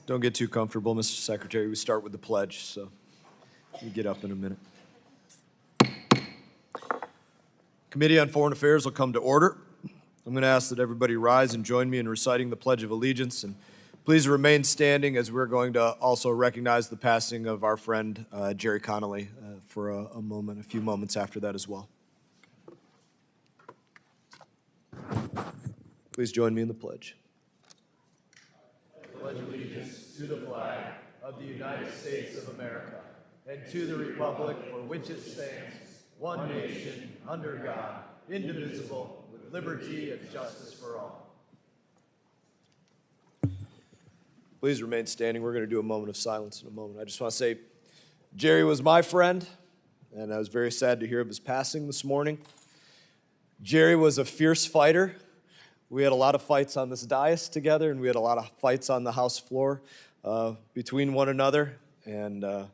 Don't get too comfortable, Mr. Secretary. We start with the pledge, so you get up in a minute. Committee on Foreign Affairs will come to order. I'm going to ask that everybody rise and join me in reciting the Pledge of Allegiance, and please remain standing as we're going to also recognize the passing of our friend Jerry Connelly for a few moments after that as well. Please join me in the pledge. I pledge allegiance to the flag of the United States of America and to the republic for which it stands, one nation, under God, indivisible, with liberty and justice for all. Please remain standing. We're going to do a moment of silence in a moment. I just want to say, Jerry was my friend, and I was very sad to hear of his passing this morning. Jerry was a fierce fighter. We had a lot of fights on this dais together, and we had a lot of fights on the House floor between one another. And, I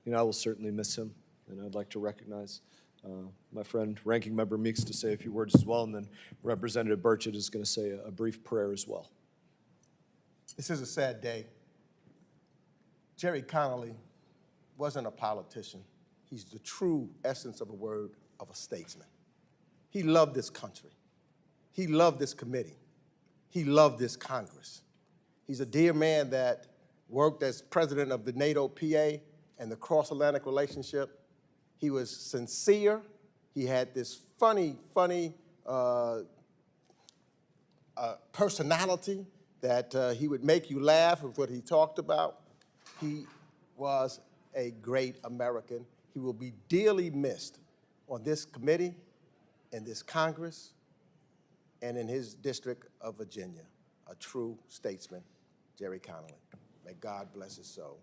will certainly miss him. And I'd like to recognize my friend, Ranking Member Meeks, to say a few words as well. And then Representative Burchett is going to say a brief prayer as well. This is a sad day. Jerry Connelly wasn't a politician. He's the true essence of a word of a statesman. He loved this country. He loved this committee. He loved this Congress. He's a dear man that worked as president of the NATO PA and the cross-Atlantic relationship. He was sincere. He had this funny personality that he would make you laugh with what he talked about. He was a great American. He will be dearly missed on this committee, in this Congress, and in his district of Virginia. A true statesman, Jerry Connelly. May God bless his soul.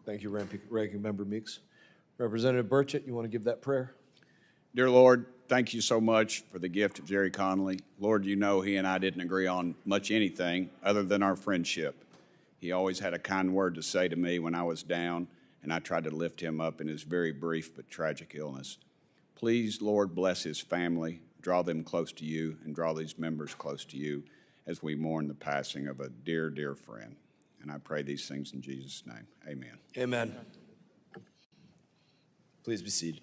Thank you, Ranking Member Meeks. Representative Burchett, you want to give that prayer? Dear Lord, thank you so much for the gift of Jerry Connelly. Lord, you know he and I didn't agree on much anything other than our friendship. He always had a kind word to say to me when I was down, and I tried to lift him up in his very brief but tragic illness. Please, Lord, bless his family, draw them close to you, and draw these members close to you as we mourn the passing of a dear, dear friend. And I pray these things in Jesus' name. Amen. Amen. Please be seated.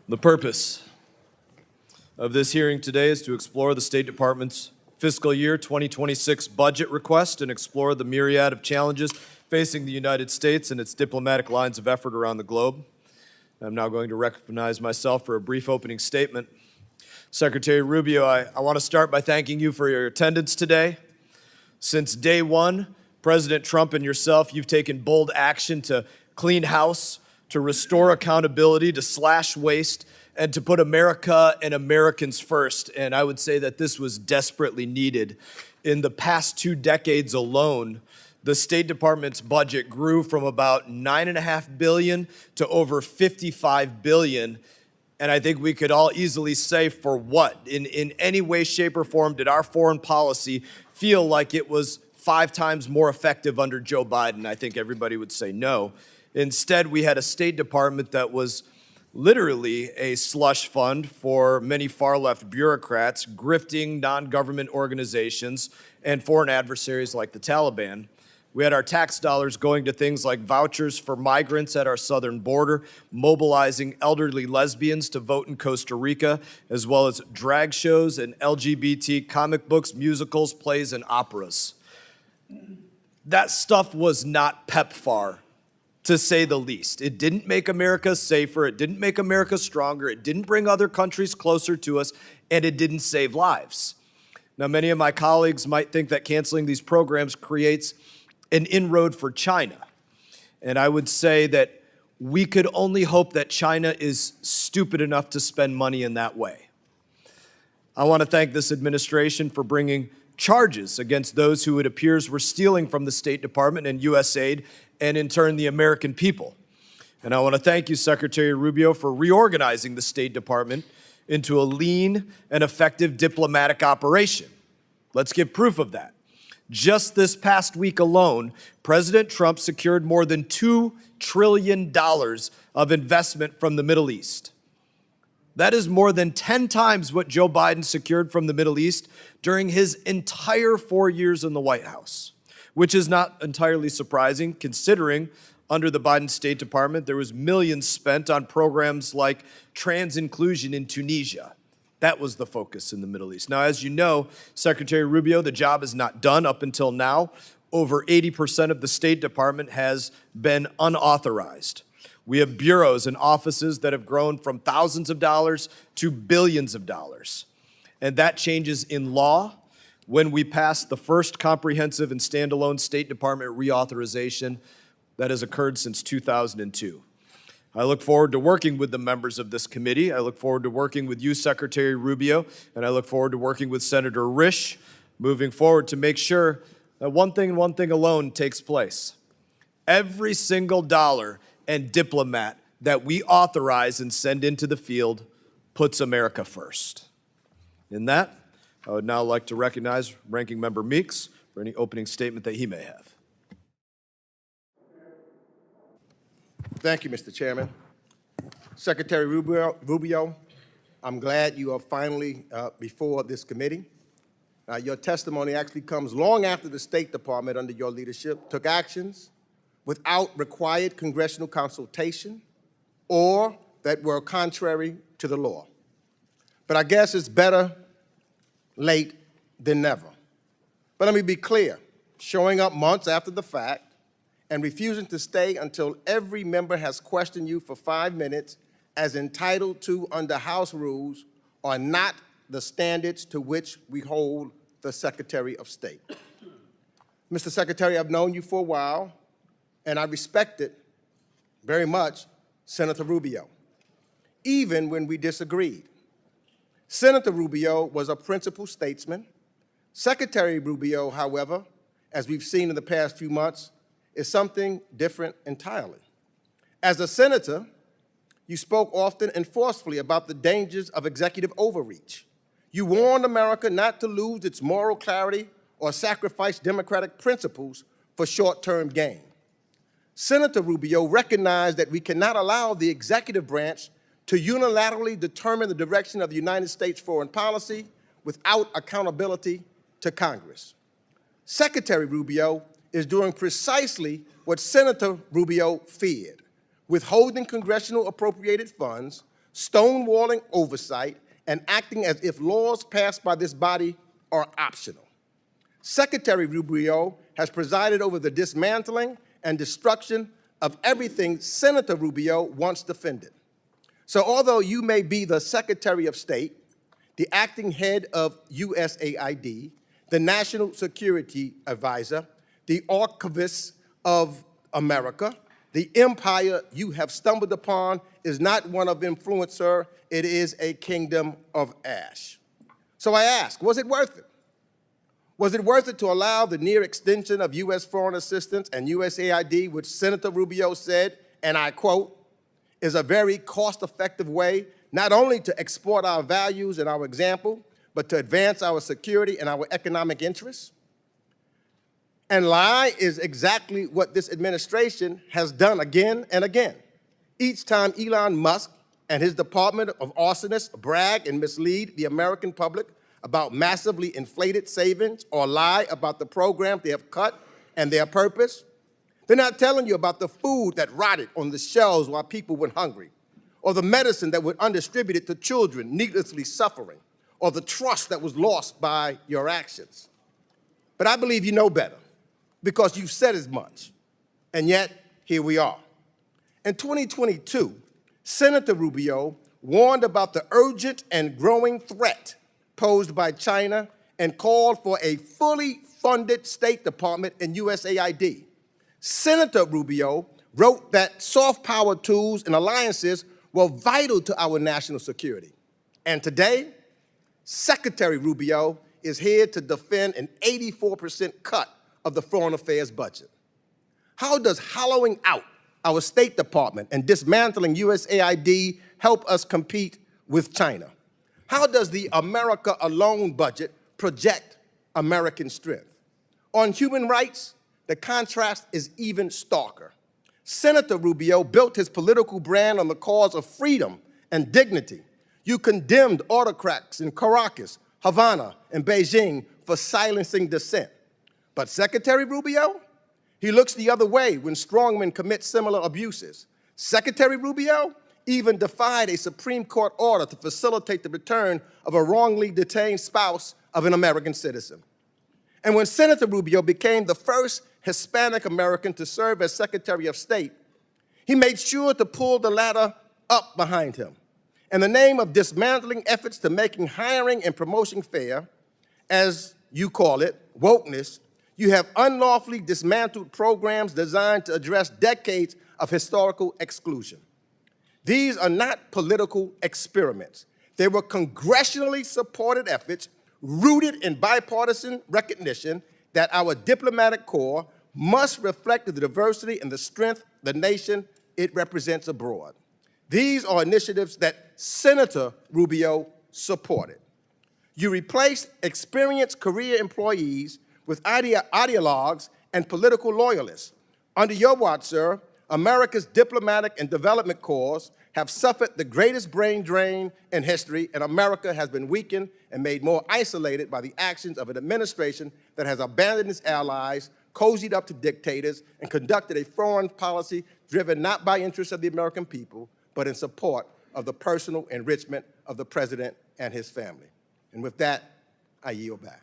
The purpose of this hearing today is to explore the State Department's fiscal year 2026 budget request and explore the myriad of challenges facing the United States and its diplomatic lines of effort around the globe. I'm now going to recognize myself for a brief opening statement. Secretary Rubio, I want to start by thanking you for your attendance today. Since day one, President Trump and yourself, you've taken bold action to clean house, to restore accountability, to slash waste, and to put America and Americans first. And I would say that this was desperately needed. In the past 2 decades alone, the State Department's budget grew from about $9.5 billion to over $55 billion. And I think we could all easily say, for what? In any way, shape, or form did our foreign policy feel like it was 5 times more effective under Joe Biden? I think everybody would say no. Instead, we had a State Department that was literally a slush fund for many far-left bureaucrats, grifting non-government organizations, and foreign adversaries like the Taliban. We had our tax dollars going to things like vouchers for migrants at our southern border, mobilizing elderly lesbians to vote in Costa Rica, as well as drag shows and LGBT comic books, musicals, plays, and operas. That stuff was not PEPFAR, to say the least. It didn't make America safer, it didn't make America stronger, it didn't bring other countries closer to us, and it didn't save lives. Now, many of my colleagues might think that canceling these programs creates an inroad for China. And I would say that we could only hope that China is stupid enough to spend money in that way. I want to thank this administration for bringing charges against those who it appears were stealing from the State Department and USAID, and in turn, the American people. And I want to thank you, Secretary Rubio, for reorganizing the State Department into a lean and effective diplomatic operation. Let's give proof of that. Just this past week alone, President Trump secured more than $2 trillion of investment from the Middle East. That is more than 10 times what Joe Biden secured from the Middle East during his entire 4 years in the White House, which is not entirely surprising considering under the Biden State Department, there was millions spent on programs like trans inclusion in Tunisia. That was the focus in the Middle East. Now, as you know, Secretary Rubio, the job is not done up until now. Over 80% of the State Department has been unauthorized. We have bureaus and offices that have grown from thousands of dollars to billions of dollars. And that changes in law when we pass the first comprehensive and standalone State Department reauthorization that has occurred since 2002. I look forward to working with the members of this committee. I look forward to working with you, Secretary Rubio, and I look forward to working with Senator Risch moving forward to make sure that one thing alone takes place. Every single dollar and diplomat that we authorize and send into the field puts America first. In that, I would now like to recognize Ranking Member Meeks for any opening statement that he may have. Thank you, Mr. Chairman. Secretary Rubio, I'm glad you are finally before this committee. Your testimony actually comes long after the State Department, under your leadership, took actions without required congressional consultation or that were contrary to the law. But I guess it's better late than never. But let me be clear, showing up months after the fact and refusing to stay until every member has questioned you for 5 minutes as entitled to under House rules are not the standards to which we hold the Secretary of State. Mr. Secretary, I've known you for a while, and I respected very much Senator Rubio, even when we disagreed. Senator Rubio was a principled statesman. Secretary Rubio, however, as we've seen in the past few months, is something different entirely. As a senator, you spoke often and forcefully about the dangers of executive overreach. You warned America not to lose its moral clarity or sacrifice democratic principles for short-term gain. Senator Rubio recognized that we cannot allow the executive branch to unilaterally determine the direction of the United States foreign policy without accountability to Congress. Secretary Rubio is doing precisely what Senator Rubio feared, withholding congressional appropriated funds, stonewalling oversight, and acting as if laws passed by this body are optional. Secretary Rubio has presided over the dismantling and destruction of everything Senator Rubio once defended. So although you may be the Secretary of State, the acting head of USAID, the National Security Advisor, the archivist of America, the empire you have stumbled upon is not one of influence, sir. It is a kingdom of ash. So I ask, was it worth it? Was it worth it to allow the near extension of U.S. foreign assistance and USAID, which Senator Rubio said, and I quote, is a very cost-effective way not only to export our values and our example, but to advance our security and our economic interests? And lie is exactly what this administration has done again and again. Each time Elon Musk and his department of arsonists brag and mislead the American public about massively inflated savings or lie about the program they have cut and their purpose, they're not telling you about the food that rotted on the shelves while people went hungry, or the medicine that was undistributed to children needlessly suffering, or the trust that was lost by your actions. But I believe you know better, because you've said as much, and yet here we are. In 2022, Senator Rubio warned about the urgent and growing threat posed by China and called for a fully funded State Department and USAID. Senator Rubio wrote that soft power tools and alliances were vital to our national security. And today, Secretary Rubio is here to defend an 84% cut of the Foreign Affairs budget. How does hollowing out our State Department and dismantling USAID help us compete with China? How does the America Alone budget project American strength? On human rights, the contrast is even starker. Senator Rubio built his political brand on the cause of freedom and dignity. You condemned autocrats in Caracas, Havana, and Beijing for silencing dissent. But Secretary Rubio, he looks the other way when strongmen commit similar abuses. Secretary Rubio even defied a Supreme Court order to facilitate the return of a wrongly detained spouse of an American citizen. And when Senator Rubio became the first Hispanic American to serve as Secretary of State, he made sure to pull the ladder up behind him. In the name of dismantling efforts to making hiring and promotion fair, as you call it, wokeness, you have unlawfully dismantled programs designed to address decades of historical exclusion. These are not political experiments. They were congressionally supported efforts rooted in bipartisan recognition that our diplomatic corps must reflect the diversity and the strength of the nation it represents abroad. These are initiatives that Senator Rubio supported. You replaced experienced career employees with ideologues and political loyalists. Under your watch, sir, America's diplomatic and development corps have suffered the greatest brain drain in history, and America has been weakened and made more isolated by the actions of an administration that has abandoned its allies, cozied up to dictators, and conducted a foreign policy driven not by interests of the American people, but in support of the personal enrichment of the president and his family. And with that, I yield back.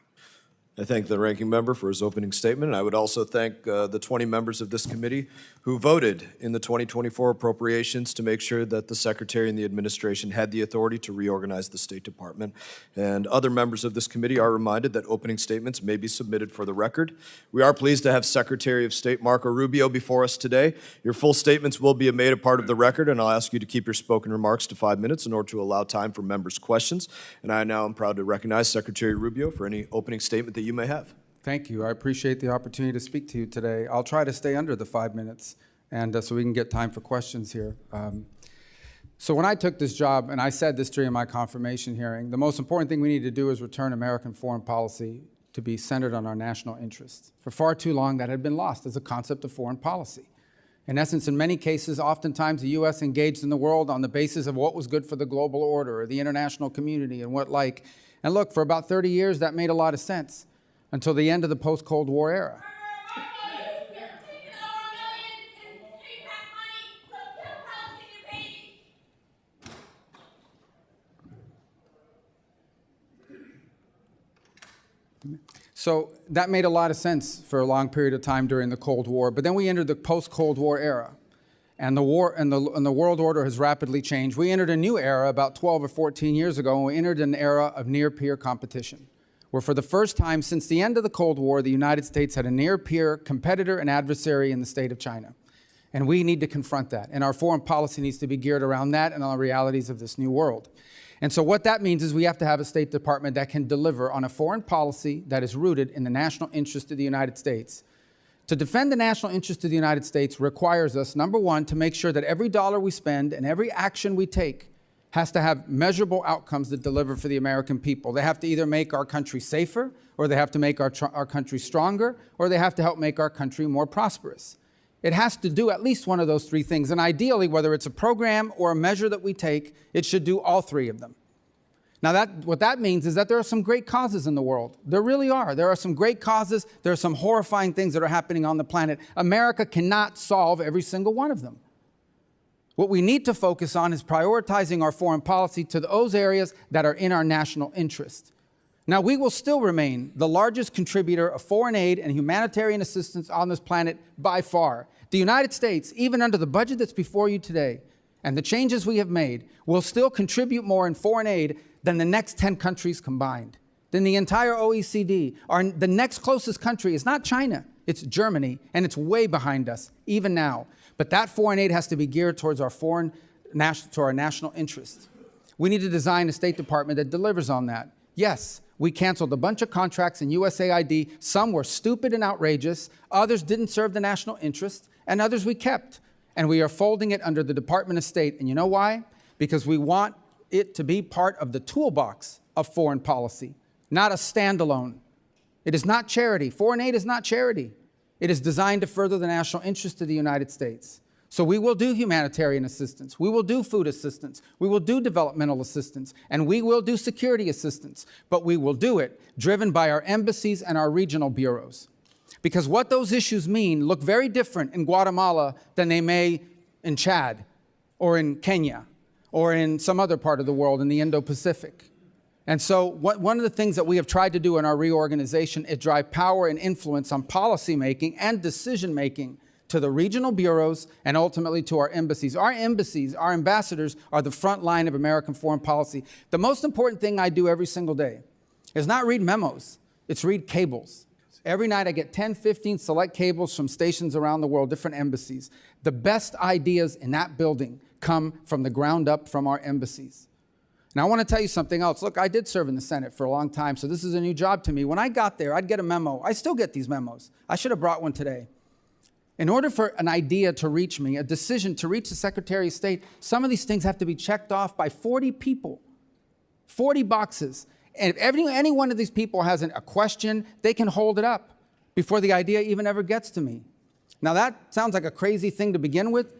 I thank the ranking member for his opening statement. And I would also thank the 20 members of this committee who voted in the 2024 appropriations to make sure that the Secretary and the administration had the authority to reorganize the State Department. And other members of this committee are reminded that opening statements may be submitted for the record. We are pleased to have Secretary of State Marco Rubio before us today. Your full statements will be made a part of the record, and I'll ask you to keep your spoken remarks to 5 minutes in order to allow time for members' questions. And I now am proud to recognize Secretary Rubio for any opening statement that you may have. Thank you. I appreciate the opportunity to speak to you today. I'll try to stay under the 5 minutes, and so we can get time for questions here. So when I took this job, and I said this during my confirmation hearing, the most important thing we need to do is return American foreign policy to be centered on our national interests. For far too long, that had been lost as a concept of foreign policy. In essence, in many cases, oftentimes the U.S. engaged in the world on the basis of what was good for the global order or the international community and what like. And look, for about 30 years, that made a lot of sense until the end of the post-Cold War era. So that made a lot of sense for a long period of time during the Cold War, but then we entered the post-Cold War era, and the world order has rapidly changed. We entered a new era about 12 or 14 years ago, and we entered an era of near-peer competition, where for the first time since the end of the Cold War, the United States had a near-peer competitor and adversary in the state of China. And we need to confront that, and our foreign policy needs to be geared around that and on the realities of this new world. And so what that means is we have to have a State Department that can deliver on a foreign policy that is rooted in the national interest of the United States. To defend the national interest of the United States requires us, number one, to make sure that every dollar we spend and every action we take has to have measurable outcomes that deliver for the American people. They have to either make our country safer, or they have to make our country stronger, or they have to help make our country more prosperous. It has to do at least one of those three things. And ideally, whether it's a program or a measure that we take, it should do all three of them. Now, what that means is that there are some great causes in the world. There really are. There are some great causes. There are some horrifying things that are happening on the planet. America cannot solve every single one of them. What we need to focus on is prioritizing our foreign policy to those areas that are in our national interest. Now, we will still remain the largest contributor of foreign aid and humanitarian assistance on this planet by far. The United States, even under the budget that's before you today, and the changes we have made, will still contribute more in foreign aid than the next 10 countries combined, than the entire OECD. The next closest country is not China, it's Germany, and it's way behind us, even now. But that foreign aid has to be geared towards our national interests. We need to design a State Department that delivers on that. Yes, we canceled a bunch of contracts in USAID. Some were stupid and outrageous. Others didn't serve the national interest, and others we kept. And we are folding it under the Department of State. And you know why? Because we want it to be part of the toolbox of foreign policy, not a standalone. It is not charity. Foreign aid is not charity. It is designed to further the national interest of the United States. So we will do humanitarian assistance. We will do food assistance. We will do developmental assistance. And we will do security assistance. But we will do it driven by our embassies and our regional bureaus. Because what those issues mean look very different in Guatemala than they may in Chad or in Kenya or in some other part of the world in the Indo-Pacific. And so one of the things that we have tried to do in our reorganization is drive power and influence on policymaking and decision-making to the regional bureaus and ultimately to our embassies. Our embassies, our ambassadors, are the front line of American foreign policy. The most important thing I do every single day is not read memos, it's read cables. Every night I get 10, 15 select cables from stations around the world, different embassies. The best ideas in that building come from the ground up from our embassies. Now, I want to tell you something else. Look, I did serve in the Senate for a long time, so this is a new job to me. When I got there, I'd get a memo. I still get these memos. I should have brought one today. In order for an idea to reach me, a decision to reach the Secretary of State, some of these things have to be checked off by 40 people, 40 boxes. And if any one of these people has a question, they can hold it up before the idea even ever gets to me. Now, that sounds like a crazy thing to begin with.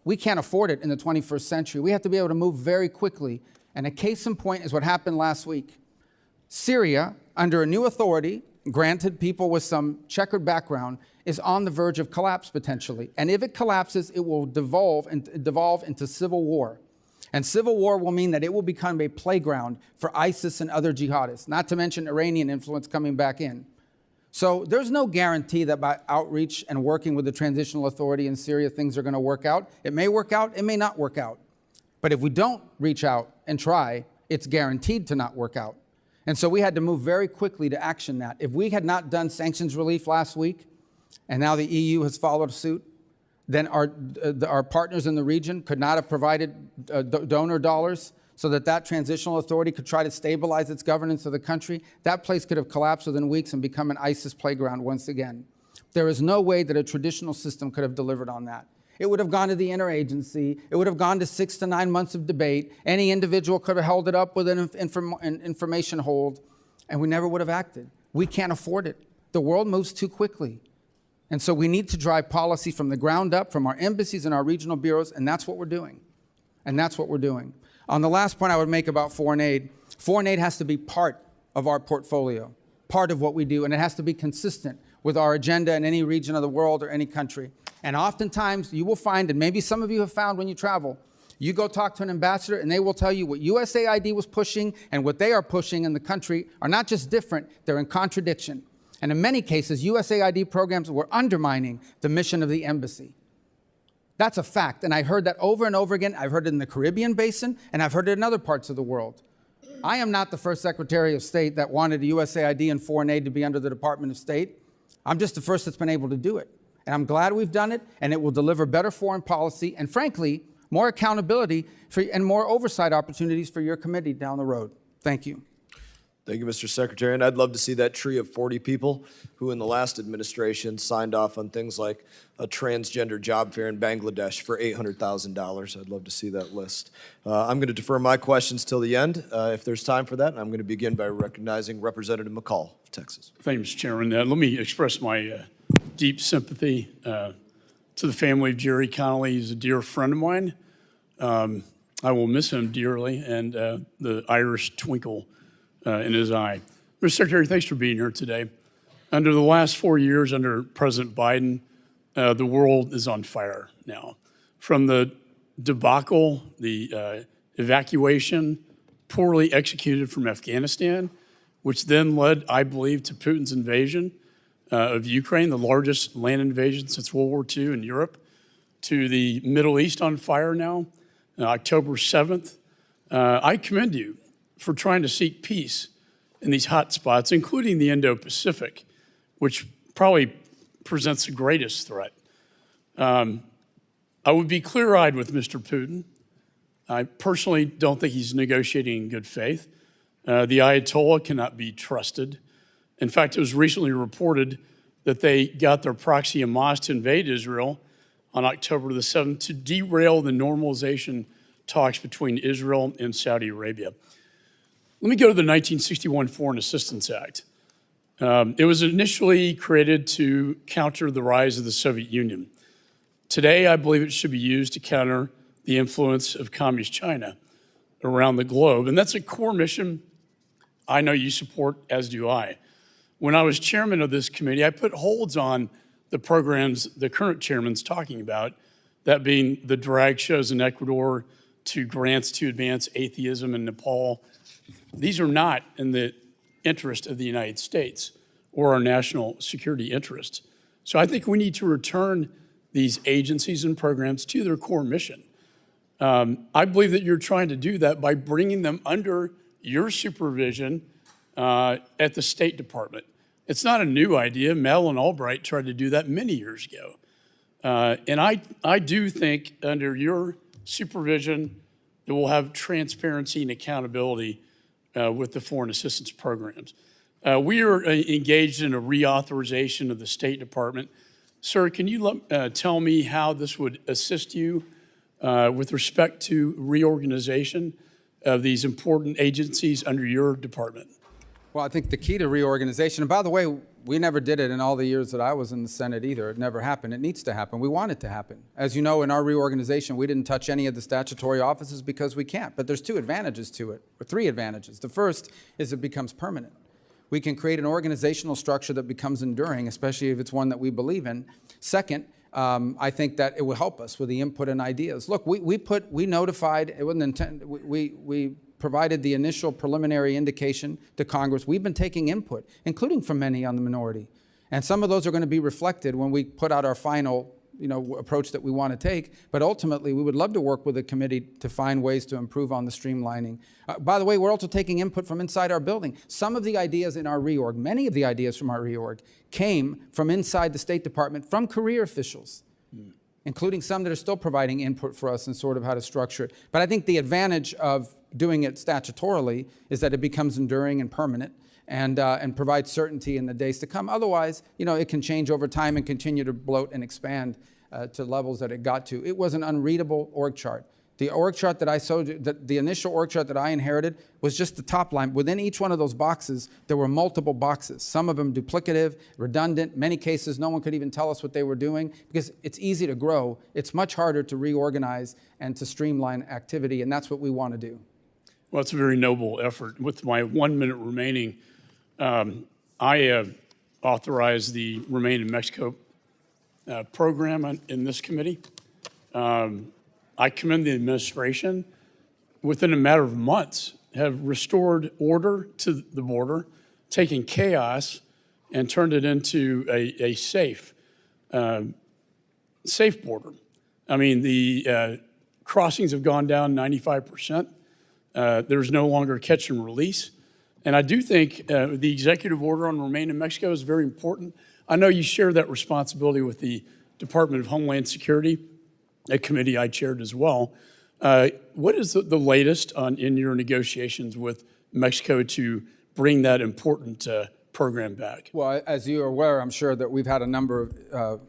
We can't afford it in the 21st century. We have to be able to move very quickly. And a case in point is what happened last week. Syria, under a new authority, granted people with some checkered background, is on the verge of collapse potentially. And if it collapses, it will devolve into civil war. And civil war will mean that it will become a playground for ISIS and other jihadists, not to mention Iranian influence coming back in. So there's no guarantee that by outreach and working with the transitional authority in Syria, things are going to work out. It may work out, it may not work out. But if we don't reach out and try, it's guaranteed to not work out. And so we had to move very quickly to action that. If we had not done sanctions relief last week, and now the EU has followed suit, then our partners in the region could not have provided donor dollars so that transitional authority could try to stabilize its governance of the country. That place could have collapsed within weeks and become an ISIS playground once again. There is no way that a traditional system could have delivered on that. It would have gone to the interagency. It would have gone to 6 to 9 months of debate. Any individual could have held it up with an information hold, and we never would have acted. We can't afford it. The world moves too quickly. And so we need to drive policy from the ground up, from our embassies and our regional bureaus, and that's what we're doing. And that's what we're doing. On the last point I would make about foreign aid has to be part of our portfolio, part of what we do, and it has to be consistent with our agenda in any region of the world or any country. And oftentimes you will find, and maybe some of you have found when you travel, you go talk to an ambassador and they will tell you what USAID was pushing and what they are pushing in the country are not just different, they're in contradiction. And in many cases, USAID programs were undermining the mission of the embassy. That's a fact, and I heard that over and over again. I've heard it in the Caribbean basin, and I've heard it in other parts of the world. I am not the first Secretary of State that wanted USAID and foreign aid to be under the Department of State. I'm just the first that's been able to do it. And I'm glad we've done it, and it will deliver better foreign policy and, frankly, more accountability and more oversight opportunities for your committee down the road. Thank you. Thank you, Mr. Secretary. And I'd love to see that tree of 40 people who in the last administration signed off on things like a transgender job fair in Bangladesh for $800,000. I'd love to see that list. I'm going to defer my questions till the end, if there's time for that. And I'm going to begin by recognizing Representative McCall of Texas. Thank you, Mr. Chairman. Let me express my deep sympathy to the family of Jerry Connelly. He's a dear friend of mine. I will miss him dearly, and the Irish twinkle in his eye. Mr. Secretary, thanks for being here today. Under the last 4 years under President Biden, the world is on fire now. From the debacle, the evacuation, poorly executed from Afghanistan, which then led, I believe, to Putin's invasion of Ukraine, the largest land invasion since World War II in Europe, to the Middle East on fire now, October 7th. I commend you for trying to seek peace in these hot spots, including the Indo-Pacific, which probably presents the greatest threat. I would be clear-eyed with Mr. Putin. I personally don't think he's negotiating in good faith. The Ayatollah cannot be trusted. In fact, it was recently reported that they got their proxy Hamas to invade Israel on October the 7th to derail the normalization talks between Israel and Saudi Arabia. Let me go to the 1961 Foreign Assistance Act. It was initially created to counter the rise of the Soviet Union. Today, I believe it should be used to counter the influence of Communist China around the globe. And that's a core mission I know you support, as do I. When I was chairman of this committee, I put holds on the programs the current chairman's talking about, that being the drag shows in Ecuador to grants to advance atheism in Nepal. These are not in the interest of the United States or our national security interests. So I think we need to return these agencies and programs to their core mission. I believe that you're trying to do that by bringing them under your supervision at the State Department. It's not a new idea. Madeleine Albright tried to do that many years ago. And I do think under your supervision that we'll have transparency and accountability with the foreign assistance programs. We are engaged in a reauthorization of the State Department. Sir, can you tell me how this would assist you with respect to reorganization of these important agencies under your department? Well, I think the key to reorganization, and by the way, we never did it in all the years that I was in the Senate either. It never happened. It needs to happen. We want it to happen. As you know, in our reorganization, we didn't touch any of the statutory offices because we can't. But there's two advantages to it, or three advantages. The first is it becomes permanent. We can create an organizational structure that becomes enduring, especially if it's one that we believe in. Second, I think that it will help us with the input and ideas. Look, we notified, it wasn't intended, we provided the initial preliminary indication to Congress. We've been taking input, including from many on the minority. And some of those are going to be reflected when we put out our final approach that we want to take. But ultimately, we would love to work with the committee to find ways to improve on the streamlining. By the way, we're also taking input from inside our building. Some of the ideas in our reorg, many of the ideas from our reorg, came from inside the State Department, from career officials, including some that are still providing input for us and sort of how to structure it. But I think the advantage of doing it statutorily is that it becomes enduring and permanent and provides certainty in the days to come. Otherwise, it can change over time and continue to bloat and expand to levels that it got to. It was an unreadable org chart. The org chart that I showed, the initial org chart that I inherited was just the top line. Within each one of those boxes, there were multiple boxes, some of them duplicative, redundant. Many cases, no one could even tell us what they were doing because it's easy to grow. It's much harder to reorganize and to streamline activity, and that's what we want to do. Well, it's a very noble effort. With my 1 minute remaining, I authorized the Remain in Mexico program in this committee. I commend the administration. Within a matter of months, have restored order to the border, taken chaos and turned it into a safe border. I mean, the crossings have gone down 95%. There's no longer catch and release. And I do think the executive order on Remain in Mexico is very important. I know you share that responsibility with the Department of Homeland Security, a committee I chaired as well. What is the latest in your negotiations with Mexico to bring that important program back? Well, as you are aware, I'm sure that we've had a number of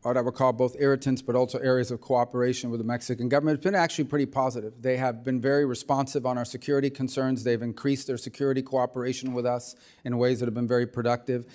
what I would call both irritants, but also areas of cooperation with the Mexican government. It's been actually pretty positive. They have been very responsive on our security concerns. They've increased their security cooperation with us in ways that have been very productive.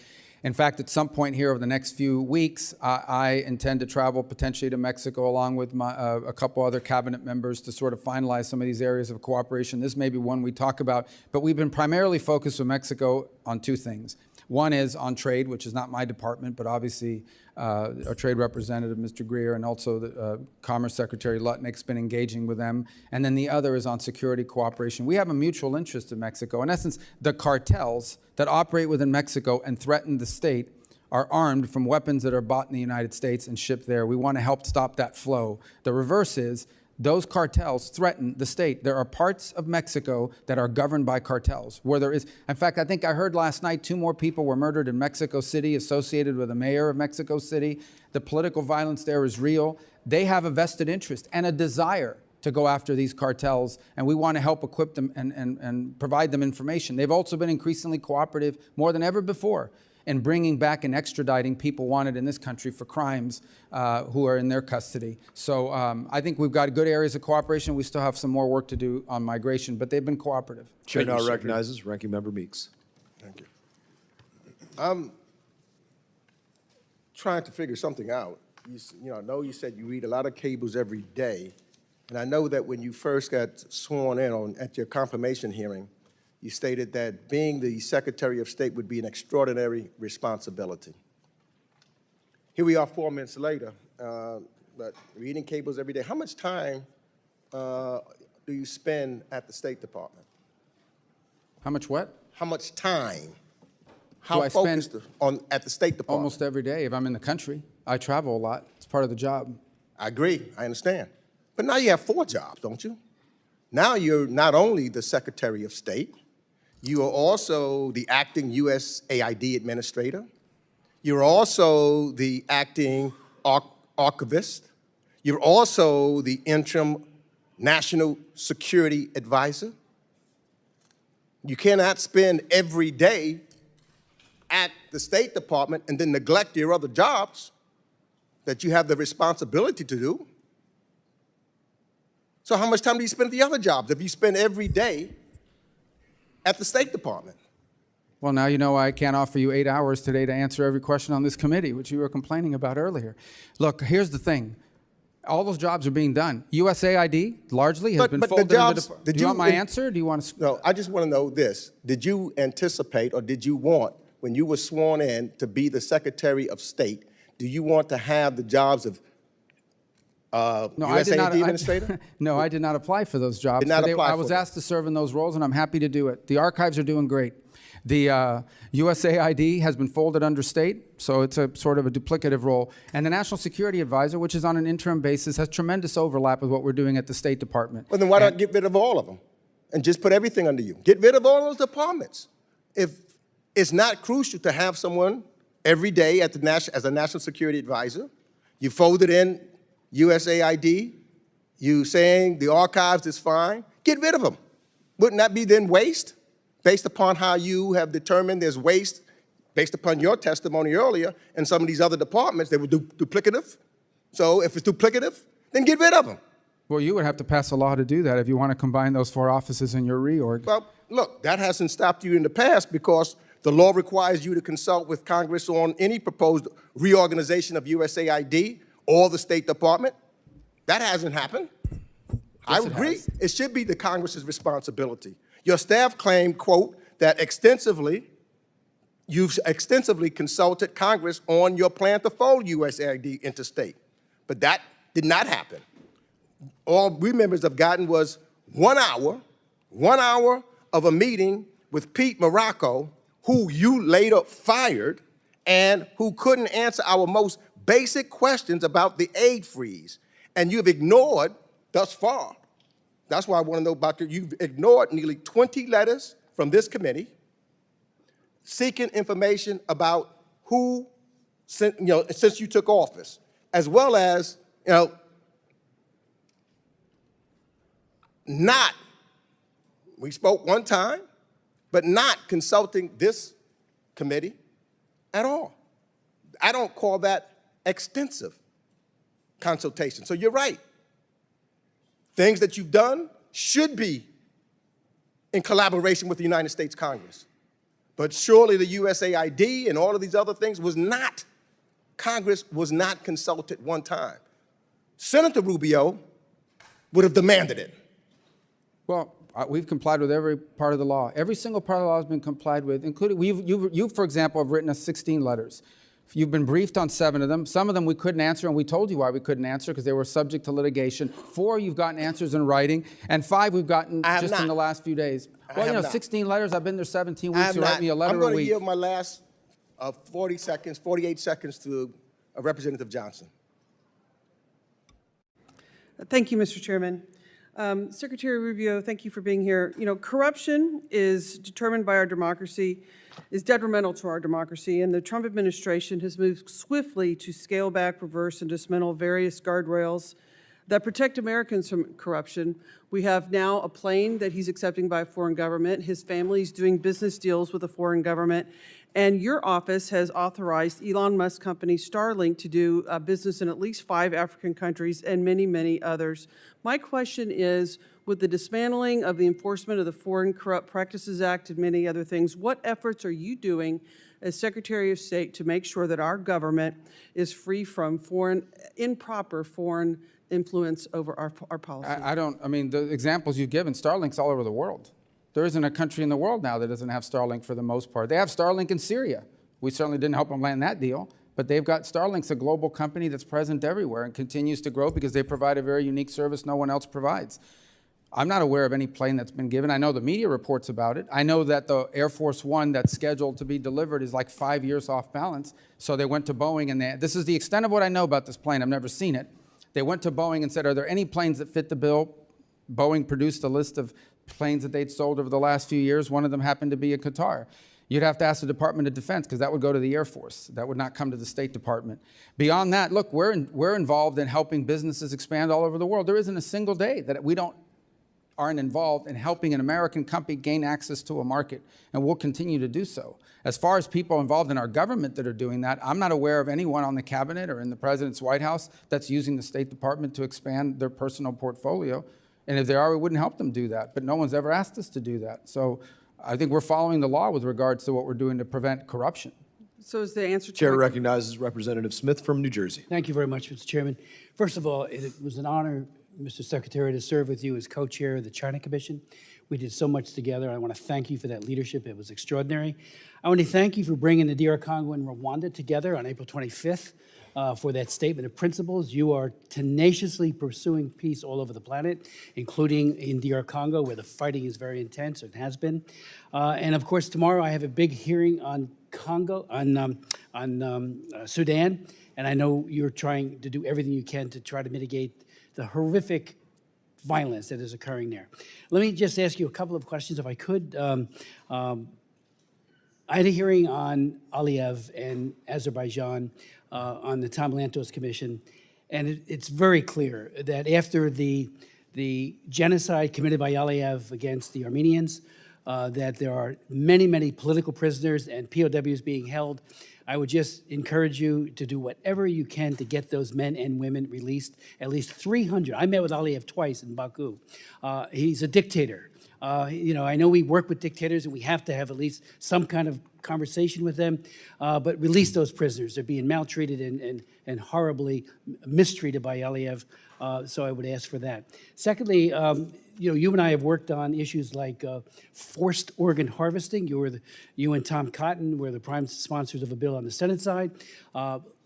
In fact, at some point here over the next few weeks, I intend to travel potentially to Mexico along with a couple other cabinet members to sort of finalize some of these areas of cooperation. This may be one we talk about, but we've been primarily focused with Mexico on two things. One is on trade, which is not my department, but obviously our trade representative, Mr. Greer, and also the Commerce Secretary Lutnick's been engaging with them. And then the other is on security cooperation. We have a mutual interest in Mexico. In essence, the cartels that operate within Mexico and threaten the state are armed from weapons that are bought in the United States and shipped there. We want to help stop that flow. The reverse is those cartels threaten the state. There are parts of Mexico that are governed by cartels, where there is, in fact, I think I heard last night 2 more people were murdered in Mexico City associated with the mayor of Mexico City. The political violence there is real. They have a vested interest and a desire to go after these cartels, and we want to help equip them and provide them information. They've also been increasingly cooperative, more than ever before, in bringing back and extraditing people wanted in this country for crimes who are in their custody. So I think we've got good areas of cooperation. We still have some more work to do on migration, but they've been cooperative. Chair Thank you, now Senator. recognizes Ranking Member Meeks. Thank you. I'm trying to figure something out. I know you said you read a lot of cables every day, and I know that when you first got sworn in at your confirmation hearing, you stated that being the Secretary of State would be an extraordinary responsibility. Here we are 4 minutes later, but reading cables every day. How much time do you spend at the State Department? How much what? How much time? Do I How spend focused at the State Department? almost every day if I'm in the country? I travel a lot. It's part of the job. I agree, I understand. But now you have 4 jobs, don't you? Now you're not only the Secretary of State, you are also the acting USAID administrator. You're also the acting archivist. You're also the interim national security advisor. You cannot spend every day at the State Department and then neglect your other jobs that you have the responsibility to do. So how much time do you spend at the other jobs if you spend every day at the State Department? Well, now you know why I can't offer you 8 hours today to answer every question on this committee, which you were complaining about earlier. Look, here's the thing. All those jobs are being done. USAID largely has been but the folded jobs, into... Do you want my answer? Do you want to... No, I just want to know this. Did you anticipate or did you want, when you were sworn in to be the Secretary of State, do you want to have the jobs of USAID administrator? No, I did not apply for those jobs. Did not but apply I for was them. asked to serve in those roles, and I'm happy to do it. The archives are doing great. The USAID has been folded under state, so it's a sort of a duplicative role. And the National Security Advisor, which is on an interim basis, has tremendous overlap with what we're doing at the State Department. Well, then why not get rid of all of them and just put everything under you? Get rid of all those departments. If it's not crucial to have someone every day at the as a National Security Advisor, you folded in USAID, you saying the archives is fine, get rid of them. Wouldn't that be then waste? Based upon how you have determined there's waste, based upon your testimony earlier, in some of these other departments, they were duplicative. So if it's duplicative, then get rid of them. Well, you would have to pass a law to do that if you want to combine those 4 offices in your reorg. Well, look, that hasn't stopped you in the past because the law requires you to consult with Congress on any proposed reorganization of USAID or the State Department. That hasn't happened. I agree. It should be the Congress's responsibility. Your staff claimed, quote, that you've extensively consulted Congress on your plan to fold USAID into state. But that did not happen. All we members have gotten was 1 hour of a meeting with Pete Morocco, who you later fired and who couldn't answer our most basic questions about the aid freeze. And you've ignored thus far. That's why I want to know about you've ignored nearly 20 letters from this committee seeking information about who, since you took office, as well as, not, we spoke one time, but not consulting this committee at all. I don't call that extensive consultation. So you're right. Things that you've done should be in collaboration with the United States Congress. But surely the USAID and all of these other things was not, Congress was not consulted one time. Senator Rubio would have demanded it. Well, we've complied with every part of the law. Every single part of the law has been complied with, including, you, for example, have written us 16 letters. You've been briefed on 7 of them. Some of them we couldn't answer, and we told you why we couldn't answer, because they were subject to litigation. 4, you've gotten answers in writing, and 5 we've gotten just in the last few days. Well, 16 letters. I've been there 17 weeks. You write me a letter a week. I'm going to yield my last 48 seconds to Representative Johnson. Thank you, Mr. Chairman. Secretary Rubio, thank you for being here. Corruption is determined by our democracy, is detrimental to our democracy, and the Trump administration has moved swiftly to scale back, reverse, and dismantle various guardrails that protect Americans from corruption. We have now a plane that he's accepting by a foreign government. His family's doing business deals with a foreign government. And your office has authorized Elon Musk company Starlink to do business in at least 5 African countries and many, many others. My question is, with the dismantling of the enforcement of the Foreign Corrupt Practices Act and many other things, what efforts are you doing as Secretary of State to make sure that our government is free from improper foreign influence over our policy? I mean, the examples you've given, Starlink's all over the world. There isn't a country in the world now that doesn't have Starlink for the most part. They have Starlink in Syria. We certainly didn't help them land that deal, but they've got Starlink's a global company that's present everywhere and continues to grow because they provide a very unique service no one else provides. I'm not aware of any plane that's been given. I know the media reports about it. I know that the Air Force One that's scheduled to be delivered is like 5 years off balance. So they went to Boeing, and this is the extent of what I know about this plane. I've never seen it. They went to Boeing and said, are there any planes that fit the bill? Boeing produced a list of planes that they'd sold over the last few years. One of them happened to be a Qatar. You'd have to ask the Department of Defense because that would go to the Air Force. That would not come to the State Department. Beyond that, look, we're involved in helping businesses expand all over the world. There isn't a single day that we aren't involved in helping an American company gain access to a market, and we'll continue to do so. As far as people involved in our government that are doing that, I'm not aware of anyone on the cabinet or in the president's White House that's using the State Department to expand their personal portfolio. And if there are, we wouldn't help them do that. But no one's ever asked us to do that. So I think we're following the law with regards to what we're doing to prevent corruption. So is the answer to Chair my- recognizes Representative Smith from New Jersey. Thank you very much, Mr. Chairman. First of all, it was an honor, Mr. Secretary, to serve with you as co-chair of the China Commission. We did so much together. I want to thank you for that leadership. It was extraordinary. I want to thank you for bringing the DR Congo and Rwanda together on April 25th for that statement of principles. You are tenaciously pursuing peace all over the planet, including in DR Congo, where the fighting is very intense, or it has been. And of course, tomorrow I have a big hearing on Sudan, and I know you're trying to do everything you can to try to mitigate the horrific violence that is occurring there. Let me just ask you a couple of questions, if I could. I had a hearing on Aliyev and Azerbaijan on the Tom Lantos Commission, and it's very clear that after the genocide committed by Aliyev against the Armenians, that there are many, many political prisoners and POWs being held. I would just encourage you to do whatever you can to get those men and women released, at least 300. I met with Aliyev twice in Baku. He's a dictator. I know we work with dictators and we have to have at least some kind of conversation with them, but release those prisoners. They're being maltreated and horribly mistreated by Aliyev, so I would ask for that. Secondly, you and I have worked on issues like forced organ harvesting. You and Tom Cotton were the prime sponsors of a bill on the Senate side.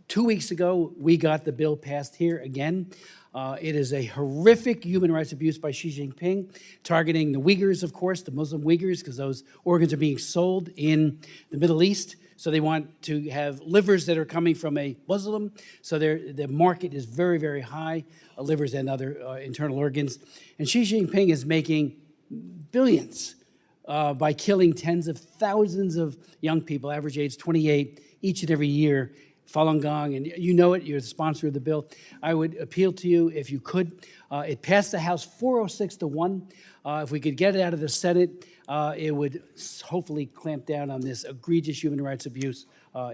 2 weeks ago, we got the bill passed here again. It is a horrific human rights abuse by Xi Jinping, targeting the Uyghurs, of course, the Muslim Uyghurs, because those organs are being sold in the Middle East. So they want to have livers that are coming from a Muslim. So the market is very, very high, livers and other internal organs. And Xi Jinping is making billions by killing tens of thousands of young people, average age 28, each and every year. Falun Gong, and you know it, you're the sponsor of the bill. I would appeal to you, if you could. It passed the House 406-1. If we could get it out of the Senate, it would hopefully clamp down on this egregious human rights abuse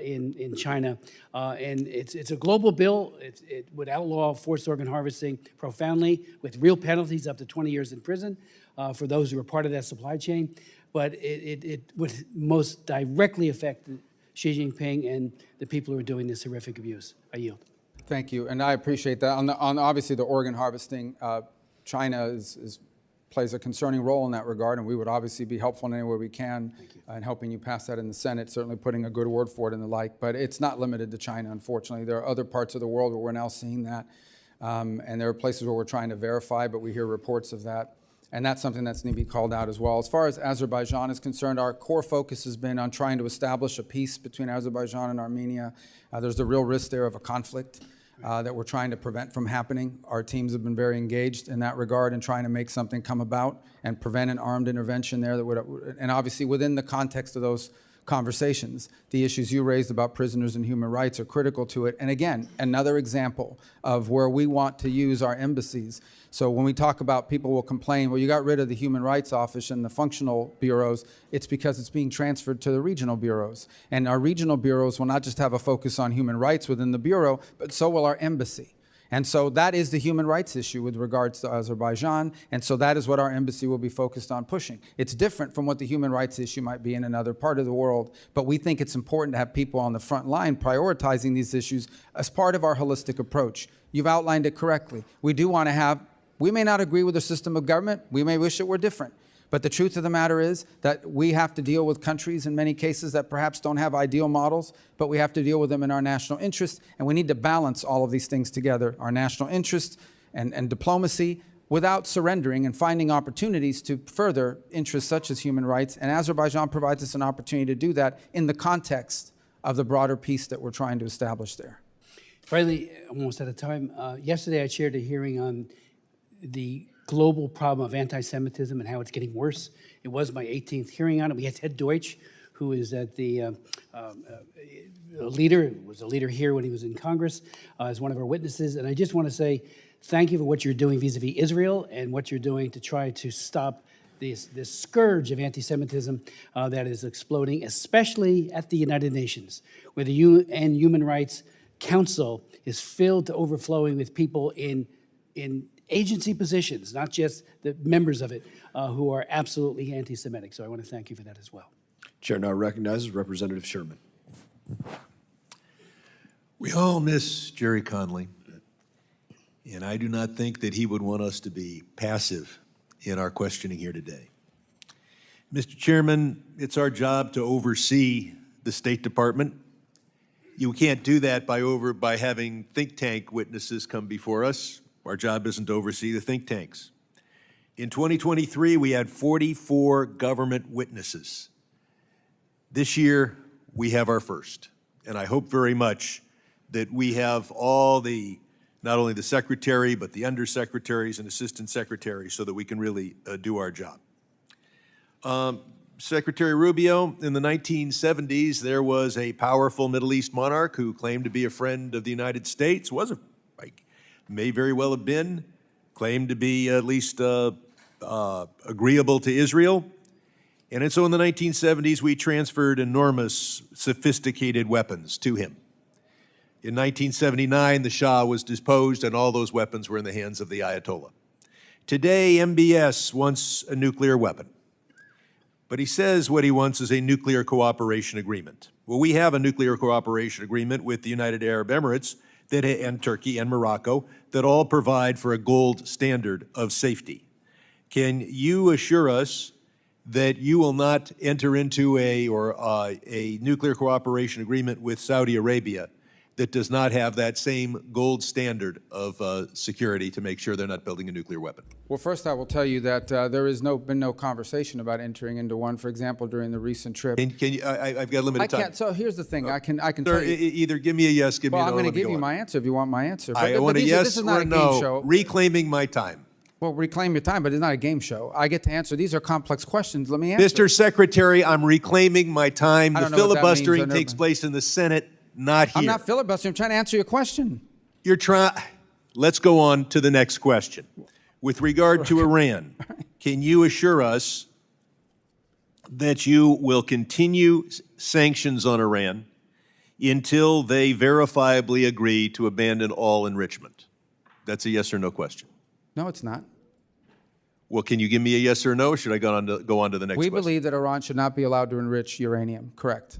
in China. And it's a global bill. It would outlaw forced organ harvesting profoundly, with real penalties up to 20 years in prison for those who are part of that supply chain. But it would most directly affect Xi Jinping and the people who are doing this horrific abuse. I yield. Thank you, and I appreciate that. On obviously the organ harvesting, China plays a concerning role in that regard, and we would obviously be helpful in any way we can in helping you pass that in the Senate, certainly putting a good word for it and the like. But it's not limited to China, unfortunately. There are other parts of the world where we're now seeing that, and there are places where we're trying to verify, but we hear reports of that. And that's something that's need to be called out as well. As far as Azerbaijan is concerned, our core focus has been on trying to establish a peace between Azerbaijan and Armenia. There's a real risk there of a conflict that we're trying to prevent from happening. Our teams have been very engaged in that regard and trying to make something come about and prevent an armed intervention there that would, and obviously within the context of those conversations, the issues you raised about prisoners and human rights are critical to it. And again, another example of where we want to use our embassies. So when we talk about people will complain, well, you got rid of the Human Rights Office and the functional bureaus, it's because it's being transferred to the regional bureaus. And our regional bureaus will not just have a focus on human rights within the bureau, but so will our embassy. And so that is the human rights issue with regards to Azerbaijan, and so that is what our embassy will be focused on pushing. It's different from what the human rights issue might be in another part of the world, but we think it's important to have people on the front line prioritizing these issues as part of our holistic approach. You've outlined it correctly. We do want to have, we may not agree with the system of government, we may wish it were different, but the truth of the matter is that we have to deal with countries in many cases that perhaps don't have ideal models, but we have to deal with them in our national interest, and we need to balance all of these things together, our national interest and diplomacy, without surrendering and finding opportunities to further interests such as human rights. And Azerbaijan provides us an opportunity to do that in the context of the broader peace that we're trying to establish there. Finally, almost out of time. Yesterday, I chaired a hearing on the global problem of anti-Semitism and how it's getting worse. It was my 18th hearing on it. We had Ted Deutsch, who is at the leader, was a leader here when he was in Congress, as one of our witnesses. And I just want to say thank you for what you're doing vis-a-vis Israel and what you're doing to try to stop this scourge of anti-Semitism that is exploding, especially at the United Nations, where the UN Human Rights Council is filled to overflowing with people in agency positions, not just the members of it, who are absolutely anti-Semitic. So I want to thank you for that as well. Chair now recognizes Representative Sherman. We all miss Jerry Connelly, and I do not think that he would want us to be passive in our questioning here today. Mr. Chairman, it's our job to oversee the State Department. You can't do that by having think tank witnesses come before us. Our job isn't to oversee the think tanks. In 2023, we had 44 government witnesses. This year, we have our first. And I hope very much that we have all the, not only the secretary, but the undersecretaries and assistant secretaries so that we can really do our job. Secretary Rubio, in the 1970s, there was a powerful Middle East monarch who claimed to be a friend of the United States, may very well have been, claimed to be at least agreeable to Israel. And so in the 1970s, we transferred enormous, sophisticated weapons to him. In 1979, the Shah was deposed, and all those weapons were in the hands of the Ayatollah. Today, MBS wants a nuclear weapon. But he says what he wants is a nuclear cooperation agreement. Well, we have a nuclear cooperation agreement with the United Arab Emirates and Turkey and Morocco that all provide for a gold standard of safety. Can you assure us that you will not enter into a nuclear cooperation agreement with Saudi Arabia that does not have that same gold standard of security to make sure they're not building a nuclear weapon? Well, first I will tell you that there has been no conversation about entering into one. For example, during the recent trip. Can you, I've got limited time. So here's the thing. I can Sir, tell you. either give me a yes, give me a no. Well, I'm going let to me give go you on. my answer if you want my answer. I want a yes this is not or a game no. show. Reclaiming my time. Well, reclaim your time, but it's not a game show. I get to answer. These are complex questions. Let me answer. Mr. Secretary, I'm reclaiming my time. I The don't know what that means. filibustering takes place in the Senate, not here. I'm not filibustering. I'm trying to answer your question. You're trying. Let's go on to the next question. With regard to Iran, can you assure us that you will continue sanctions on Iran until they verifiably agree to abandon all enrichment? That's a yes or no question. No, it's not. Well, can you give me a yes or no, or should I go on to the next We question? believe that Iran should not be allowed to enrich uranium. Correct.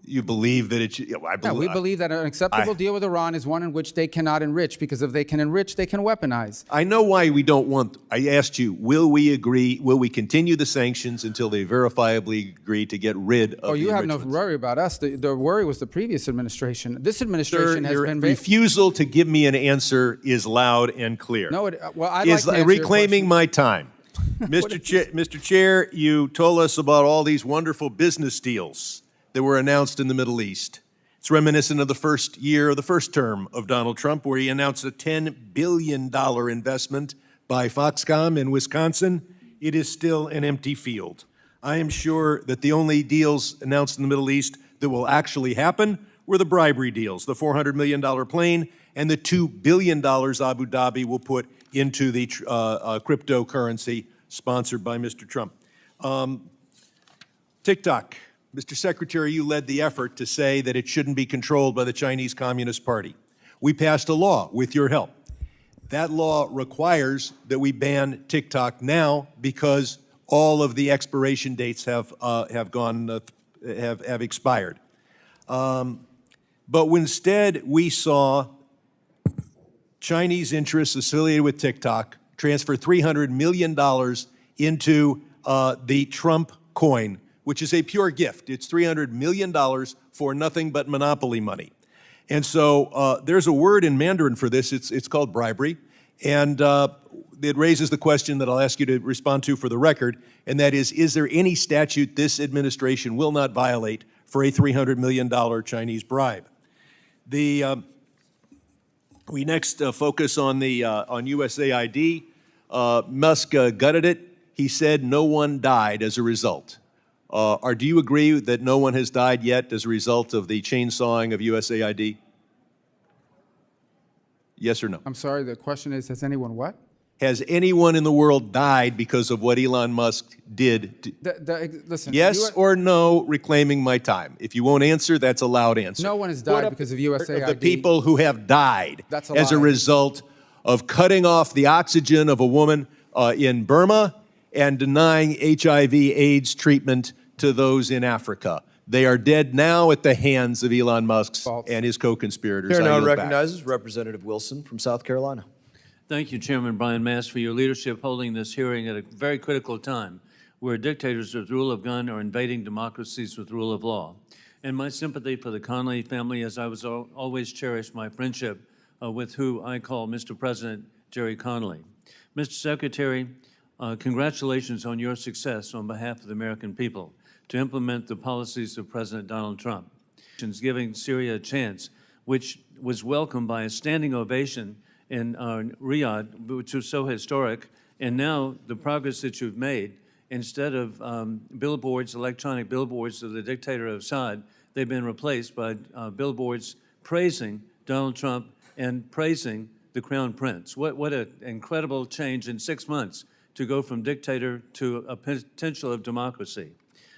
You believe that it should? Yeah, I Yeah, we believe that an acceptable deal with Iran is one in which they cannot enrich, because if they can enrich, they can weaponize. I know why we don't want. I asked you, will we agree? Will we continue the sanctions until they verifiably agree to get rid of Oh, you the have no enrichments? worry about us. The worry was the previous administration. This administration Sir, has your been refusal to give me an answer is loud and clear. No, well, I'd like Is to answer your reclaiming question. my time. Mr. Chair, you told us about all these wonderful business deals that were announced in the Middle East. It's reminiscent of the first year of the first term of Donald Trump, where he announced a $10 billion investment by Foxconn in Wisconsin. It is still an empty field. I am sure that the only deals announced in the Middle East that will actually happen were the bribery deals, the $400 million plane and the $2 billion Abu Dhabi will put into the cryptocurrency sponsored by Mr. Trump. TikTok. Mr. Secretary, you led the effort to say that it shouldn't be controlled by the Chinese Communist Party. we passed a law with your help. That law requires that we ban TikTok now because all of the expiration dates have expired. But instead, we saw Chinese interests affiliated with TikTok transfer $300 million into the Trump coin, which is a pure gift. It's $300 million for nothing but monopoly money. And so there's a word in Mandarin for this. It's called bribery. And it raises the question that I'll ask you to respond to for the record, and that is there any statute this administration will not violate for a $300 million Chinese bribe? We next focus on USAID. Musk gutted it. He said no one died as a result. Do you agree that no one has died yet as a result of the chainsawing of USAID? Yes or no? I'm sorry, the question is, has anyone what? Has anyone in the world died because of what Elon Musk did? Listen, Yes or no, reclaiming my time. If you won't answer, that's a loud answer. no one has died because of USAID. Of the people who have died That's a as a lie. result of cutting off the oxygen of a woman in Burma and denying HIV/AIDS treatment to those in Africa. They are dead now at the hands of Elon Musk and his co-conspirators. Chair I now yield back. recognizes Representative Wilson from South Carolina. Thank you, Chairman Brian Mast, for your leadership holding this hearing at a very critical time where dictators with rule of gun are invading democracies with rule of law. And my sympathy for the Connelly family, as I was always cherished my friendship with who I call Mr. President Jerry Connelly. Mr. Secretary, congratulations on your success on behalf of the American people to implement the policies of President Donald Trump, giving Syria a chance, which was welcomed by a standing ovation in Riyadh, which was so historic, and now the progress that you've made, instead of billboards, electronic billboards of the dictator of Assad, they've been replaced by billboards praising Donald Trump and praising the Crown Prince. What an incredible change in 6 months to go from dictator to a potential of democracy.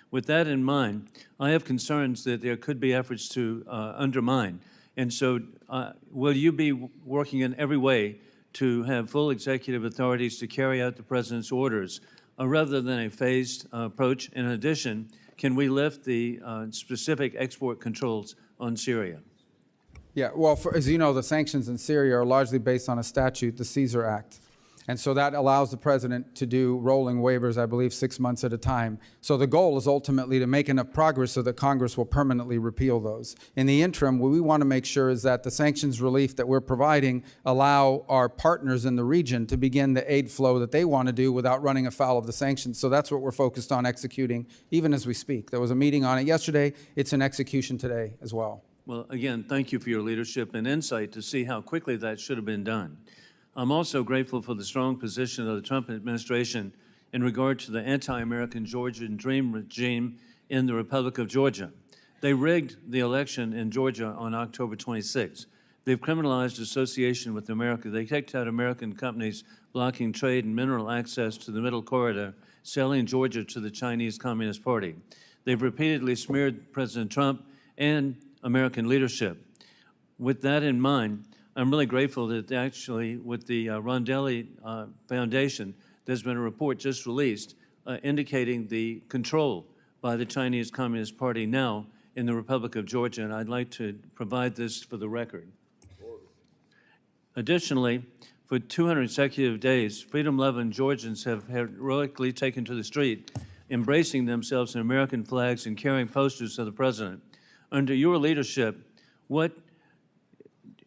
With that in mind, I have concerns that there could be efforts to undermine. And so will you be working in every way to have full executive authorities to carry out the President's orders rather than a phased approach? In addition, can we lift the specific export controls on Syria? Yeah, well, as you know, the sanctions in Syria are largely based on a statute, the Caesar Act. And so that allows the president to do rolling waivers, I believe, 6 months at a time. So the goal is ultimately to make enough progress so that Congress will permanently repeal those. In the interim, what we want to make sure is that the sanctions relief that we're providing allow our partners in the region to begin the aid flow that they want to do without running afoul of the sanctions. So that's what we're focused on executing, even as we speak. There was a meeting on it yesterday. It's in execution today as well. Well, again, thank you for your leadership and insight to see how quickly that should have been done. I'm also grateful for the strong position of the Trump administration in regard to the anti-American Georgian Dream regime in the Republic of Georgia. They rigged the election in Georgia on October 26. They've criminalized association with America. They kicked out American companies blocking trade and mineral access to the Middle Corridor, selling Georgia to the Chinese Communist Party. They've repeatedly smeared President Trump and American leadership. With that in mind, I'm really grateful that actually with the Rondelli Foundation, there's been a report just released indicating the control by the Chinese Communist Party now in the Republic of Georgia, and I'd like to provide this for the record. Additionally, for 200 consecutive days, freedom-loving Georgians have heroically taken to the street, embracing themselves in American flags and carrying posters of the president. Under your leadership, what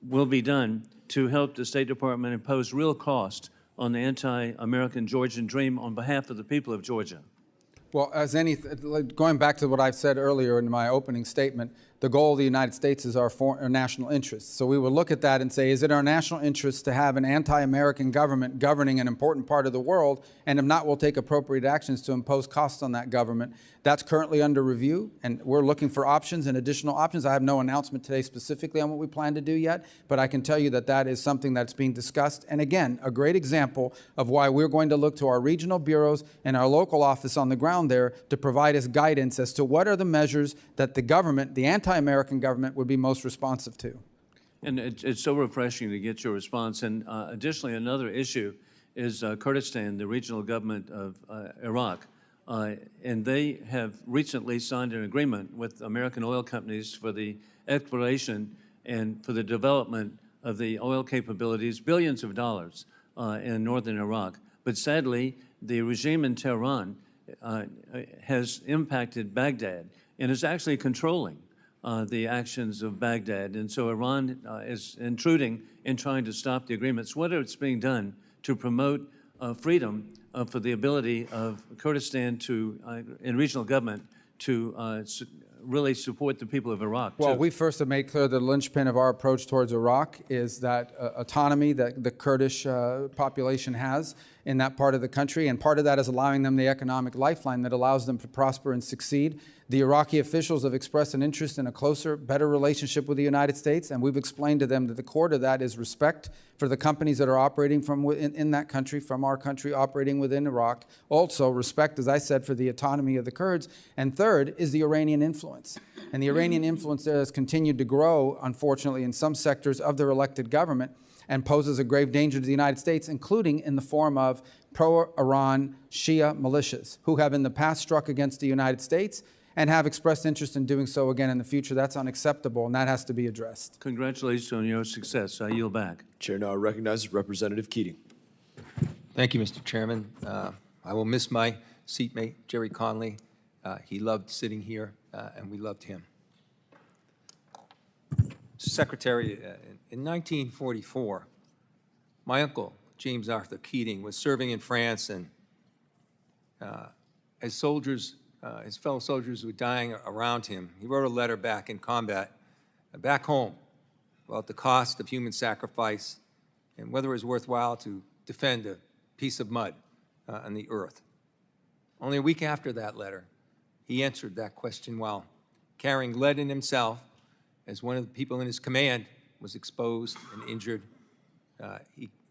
will be done to help the State Department impose real cost on the anti-American Georgian dream on behalf of the people of Georgia? Well, going back to what I've said earlier in my opening statement, the goal of the United States is our national interests. So we would look at that and say, is it our national interest to have an anti-American government governing an important part of the world? And if not, we'll take appropriate actions to impose costs on that government. That's currently under review, and we're looking for options and additional options. I have no announcement today specifically on what we plan to do yet, but I can tell you that that is something that's being discussed. And again, a great example of why we're going to look to our regional bureaus and our local office on the ground there to provide us guidance as to what are the measures that the government, the anti-American government, would be most responsive to. And it's so refreshing to get your response. And additionally, another issue is Kurdistan, the regional government of Iraq. And they have recently signed an agreement with American oil companies for the exploration and for the development of the oil capabilities, billions of dollars in northern Iraq. But sadly, the regime in Tehran has impacted Baghdad and is actually controlling the actions of Baghdad. And so Iran is intruding and trying to stop the agreements. What is being done to promote freedom for the ability of Kurdistan to, and regional government to really support the people of Iraq? Well, too? we first have made clear the linchpin of our approach towards Iraq is that autonomy that the Kurdish population has in that part of the country, and part of that is allowing them the economic lifeline that allows them to prosper and succeed. The Iraqi officials have expressed an interest in a closer, better relationship with the United States, and we've explained to them that the core to that is respect for the companies that are operating from in that country, from our country operating within Iraq. Also, respect, as I said, for the autonomy of the Kurds. And third is the Iranian influence. And the Iranian influence there has continued to grow, unfortunately, in some sectors of their elected government, and poses a grave danger to the United States, including in the form of pro-Iran Shia militias, who have in the past struck against the United States and have expressed interest in doing so again in the future. That's unacceptable, and that has to be addressed. Congratulations on your success. I yield back. Chair now recognizes Representative Keating. Thank you, Mr. Chairman. I will miss my seatmate, Jerry Connelly. He loved sitting here, and we loved him. Secretary, in 1944, my uncle, James Arthur Keating, was serving in France, and as soldiers, his fellow soldiers were dying around him, he wrote a letter back in combat, back home, about the cost of human sacrifice and whether it was worthwhile to defend a piece of mud on the earth. Only a week after that letter, he answered that question while carrying lead in himself, as one of the people in his command was exposed and injured.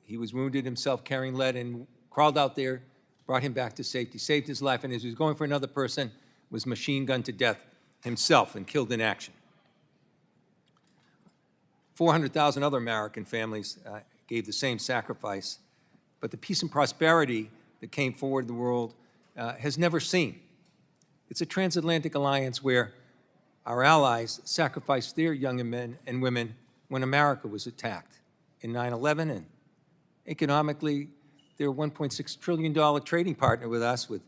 He was wounded himself carrying lead and crawled out there, brought him back to safety, saved his life, and as he was going for another person, was machine gunned to death himself and killed in action. 400,000 other American families gave the same sacrifice, but the peace and prosperity that came forward the world has never seen. It's a transatlantic alliance where our allies sacrificed their young men and women when America was attacked in 9/11, and economically, they're a $1.6 trillion trading partner with us with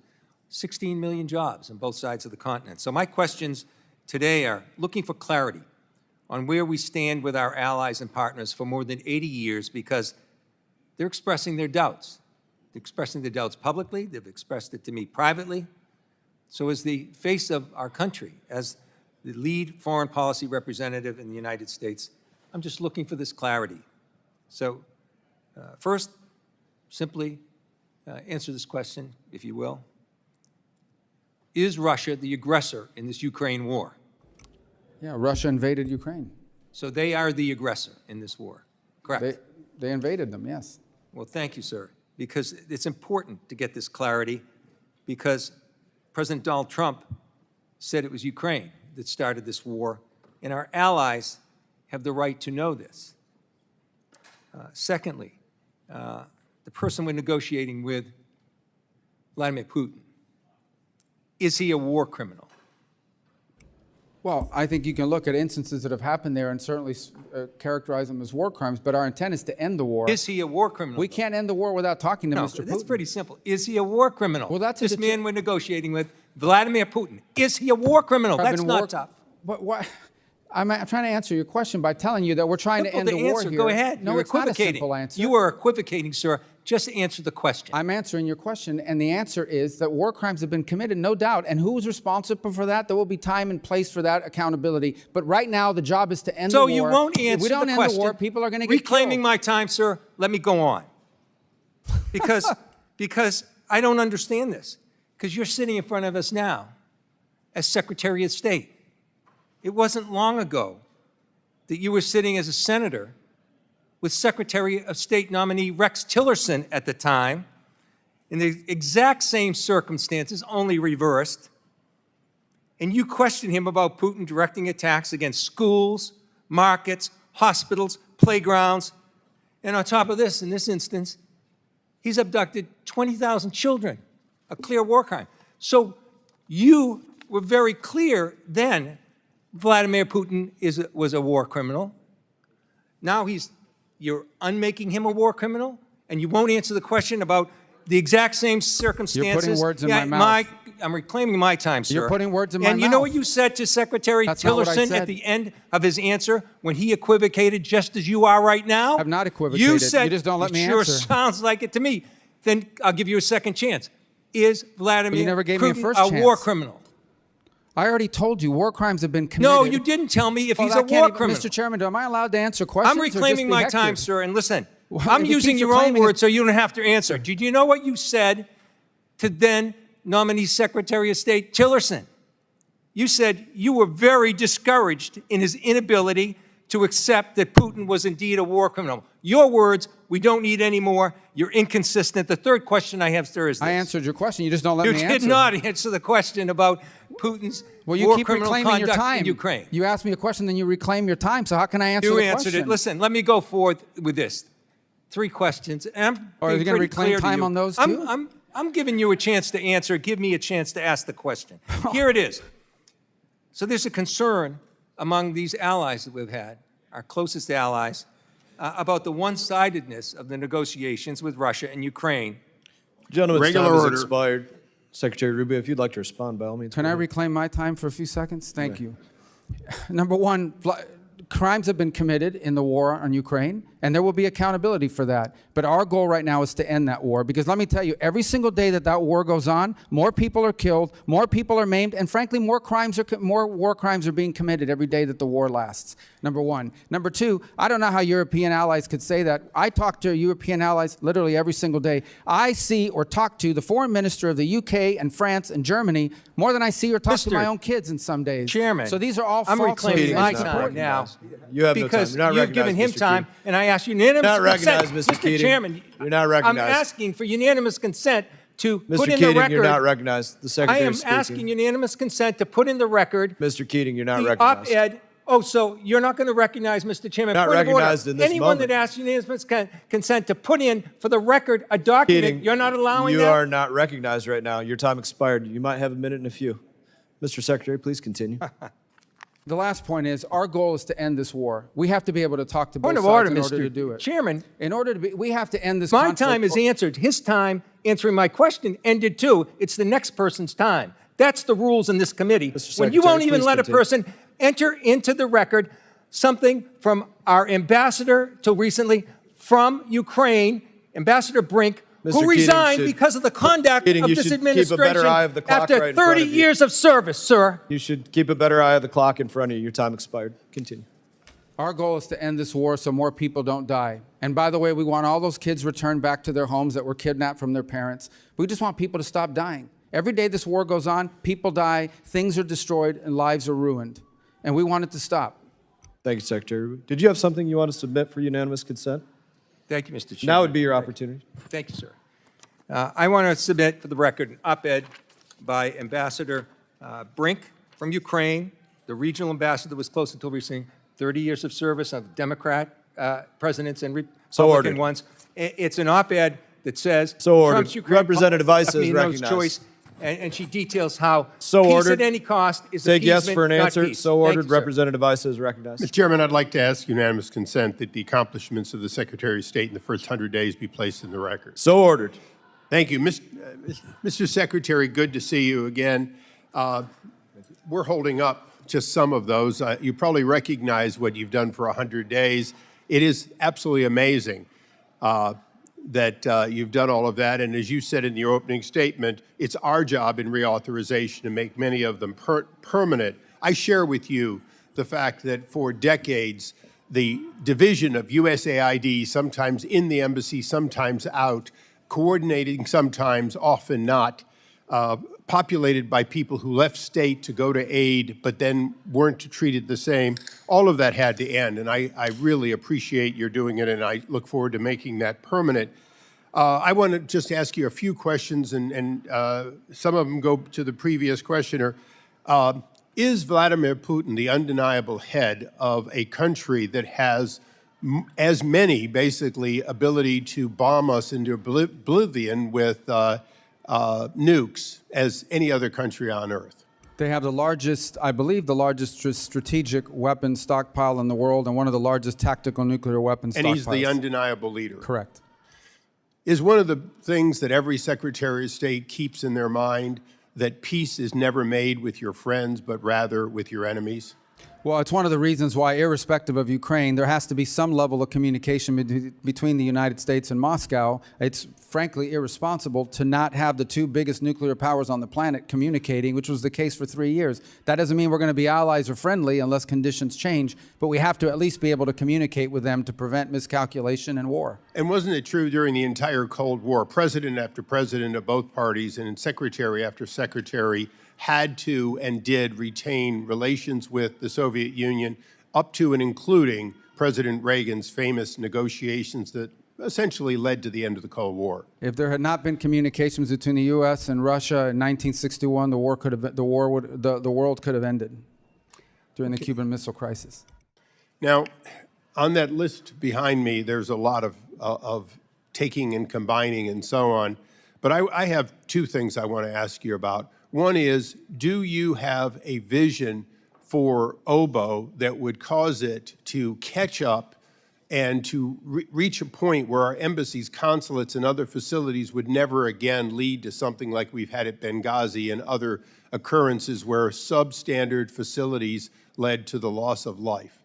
16 million jobs on both sides of the continent. So my questions today are looking for clarity on where we stand with our allies and partners for more than 80 years, because they're expressing their doubts. They're expressing their doubts publicly. They've expressed it to me privately. So as the face of our country, as the lead foreign policy representative in the United States, I'm just looking for this clarity. So first, simply answer this question, if you will. Is Russia the aggressor in this Ukraine war? Yeah, Russia invaded Ukraine. So they are the aggressor in this war, correct? They invaded them, yes. Well, thank you, sir, because it's important to get this clarity, because President Donald Trump said it was Ukraine that started this war, and our allies have the right to know this. Secondly, the person we're negotiating with, Vladimir Putin, is he a war criminal? Well, I think you can look at instances that have happened there and certainly characterize them as war crimes, but our intent is to end the war. Is he a war criminal? We can't end the war without talking to No, Mr. Putin. that's pretty simple. Is he a war criminal? Well, that's this man we're negotiating with, Vladimir Putin. Is he a war criminal? That's not tough. But what? I'm trying to answer your question by telling you that we're trying to end the war here. Go ahead. No, You're it's not a equivocating. simple answer. You are equivocating, sir. Just answer the question. I'm answering your question, and the answer is that war crimes have been committed, no doubt. And who's responsible for that? There will be time and place for that accountability. But right now, the job is to end the war. So you won't answer If we don't the end question. the war, people are going to get Reclaiming killed. my time, sir. Let me go on. Because I don't understand this. Because you're sitting in front of us now as Secretary of State. It wasn't long ago that you were sitting as a senator with Secretary of State nominee Rex Tillerson at the time, in the exact same circumstances, only reversed, and you questioned him about Putin directing attacks against schools, markets, hospitals, playgrounds. And on top of this, in this instance, he's abducted 20,000 children, a clear war crime. So you were very clear then Vladimir Putin was a war criminal. Now you're unmaking him a war criminal, and you won't answer the question about the exact same circumstances. You're putting words in my mouth. I'm reclaiming my time, sir. You're putting words in my mouth. And you know what you said to Secretary That's not what I Tillerson said. at the end of his answer when he equivocated just as you are right now? I've not equivocated. You said, You just don't let me it sure answer. sounds like it to me. Then I'll give you a second chance. Is Vladimir never gave me a Putin first a war chance. criminal? I already told you war crimes have been committed. No, you didn't tell me if Well, he's I a can't war even- criminal. Mr. Chairman, am I allowed to answer questions? I'm or just reclaiming be my hectored? time, sir, and listen, Well, I'm if he using keeps your own reclaiming words so you don't have to answer. Did you know what you said to then nominee Secretary of State Tillerson? You said you were very discouraged in his inability to accept that Putin was indeed a war criminal. Your words, we don't need any more. You're inconsistent. The third question I have, sir, is this. I answered your question. You just don't let You me answer. did not answer the question about Putin's Well, you war keep criminal reclaiming your conduct time. in Ukraine. You ask me a question, then you reclaim your time. So how can I answer You the answered question? it. Listen, let me go forward with this. 3 questions. And I'm Or are you being gonna pretty reclaim clear to time you. on those too? I'm giving you a chance to answer. Give me a chance to ask the question. Here it is. So there's a concern among these allies that we've had, our closest allies, about the one-sidedness of the negotiations with Russia and Ukraine. Gentleman's Regular time has order. expired. Secretary Rubio, if you'd like to respond, by all means. Can go I ahead. reclaim my time for a few seconds? Thank you. Number one, crimes have been committed in the war on Ukraine, and there will be accountability for that. But our goal right now is to end that war, because let me tell you, every single day that war goes on, more people are killed, more people are maimed, and frankly, more war crimes are being committed every day that the war lasts. Number one. Number two, I don't know how European allies could say that. I talk to European allies literally every single day. I see or talk to the foreign minister of the UK and France and Germany more than I see or talk to Mr. my own kids in some days. Chairman, So these are all I'm false reclaiming my Keating's not time now. You have no time. Because You're not you've given him recognized, Mr. time, Keating. and I ask unanimous Not recognized, consent. Mr. Keating. Chairman, You're not I'm recognized. asking for unanimous consent to Mr. put in the Keating, record. you're not recognized. The I Secretary am is speaking. asking unanimous consent to put in the record Mr. Keating, you're not the recognized. op-ed. Oh, so you're not going to recognize, Mr. Chairman? Not Point of order. recognized in this Anyone moment. that asks unanimous consent to put in for the record a document, Keating, you're not allowing you that? are not recognized right now. Your time expired. You might have a minute and a few. Mr. Secretary, please continue. The last point is, our goal is to end this war. We have to be able to talk to both Point of sides order, in order Mr. to do it. Chairman. In order to be, we have to end this My conflict. time is answered. His time answering my question ended too. It's the next person's time. That's the rules in this committee. Mr. When you Secretary, won't even please let continue. a person enter into the record something from our ambassador till recently from Ukraine, Ambassador Brink, Mr. who Keating resigned should- because of the conduct Keating, of you this should keep a better administration eye of the clock after right in front 30 of you. years of service, sir. You should keep a better eye of the clock in front of you. Your time expired. Continue. Our goal is to end this war so more people don't die. And by the way, we want all those kids returned back to their homes that were kidnapped from their parents. We just want people to stop dying. Every day this war goes on, people die, things are destroyed, and lives are ruined. And we want it to stop. Thank you, Secretary Rubio. Did you have something you want to submit for unanimous consent? Thank you, Mr. Chairman. Now would be your opportunity. Thank you, sir. I want to submit for the record an op-ed by Ambassador Brink from Ukraine, the regional ambassador that was close until recently, 30 years of service of Democrat presidents and So Republican ordered. ones. It's an op-ed that says So ordered. Trump's Ukraine Representative Weiss is policy, no recognized. choice, and she details how So peace ordered. at any cost is Take yes appeasement, for an not answer. peace. So Thank ordered. you, sir. Representative Weiss is recognized. Mr. Chairman, I'd like to ask unanimous consent that the accomplishments of the Secretary of State in the first 100 days be placed in the record. So ordered. Thank you. Mr. Secretary, good to see you again. We're holding up just some of those. You probably recognize what you've done for 100 days. It is absolutely amazing that you've done all of that. And as you said in your opening statement, it's our job in reauthorization to make many of them permanent. I share with you the fact that for decades, the division of USAID, sometimes in the embassy, sometimes out, coordinating sometimes, often not, populated by people who left state to go to aid, but then weren't treated the same. All of that had to end, and I really appreciate your doing it, and I look forward to making that permanent. I want to just ask you a few questions, and some of them go to the previous questioner. Is Vladimir Putin the undeniable head of a country that has as many, basically, ability to bomb us into oblivion with nukes as any other country on Earth? They have the largest, I believe, the largest strategic weapon stockpile in the world and one of the largest tactical nuclear weapons stockpiles. And he's the undeniable leader. Correct. Is one of the things that every Secretary of State keeps in their mind that peace is never made with your friends, but rather with your enemies? Well, it's one of the reasons why, irrespective of Ukraine, there has to be some level of communication between the United States and Moscow. It's frankly irresponsible to not have the two biggest nuclear powers on the planet communicating, which was the case for 3 years. That doesn't mean we're going to be allies or friendly unless conditions change, but we have to at least be able to communicate with them to prevent miscalculation and war. And wasn't it true during the entire Cold War, president after president of both parties and secretary after secretary had to and did retain relations with the Soviet Union, up to and including President Reagan's famous negotiations that essentially led to the end of the Cold War? If there had not been communications between the U.S. and Russia in 1961, the world could have ended during the Cuban Missile Crisis. Now, on that list behind me, there's a lot of taking and combining and so on. But I have two things I want to ask you about. One is, do you have a vision for OBO that would cause it to catch up and to reach a point where our embassies, consulates, and other facilities would never again lead to something like we've had at Benghazi and other occurrences where substandard facilities led to the loss of life?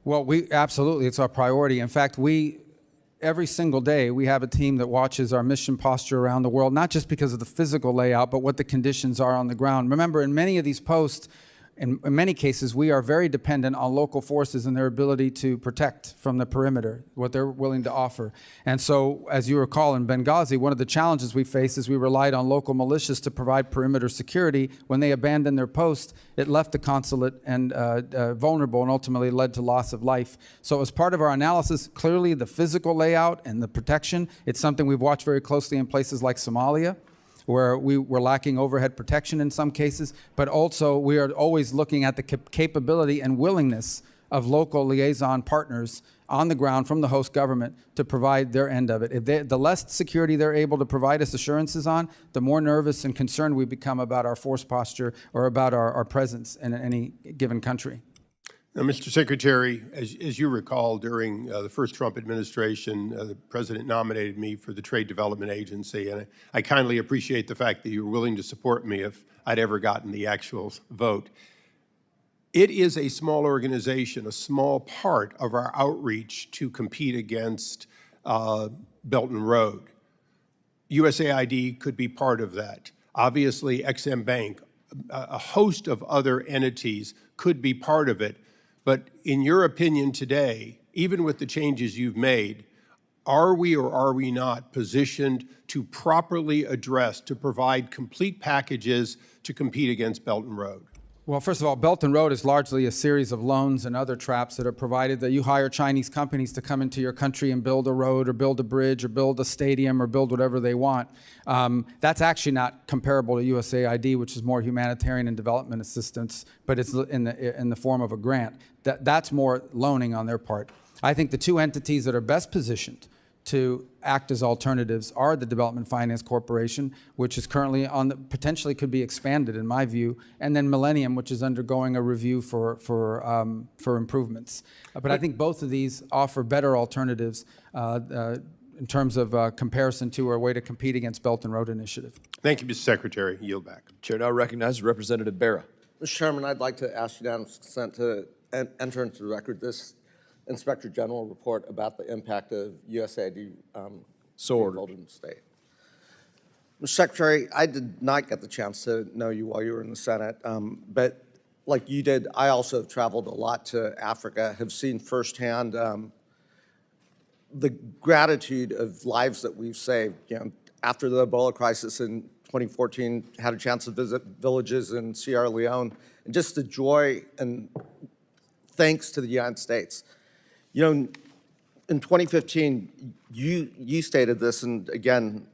Well, absolutely, it's our priority. In fact, every single day, we have a team that watches our mission posture around the world, not just because of the physical layout, but what the conditions are on the ground. Remember, in many of these posts, in many cases, we are very dependent on local forces and their ability to protect from the perimeter, what they're willing to offer. And so, as you recall, in Benghazi, one of the challenges we faced is we relied on local militias to provide perimeter security. When they abandoned their post, it left the consulate and vulnerable and ultimately led to loss of life. So as part of our analysis, clearly the physical layout and the protection, it's something we've watched very closely in places like Somalia, where we were lacking overhead protection in some cases, but also we are always looking at the capability and willingness of local liaison partners on the ground from the host government to provide their end of it. The less security they're able to provide us assurances on, the more nervous and concerned we become about our force posture or about our presence in any given country. Now, Mr. Secretary, as you recall, during the first Trump administration, the president nominated me for the Trade Development Agency, and I kindly appreciate the fact that you were willing to support me if I'd ever gotten the actual vote. It is a small organization, a small part of our outreach to compete against Belt and Road. USAID could be part of that. Obviously, XM Bank, a host of other entities could be part of it. But in your opinion today, even with the changes you've made, are we or are we not positioned to properly address, to provide complete packages to compete against Belt and Road? Well, first of all, Belt and Road is largely a series of loans and other traps that are provided that you hire Chinese companies to come into your country and build a road or build a bridge or build a stadium or build whatever they want. That's actually not comparable to USAID, which is more humanitarian and development assistance, but it's in the form of a grant. That's more loaning on their part. I think the two entities that are best positioned to act as alternatives are the Development Finance Corporation, which is currently potentially could be expanded in my view, and then Millennium, which is undergoing a review for improvements. But I think both of these offer better alternatives in terms of comparison to or a way to compete against Belt and Road Initiative. Thank you, Mr. Secretary. Yield back. Chair now recognizes Representative Barra. Mr. Chairman, I'd like to ask unanimous consent to enter into the record this Inspector General report about the impact of USAID So ordered. Golden State. Mr. Secretary, I did not get the chance to know you while you were in the Senate, but like you did, I also have traveled a lot to Africa, have seen firsthand the gratitude of lives that we've saved. You know, after the Ebola crisis in 2014, had a chance to visit villages in Sierra Leone, and just the joy and thanks to the United States. You know, in 2015, you stated this, and again,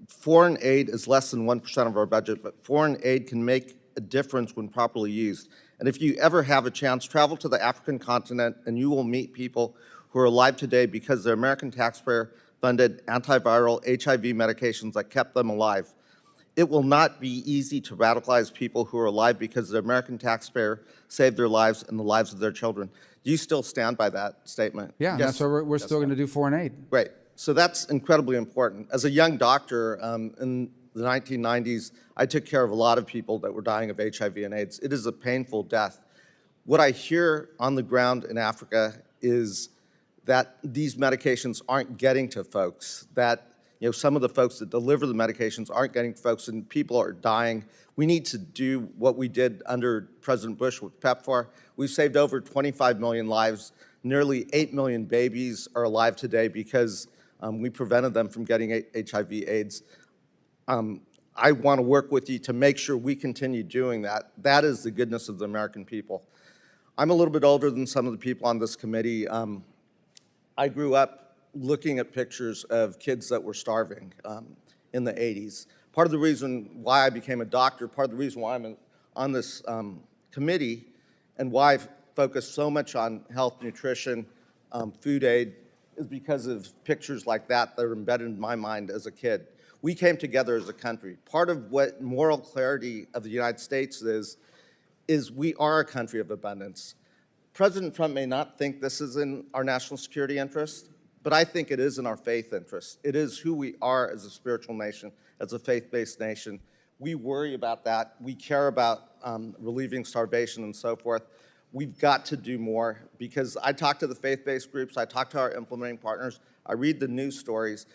foreign aid is less than 1% of our budget, but foreign aid can make a difference when properly used. And if you ever have a chance, travel to the African continent and you will meet people who are alive today because their American taxpayer-funded antiviral HIV medications that kept them alive. It will not be easy to radicalize people who are alive because the American taxpayer saved their lives and the lives of their children. Do you still stand by that statement? Yeah, and Yes. that's why we're still going to do foreign aid. Great. So that's incredibly important. As a young doctor in the 1990s, I took care of a lot of people that were dying of HIV and AIDS. It is a painful death. What I hear on the ground in Africa is that these medications aren't getting to folks, that some of the folks that deliver the medications aren't getting to folks, and people are dying. We need to do what we did under President Bush with PEPFAR. We've saved over 25 million lives. Nearly 8 million babies are alive today because we prevented them from getting HIV/AIDS. I want to work with you to make sure we continue doing that. That is the goodness of the American people. I'm a little bit older than some of the people on this committee. I grew up looking at pictures of kids that were starving in the 80s. Part of the reason why I became a doctor, part of the reason why I'm on this committee, and why I've focused so much on health, nutrition, food aid, is because of pictures like that that are embedded in my mind as a kid. We came together as a country. Part of what moral clarity of the United States is we are a country of abundance. President Trump may not think this is in our national security interest, but I think it is in our faith interest. It is who we are as a spiritual nation, as a faith-based nation. We worry about that. We care about relieving starvation and so forth. We've got to do more because I talk to the faith-based groups, I talk to our implementing partners, I read the news stories.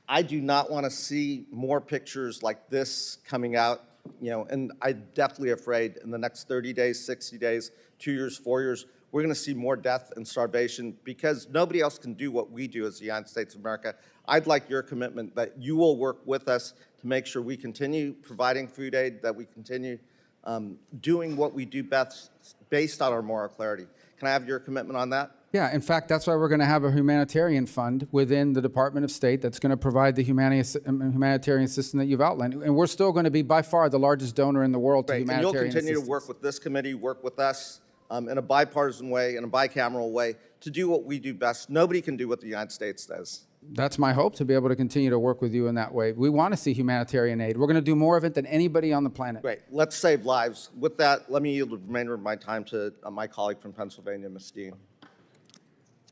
I do not want to see more pictures like this coming out, and I'm definitely afraid in the next 30 days, 60 days, 2 years, 4 years, we're going to see more death and starvation because nobody else can do what we do as the United States of America. I'd like your commitment that you will work with us to make sure we continue providing food aid, that we continue doing what we do best based on our moral clarity. Can I have your commitment on that? Yeah, in fact, that's why we're going to have a humanitarian fund within the Department of State that's going to provide the humanitarian system that you've outlined. And we're still going to be by far the largest donor in the world to Great. humanitarian And you'll continue assistance. to work with this committee, work with us in a bipartisan way, in a bicameral way, to do what we do best. Nobody can do what the United States does. That's my hope, to be able to continue to work with you in that way. We want to see humanitarian aid. We're going to do more of it than anybody on the planet. Great. Let's save lives. With that, let me yield the remainder of my time to my colleague from Pennsylvania, Ms. Dean.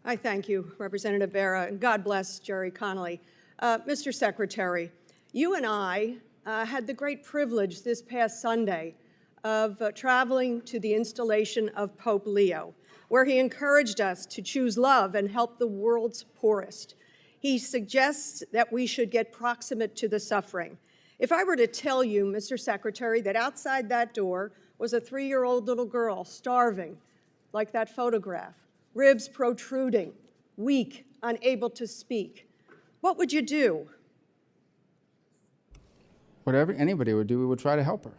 I thank you, Representative Vera, and God bless Jerry Connelly. Mr. Secretary, you and I had the great privilege this past Sunday of traveling to the installation of Pope Leo, where he encouraged us to choose love and help the world's poorest. He suggests that we should get proximate to the suffering. If I were to tell you, Mr. Secretary, that outside that door was a 3-year-old little girl starving, like that photograph, ribs protruding, weak, unable to speak, what would you do? Whatever anybody would do, we would try to help her.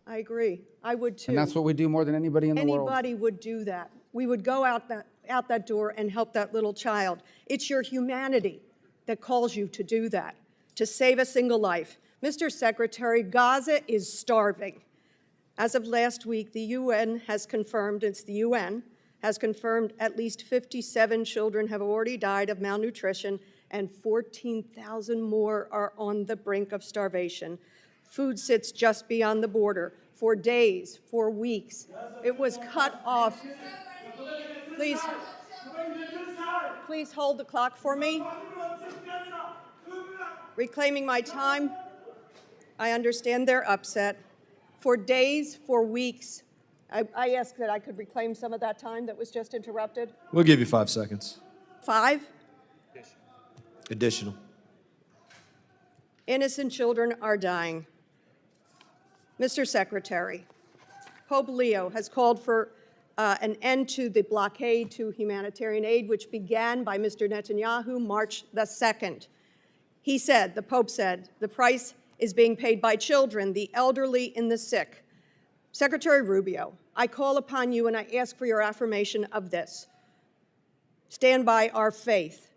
I agree. I would too. And that's what we do more than anybody in the world. Anybody would do that. We would go out that door and help that little child. It's your humanity that calls you to do that, to save a single life. Mr. Secretary, Gaza is starving. As of last week, the UN has confirmed, it's the UN, has confirmed at least 57 children have already died of malnutrition and 14,000 more are on the brink of starvation. Food sits just beyond the border for days, for weeks. It was cut off. Please hold the clock for me. Reclaiming my time. I understand they're upset. For days, for weeks, I asked that I could reclaim some of that time that was just interrupted. We'll give you 5 seconds. 5? Additional. Innocent children are dying. Mr. Secretary, Pope Leo has called for an end to the blockade to humanitarian aid, which began by Mr. Netanyahu March the 2nd. He said, the Pope said, the price is being paid by children, the elderly, and the sick. Secretary Rubio, I call upon you and I ask for your affirmation of this. Stand by our faith.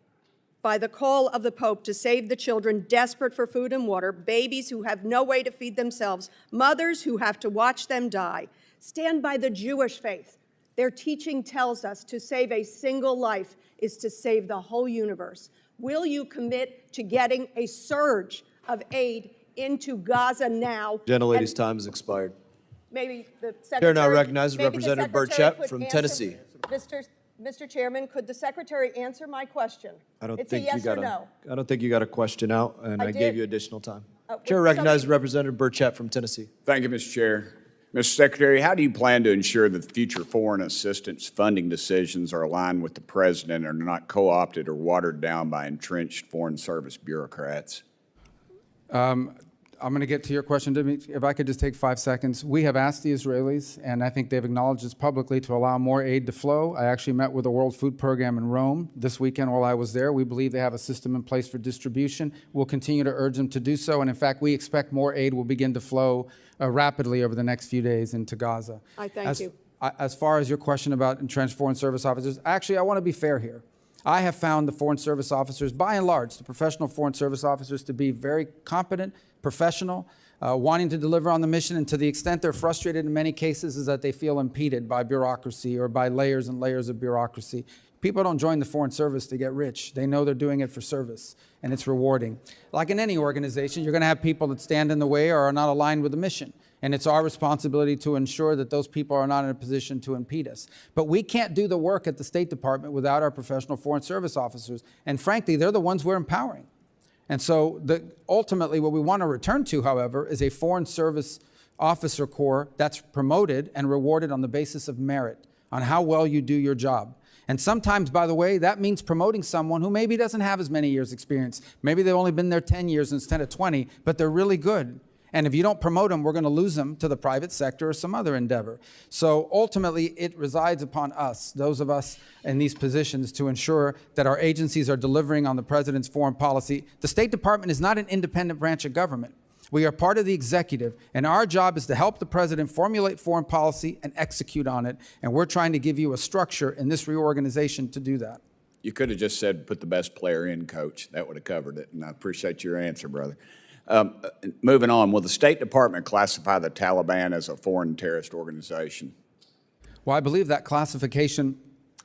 by the call of the Pope to save the children desperate for food and water, babies who have no way to feed themselves, mothers who have to watch them die. Stand by the Jewish faith. Their teaching tells us to save a single life is to save the whole universe. Will you commit to getting a surge of aid into Gaza now? Gentlelady's time has expired. Maybe the Chair now Secretary- recognizes maybe the Representative Secretary Burchett could from answer- Tennessee. Mr. Chairman, could the Secretary answer my question? I don't It's think a yes you got or no. I don't think you got a question out, and I I gave did. you additional time. Would Chair recognizes somebody- Representative Burchett from Tennessee. Thank you, Mr. Chair. Mr. Secretary, how do you plan to ensure that future foreign assistance funding decisions are aligned with the President and are not co-opted or watered down by entrenched Foreign Service bureaucrats? I'm going to get to your question, Dimitri. If I could just take 5 seconds. We have asked the Israelis, and I think they've acknowledged this publicly, to allow more aid to flow. I actually met with the World Food Program in Rome this weekend while I was there. We believe they have a system in place for distribution. We'll continue to urge them to do so, and in fact, we expect more aid will begin to flow rapidly over the next few days into Gaza. I thank you. As far as your question about entrenched Foreign Service officers, actually, I want to be fair here. I have found the Foreign Service officers, by and large, the professional Foreign Service officers, to be very competent, professional, wanting to deliver on the mission, and to the extent they're frustrated in many cases is that they feel impeded by bureaucracy or by layers and layers of bureaucracy. People don't join the Foreign Service to get rich. They know they're doing it for service, and it's rewarding. Like in any organization, you're going to have people that stand in the way or are not aligned with the mission. And it's our responsibility to ensure that those people are not in a position to impede us. But we can't do the work at the State Department without our professional Foreign Service officers. And frankly, they're the ones we're empowering. And so ultimately what we want to return to, however, is a Foreign Service officer corps that's promoted and rewarded on the basis of merit, on how well you do your job. And sometimes, by the way, that means promoting someone who maybe doesn't have as many years experience. Maybe they've only been there 10 years instead of 20, but they're really good. And if you don't promote them, we're going to lose them to the private sector or some other endeavor. So ultimately, it resides upon us, those of us in these positions, to ensure that our agencies are delivering on the President's foreign policy. The State Department is not an independent branch of government. We are part of the executive, and our job is to help the President formulate foreign policy and execute on it. And we're trying to give you a structure in this reorganization to do that. You could have just said, put the best player in, Coach. That would have covered it, and I appreciate your answer, brother. Moving on, will the State Department classify the Taliban as a foreign terrorist organization? Well, I believe that classification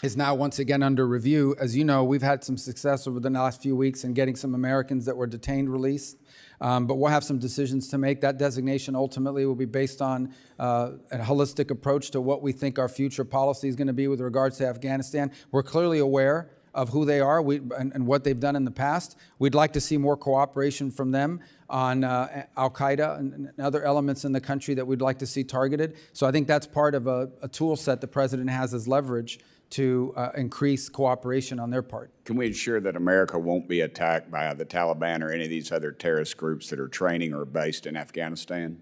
is now once again under review. As you know, we've had some success over the last few weeks in getting some Americans that were detained released. But we'll have some decisions to make. That designation ultimately will be based on a holistic approach to what we think our future policy is going to be with regards to Afghanistan. We're clearly aware of who they are and what they've done in the past. We'd like to see more cooperation from them on al-Qaeda and other elements in the country that we'd like to see targeted. So I think that's part of a tool set the President has as leverage to increase cooperation on their part. Can we ensure that America won't be attacked by the Taliban or any of these other terrorist groups that are training or based in Afghanistan?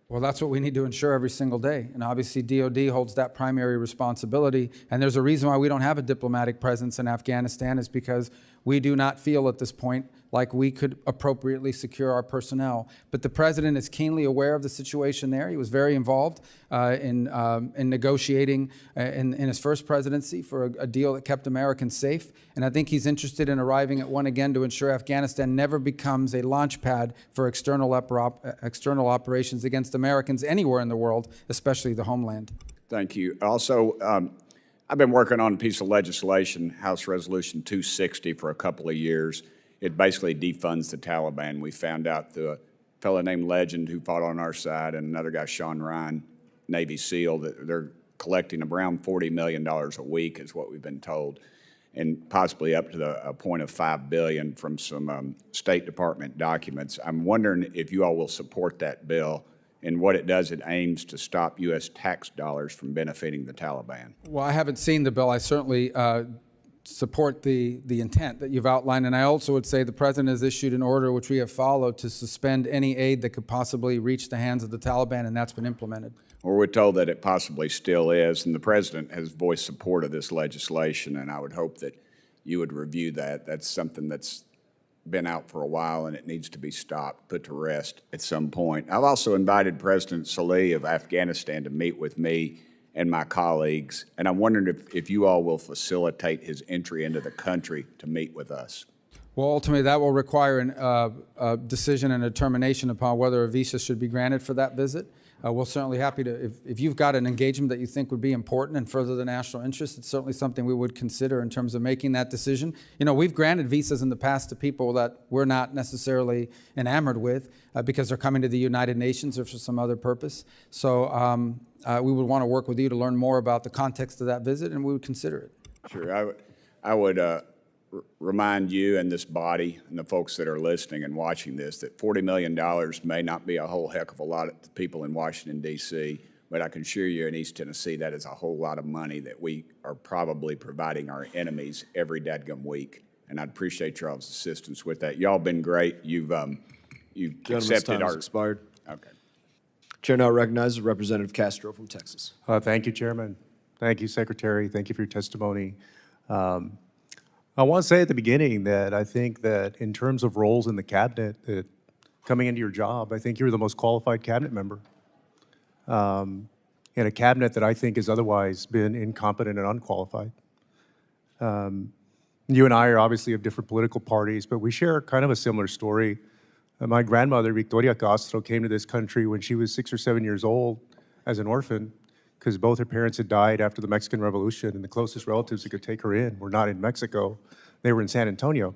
Well, that's what we need to ensure every single day. And obviously, DOD holds that primary responsibility. And there's a reason why we don't have a diplomatic presence in Afghanistan, is because we do not feel at this point like we could appropriately secure our personnel. But the President is keenly aware of the situation there. He was very involved in negotiating in his first presidency for a deal that kept Americans safe. And I think he's interested in arriving at one again to ensure Afghanistan never becomes a launch pad for external operations against Americans anywhere in the world, especially the homeland. Thank you. Also, I've been working on a piece of legislation, House Resolution 260, for a couple of years. It basically defunds the Taliban. We found out through a fellow named Legend who fought on our side and another guy, Sean Ryan, Navy SEAL, that they're collecting around $40 million a week is what we've been told, and possibly up to a point of $5 billion from some State Department documents. I'm wondering if you all will support that bill, and what it does, it aims to stop U.S. tax dollars from benefiting the Taliban. Well, I haven't seen the bill. I certainly support the intent that you've outlined. And I also would say the President has issued an order, which we have followed, to suspend any aid that could possibly reach the hands of the Taliban, and that's been implemented. Well, we're told that it possibly still is, and the President has voiced support of this legislation, and I would hope that you would review that. That's something that's been out for a while, and it needs to be stopped, put to rest at some point. I've also invited President Salih of Afghanistan to meet with me and my colleagues, and I'm wondering if you all will facilitate his entry into the country to meet with us. Well, ultimately, that will require a decision and a determination upon whether a visa should be granted for that visit. We're certainly happy to, if you've got an engagement that you think would be important and further the national interest, it's certainly something we would consider in terms of making that decision. You know, we've granted visas in the past to people that we're not necessarily enamored with because they're coming to the United Nations or for some other purpose. So we would want to work with you to learn more about the context of that visit, and we would consider it. Sure. I would remind you and this body and the folks that are listening and watching this that $40 million may not be a whole heck of a lot to people in Washington, D.C., but I can assure you in East Tennessee that is a whole lot of money that we are probably providing our enemies every dadgum week. And I'd appreciate y'all's assistance with that. Y'all been great. You've accepted our... expired. Okay. Chair now recognizes Representative Castro from Texas. Thank you, Chairman. Thank you, Secretary. Thank you for your testimony. I want to say at the beginning that I think that in terms of roles in the cabinet, that coming into your job, I think you're the most qualified cabinet member. In a cabinet that I think has otherwise been incompetent and unqualified. You and I are obviously of different political parties, but we share kind of a similar story. My grandmother, Victoria Castro, came to this country when she was 6 or 7 years old as an orphan, because both her parents had died after the Mexican Revolution, and the closest relatives that could take her in were not in Mexico. They were in San Antonio.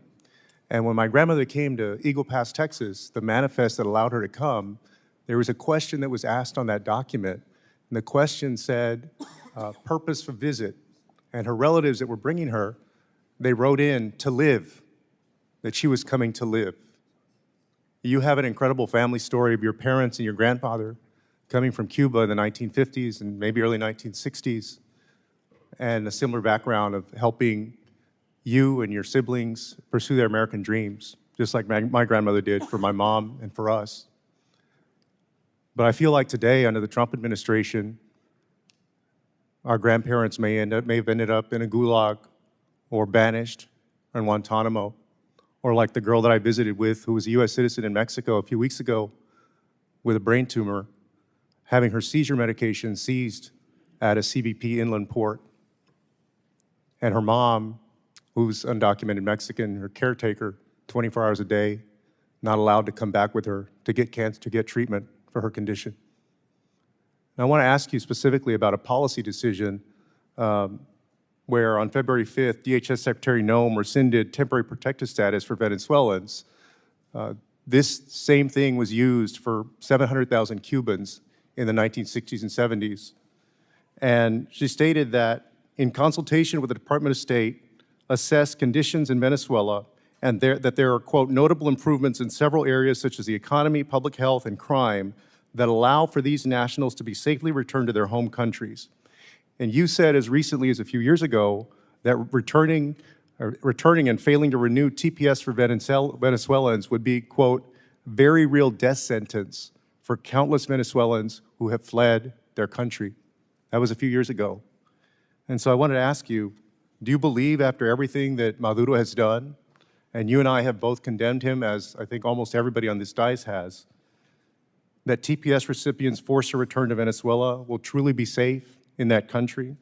And when my grandmother came to Eagle Pass, Texas, the manifest that allowed her to come, there was a question that was asked on that document. And the question said, purpose for visit. And her relatives that were bringing her, they wrote in to live, that she was coming to live. You have an incredible family story of your parents and your grandfather coming from Cuba in the 1950s and maybe early 1960s, and a similar background of helping you and your siblings pursue their American dreams, just like my grandmother did for my mom and for us. But I feel like today, under the Trump administration, our grandparents may have ended up in a gulag or banished or in Guantanamo, or like the girl that I visited with who was a U.S. citizen in Mexico a few weeks ago with a brain tumor, having her seizure medication seized at a CBP inland port. And her mom, who's undocumented Mexican, her caretaker, 24 hours a day, not allowed to come back with her to get treatment for her condition. And I want to ask you specifically about a policy decision where on February 5th, DHS Secretary Noem rescinded temporary protected status for Venezuelans. This same thing was used for 700,000 Cubans in the 1960s and 70s. And she stated that in consultation with the Department of State, assess conditions in Venezuela and that there are, quote, notable improvements in several areas such as the economy, public health, and crime that allow for these nationals to be safely returned to their home countries. And you said as recently as a few years ago that returning and failing to renew TPS for Venezuelans would be, quote, very real death sentence for countless Venezuelans who have fled their country. That was a few years ago. And so I wanted to ask you, do you believe after everything that Maduro has done, and you and I have both condemned him, as I think almost everybody on this dais has, that TPS recipients forced to return to Venezuela will truly be safe in that country?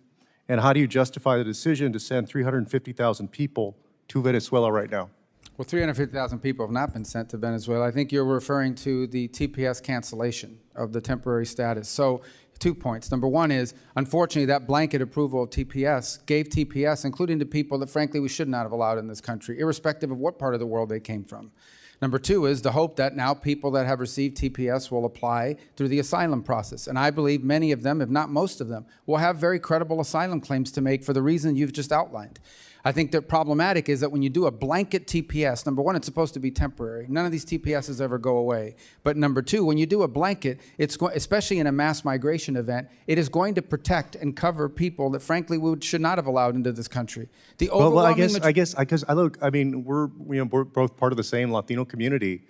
And how do you justify the decision to send 350,000 people to Venezuela right now? Well, 350,000 people have not been sent to Venezuela. I think you're referring to the TPS cancellation of the temporary status. So 2 points. Number one is, unfortunately, that blanket approval of TPS gave TPS, including to people that, frankly, we should not have allowed in this country, irrespective of what part of the world they came from. Number two is the hope that now people that have received TPS will apply through the asylum process. And I believe many of them, if not most of them, will have very credible asylum claims to make for the reason you've just outlined. I think that problematic is that when you do a blanket TPS, number one, it's supposed to be temporary. None of these TPSs ever go away. But number two, when you do a blanket, especially in a mass migration event, it is going to protect and cover people that, frankly, we should not have allowed into this country. The overwhelming we're both part of the same Latino community.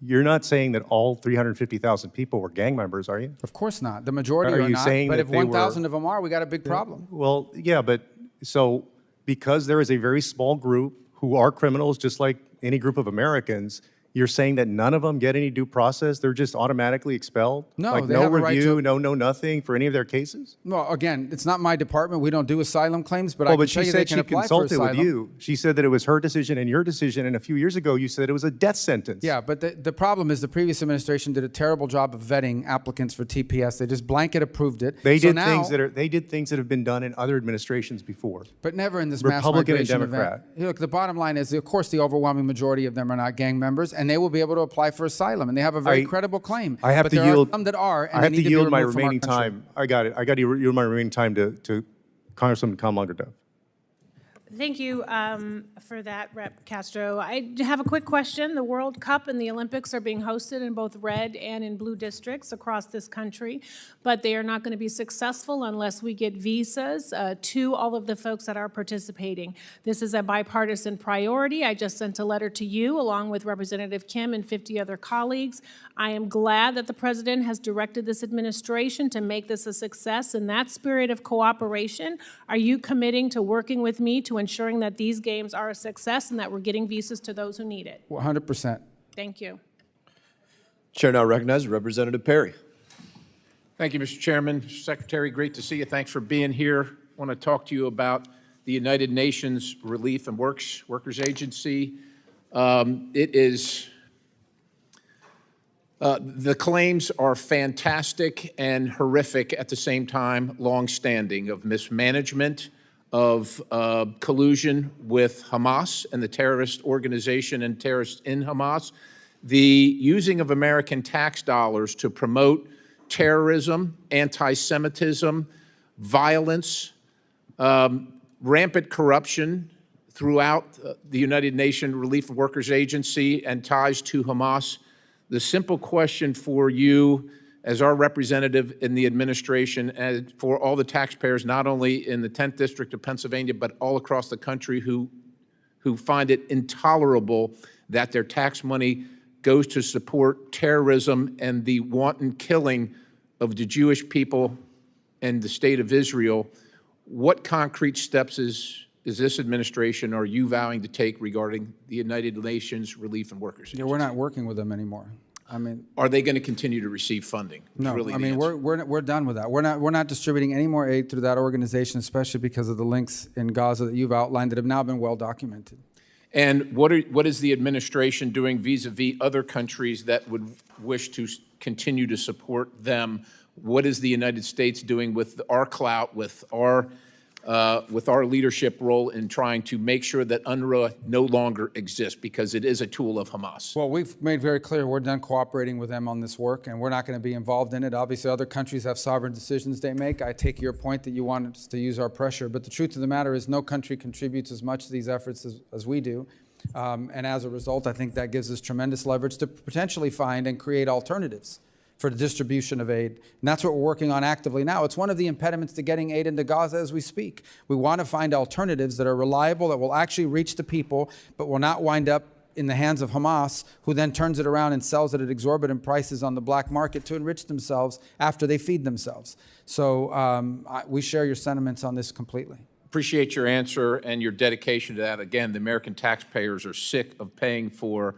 You're not saying that all 350,000 people were gang members, are you? Of course not. The majority are not. But if 1,000 of them are, we got a big problem. Well, yeah, but so because there is a very small group who are criminals, just like any group of Americans, You're saying that none of them get any due process? They're just automatically expelled? No, like they no have a right review, to- no nothing for any of their cases? Well, again, it's not my department. We don't do asylum claims, but I Oh, can but tell she you they said can she apply for consulted asylum. with you. She said that it was her decision and your decision, and a few years ago you said it was a death sentence. Yeah, but the problem is the previous administration did a terrible job of vetting applicants for TPS. They just blanket approved it. They So did now- things that have been done in other administrations before. But never in this Republican and mass migration Democrat. event. Look, the bottom line is, of course, the overwhelming majority of them are not gang members, and they will be able to apply for asylum, and they have a very credible claim. I have but to there yield. are some that are, and I have they to need yield be my removed from our remaining country. time. I got it. I got to yield my remaining time to Congresswoman Kamlager-Dove. Thank you for that, Rep. Castro. I have a quick question. The World Cup and the Olympics are being hosted in both red and in blue districts across this country, but they are not going to be successful unless we get visas to all of the folks that are participating. This is a bipartisan priority. I just sent a letter to you along with Representative Kim and 50 other colleagues. I am glad that the President has directed this administration to make this a success. In that spirit of cooperation, are you committing to working with me to ensuring that these games are a success and that we're getting visas to those who need it? 100%. Thank you. Chair now recognizes Representative Perry. Thank you, Mr. Chairman. Mr. Secretary, great to see you. Thanks for being here. I want to talk to you about the United Nations Relief and Workers Agency. The claims are fantastic and horrific at the same time, long-standing, of mismanagement, of collusion with Hamas and the terrorist organization and terrorists in Hamas, the using of American tax dollars to promote terrorism, anti-Semitism, violence, rampant corruption throughout the United Nations Relief and Workers Agency and ties to Hamas. The simple question for you as our representative in the administration and for all the taxpayers, not only in the 10th District of Pennsylvania, but all across the country who find it intolerable that their tax money goes to support terrorism and the wanton killing of the Jewish people and the state of Israel. What concrete steps is this administration, are you vowing to take regarding the United Nations Relief and Workers Agency? Yeah, we're not working with them anymore. I mean, are they going to continue to receive funding? no. Really I mean, we're done with that. We're not distributing any more aid through that organization, especially because of the links in Gaza that you've outlined that have now been well documented. And what is the administration doing vis-a-vis other countries that would wish to continue to support them? What is the United States doing with our clout, with our leadership role in trying to make sure that UNRWA no longer exists, because it is a tool of Hamas? Well, we've made very clear we're done cooperating with them on this work, and we're not going to be involved in it. Obviously, other countries have sovereign decisions they make. I take your point that you want us to use our pressure, but the truth of the matter is no country contributes as much to these efforts as we do. And as a result, I think that gives us tremendous leverage to potentially find and create alternatives for the distribution of aid. And that's what we're working on actively now. It's one of the impediments to getting aid into Gaza as we speak. We want to find alternatives that are reliable, that will actually reach the people, but will not wind up in the hands of Hamas, who then turns it around and sells it at exorbitant prices on the black market to enrich themselves after they feed themselves. So we share your sentiments on this completely. Appreciate your answer and your dedication to that. Again, the American taxpayers are sick of paying for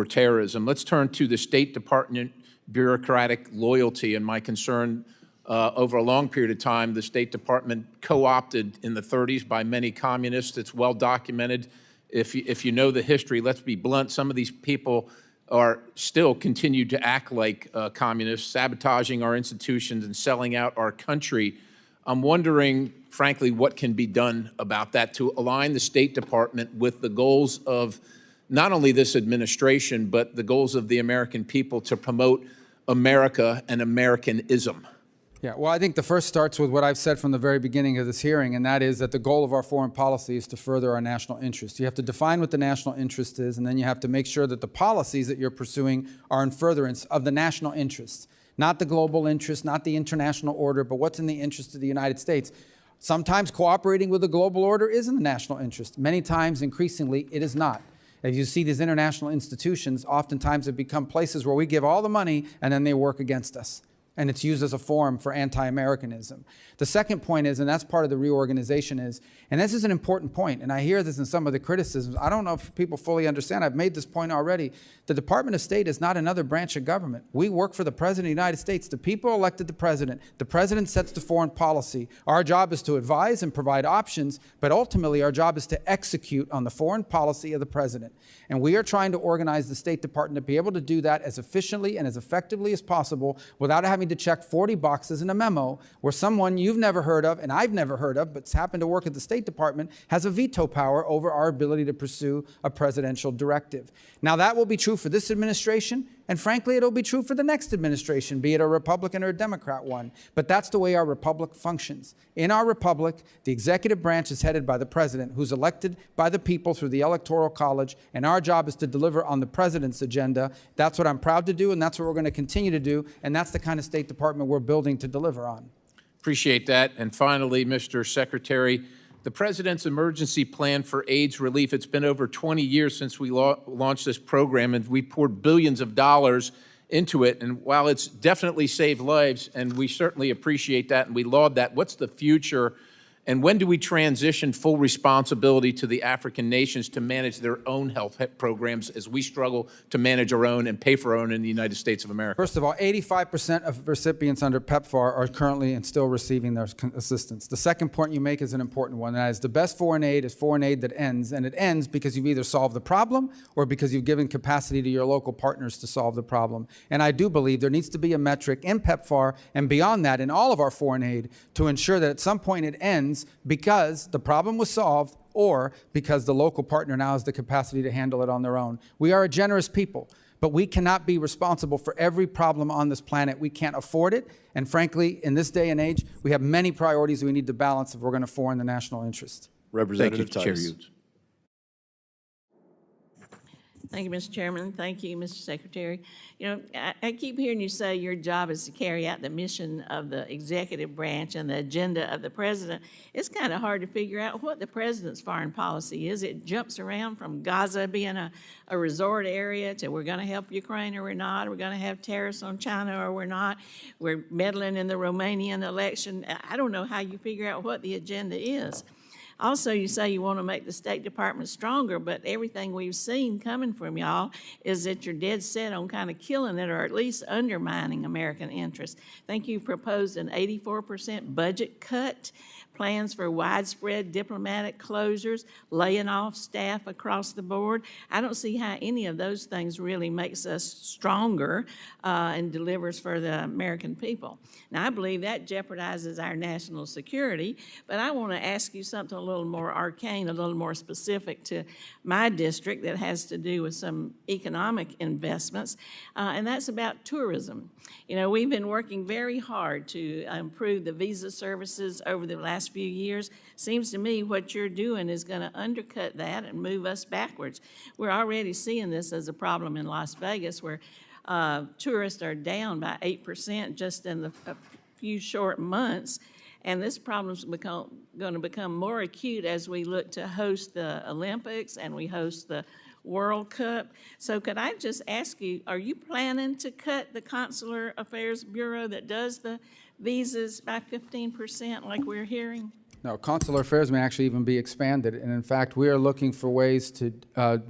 terrorism. Let's turn to the State Department bureaucratic loyalty and my concern. Over a long period of time, the State Department co-opted in the 30s by many communists. It's well documented. If you know the history, let's be blunt, some of these people are still continue to act like communists, sabotaging our institutions and selling out our country. I'm wondering, frankly, what can be done about that to align the State Department with the goals of not only this administration, but the goals of the American people to promote America and Americanism. Yeah, well, I think the first starts with what I've said from the very beginning of this hearing, and that is that the goal of our foreign policy is to further our national interest. You have to define what the national interest is, and then you have to make sure that the policies that you're pursuing are in furtherance of the national interest, not the global interest, not the international order, but what's in the interest of the United States. Sometimes cooperating with the global order is in the national interest. Many times, increasingly, it is not. As you see, these international institutions oftentimes have become places where we give all the money and then they work against us. and it's used as a forum for anti-Americanism. The second point is, and that's part of the reorganization is, and this is an important point, and I hear this in some of the criticisms, I don't know if people fully understand, I've made this point already, the Department of State is not another branch of government. We work for the President of the United States. The people elected the President. The President sets the foreign policy. Our job is to advise and provide options, but ultimately our job is to execute on the foreign policy of the President. And we are trying to organize the State Department to be able to do that as efficiently and as effectively as possible without having to check 40 boxes in a memo where someone you've never heard of and I've never heard of but's happened to work at the State Department has a veto power over our ability to pursue a presidential directive. Now that will be true for this administration, and frankly, it'll be true for the next administration, be it a Republican or a Democrat one. But that's the way our republic functions. In our republic, the executive branch is headed by the president, who's elected by the people through the Electoral College, and our job is to deliver on the president's agenda. That's what I'm proud to do, and that's what we're going to continue to do, and that's the kind of State Department we're building to deliver on. Appreciate that. And finally, Mr. Secretary, the President's emergency plan for AIDS relief, it's been over 20 years since we launched this program, and we poured billions of dollars into it. And while it's definitely saved lives, and we certainly appreciate that and we laud that, what's the future? And when do we transition full responsibility to the African nations to manage their own health programs as we struggle to manage our own and pay for our own in the United States of America? First of all, 85% of recipients under PEPFAR are currently and still receiving their assistance. The second point you make is an important one, and that is the best foreign aid is foreign aid that ends, and it ends because you've either solved the problem or because you've given capacity to your local partners to solve the problem. And I do believe there needs to be a metric in PEPFAR and beyond that in all of our foreign aid to ensure that at some point it ends because the problem was solved or because the local partner now has the capacity to handle it on their own. We are a generous people, but we cannot be responsible for every problem on this planet. We can't afford it. And frankly, in this day and age, we have many priorities we need to balance if we're going to form the national interest. Representative Thank you, Tice. Chair Hughes. Thank you, Mr. Chairman. Thank you, Mr. Secretary. You know, I keep hearing you say your job is to carry out the mission of the executive branch and the agenda of the president. It's kind of hard to figure out what the president's foreign policy is. It jumps around from Gaza being a resort area to we're going to help Ukraine or we're not, or we're going to have tariffs on China or we're not. We're meddling in the Romanian election. I don't know how you figure out what the agenda is. Also, you say you want to make the State Department stronger, but everything we've seen coming from y'all is that you're dead set on kind of killing it or at least undermining American interests. I think you proposed an 84% budget cut, plans for widespread diplomatic closures, laying off staff across the board. I don't see how any of those things really makes us stronger and delivers for the American people. Now, I believe that jeopardizes our national security, but I want to ask you something a little more arcane, a little more specific to my district that has to do with some economic investments, and that's about tourism. You know, we've been working very hard to improve the visa services over the last few years. Seems to me what you're doing is going to undercut that and move us backwards. We're already seeing this as a problem in Las Vegas where tourists are down by 8% just in a few short months. And this problem's going to become more acute as we look to host the Olympics and we host the World Cup. So could I just ask you, are you planning to cut the Consular Affairs Bureau that does the visas by 15% like we're hearing? No, consular affairs may actually even be expanded. And in fact, we are looking for ways to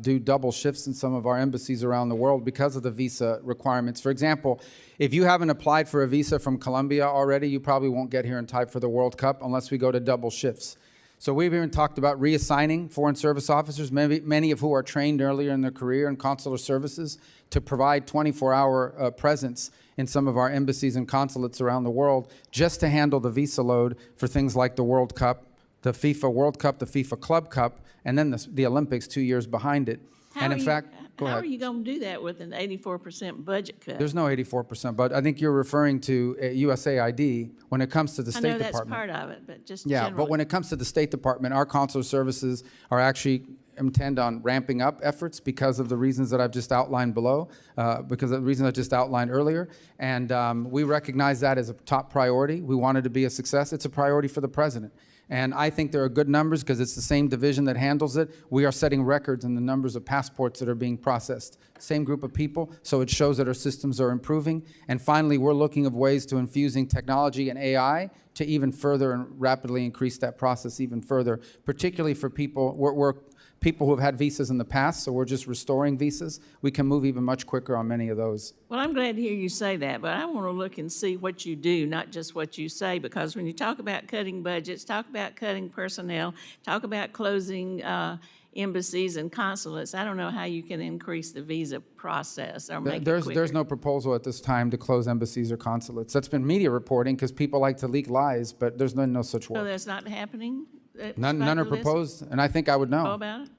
do double shifts in some of our embassies around the world because of the visa requirements. For example, if you haven't applied for a visa from Colombia already, you probably won't get here in time for the World Cup unless we go to double shifts. So we've even talked about reassigning Foreign Service officers, many of who are trained earlier in their career in consular services, to provide 24-hour presence in some of our embassies and consulates around the world just to handle the visa load for things like the World Cup, the FIFA World Cup, the FIFA Club Cup, and then the Olympics 2 years behind it. And in fact, go ahead. How are you going to do that with an 84% budget cut? There's no 84%, but I think you're referring to USAID when it comes to the State Department. I know that's part of it, but just yeah, generally. but when it comes to the State Department, our consular services are actually intend on ramping up efforts because of the reasons that I've just outlined below, because of the reasons I just outlined earlier. And we recognize that as a top priority. We want it to be a success. It's a priority for the president. And I think there are good numbers because it's the same division that handles it. We are setting records in the numbers of passports that are being processed. Same group of people, so it shows that our systems are improving. And finally, we're looking at ways to infusing technology and AI to even further and rapidly increase that process even further, particularly for people, we're people who have had visas in the past, so we're just restoring visas. We can move even much quicker on many of those. Well, I'm glad to hear you say that, but I want to look and see what you do, not just what you say, because when you talk about cutting budgets, talk about cutting personnel, talk about closing embassies and consulates, I don't know how you can increase the visa process or make it quicker. There's no proposal at this time to close embassies or consulates. That's been media reporting because people like to leak lies, but there's no such work. So that's not happening? None are proposed, and I think I would Know know. about it?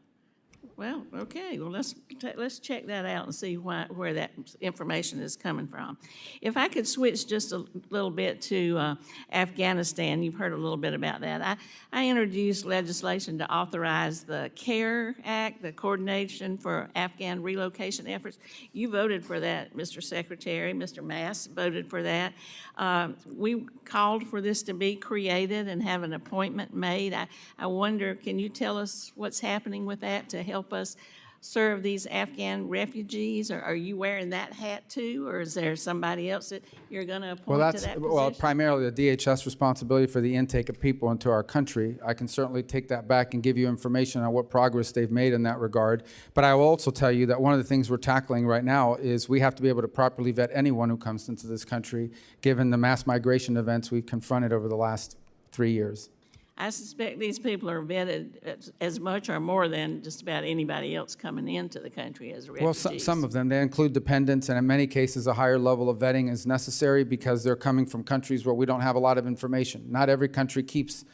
Well, okay, well, let's check that out and see where that information is coming from. If I could switch just a little bit to Afghanistan, you've heard a little bit about that. I introduced legislation to authorize the CARE Act, the Coordination for Afghan Relocation Efforts. You voted for that, Mr. Secretary. Mr. Mass voted for that. We called for this to be created and have an appointment made. I wonder, can you tell us what's happening with that to help us serve these Afghan refugees? Or are you wearing that hat too, or is there somebody else that you're going to appoint to that position? Well, primarily the DHS responsibility for the intake of people into our country. I can certainly take that back and give you information on what progress they've made in that regard. But I will also tell you that one of the things we're tackling right now is we have to be able to properly vet anyone who comes into this country, given the mass migration events we've confronted over the last 3 years. I suspect these people are vetted as much or more than just about anybody else coming into the country as refugees. Well, some of them, they include dependents, and in many cases, a higher level of vetting is necessary because they're coming from countries where we don't have a lot of information. Not every country keeps,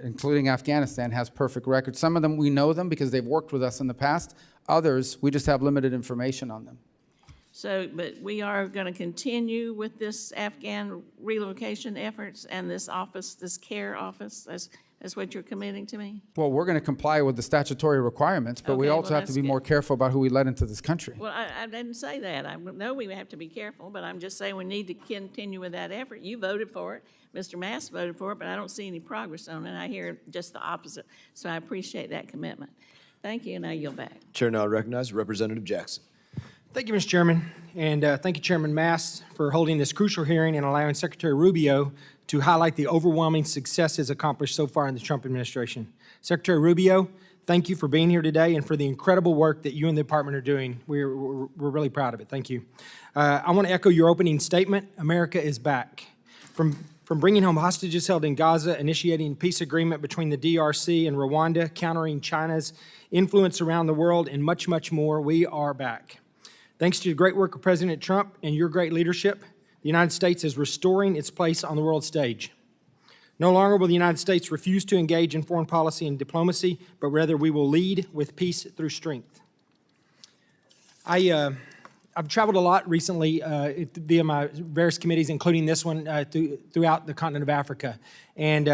including Afghanistan, has perfect records. Some of them, we know them because they've worked with us in the past. Others, we just have limited information on them. So, but we are going to continue with this Afghan relocation efforts and this office, this CARE office. That's what you're committing to me? Well, we're going to comply with the statutory requirements, but we Okay, also well, have to be that's more good. careful about who we let into this country. Well, I didn't say that. I know we have to be careful, but I'm just saying we need to continue with that effort. You voted for it. Mr. Mass voted for it, but I don't see any progress on it. I hear just the opposite. So I appreciate that commitment. Thank you, and I yield back. Chair now recognizes Representative Jackson. Thank you, Mr. Chairman, and thank you, Chairman Mast, for holding this crucial hearing and allowing Secretary Rubio to highlight the overwhelming successes accomplished so far in the Trump administration. Secretary Rubio, thank you for being here today and for the incredible work that you and the department are doing. We're really proud of it. Thank you. I want to echo your opening statement. America is back. From bringing home hostages held in Gaza, initiating a peace agreement between the DRC and Rwanda, countering China's influence around the world, and much, much more, we are back. Thanks to the great work of President Trump and your great leadership, the United States is restoring its place on the world stage. No longer will the United States refuse to engage in foreign policy and diplomacy, but rather we will lead with peace through strength. I've traveled a lot recently via my various committees, including this one, throughout the continent of Africa. And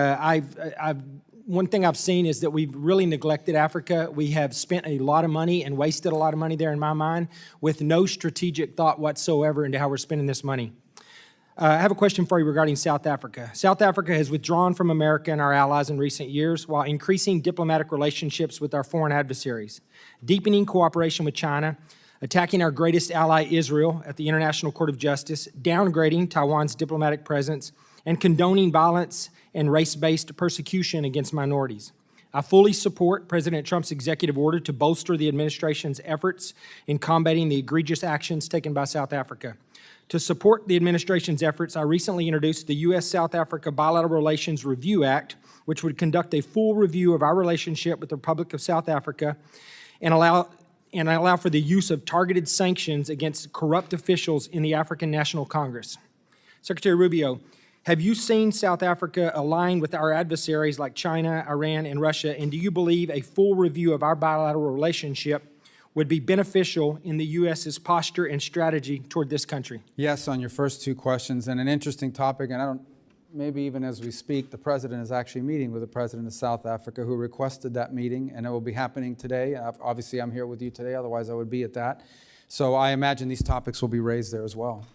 one thing I've seen is that we've really neglected Africa. We have spent a lot of money and wasted a lot of money there, in my mind, with no strategic thought whatsoever into how we're spending this money. I have a question for you regarding South Africa. South Africa has withdrawn from America and our allies in recent years while increasing diplomatic relationships with our foreign adversaries, deepening cooperation with China, attacking our greatest ally, Israel, at the International Court of Justice, downgrading Taiwan's diplomatic presence, and condoning violence and race-based persecution against minorities. I fully support President Trump's executive order to bolster the administration's efforts in combating the egregious actions taken by South Africa. To support the administration's efforts, I recently introduced the U.S.-South Africa Bilateral Relations Review Act, which would conduct a full review of our relationship with the Republic of South Africa and allow for the use of targeted sanctions against corrupt officials in the African National Congress. Secretary Rubio, have you seen South Africa align with our adversaries like China, Iran, and Russia, and do you believe a full review of our bilateral relationship would be beneficial in the U.S.'s posture and strategy toward this country? Yes, on your first two questions, and an interesting topic, and maybe even as we speak, the President is actually meeting with the President of South Africa who requested that meeting, and it will be happening today. Obviously, I'm here with you today, otherwise I would be at that. So I imagine these topics will be raised there as well.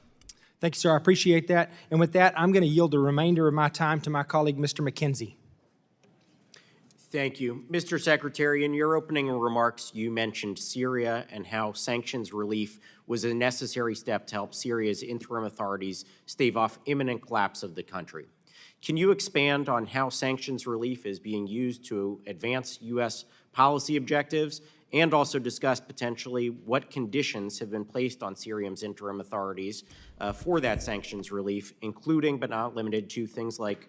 Thank you, sir. I appreciate that. And with that, I'm going to yield the remainder of my time to my colleague, Mr. McKenzie. Thank you. Mr. Secretary, in your opening remarks, you mentioned Syria and how sanctions relief was a necessary step to help Syria's interim authorities stave off imminent collapse of the country. Can you expand on how sanctions relief is being used to advance U.S. policy objectives, and also discuss potentially what conditions have been placed on Syria's interim authorities for that sanctions relief, including but not limited to things like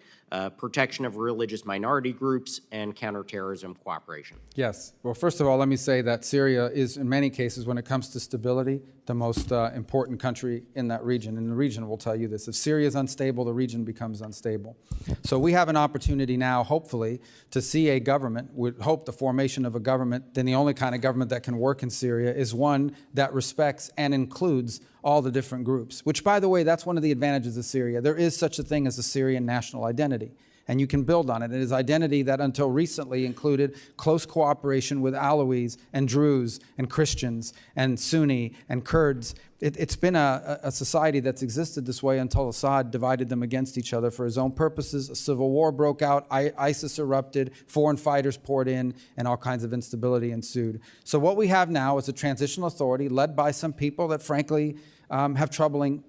protection of religious minority groups and counterterrorism cooperation? Yes. Well, first of all, let me say that Syria is, in many cases, when it comes to stability, the most important country in that region. And the region will tell you this. If Syria is unstable, the region becomes unstable. So we have an opportunity now, hopefully, to see a government, would hope the formation of a government, then the only kind of government that can work in Syria is one that respects and includes all the different groups, which, by the way, that's one of the advantages of Syria. There is such a thing as a Syrian national identity, and you can build on it. It is identity that until recently included close cooperation with Alawis and Druze and Christians and Sunni and Kurds. It's been a society that's existed this way until Assad divided them against each other for his own purposes. A civil war broke out, ISIS erupted, foreign fighters poured in, and all kinds of instability ensued. So what we have now is a transitional authority led by some people that frankly have troubling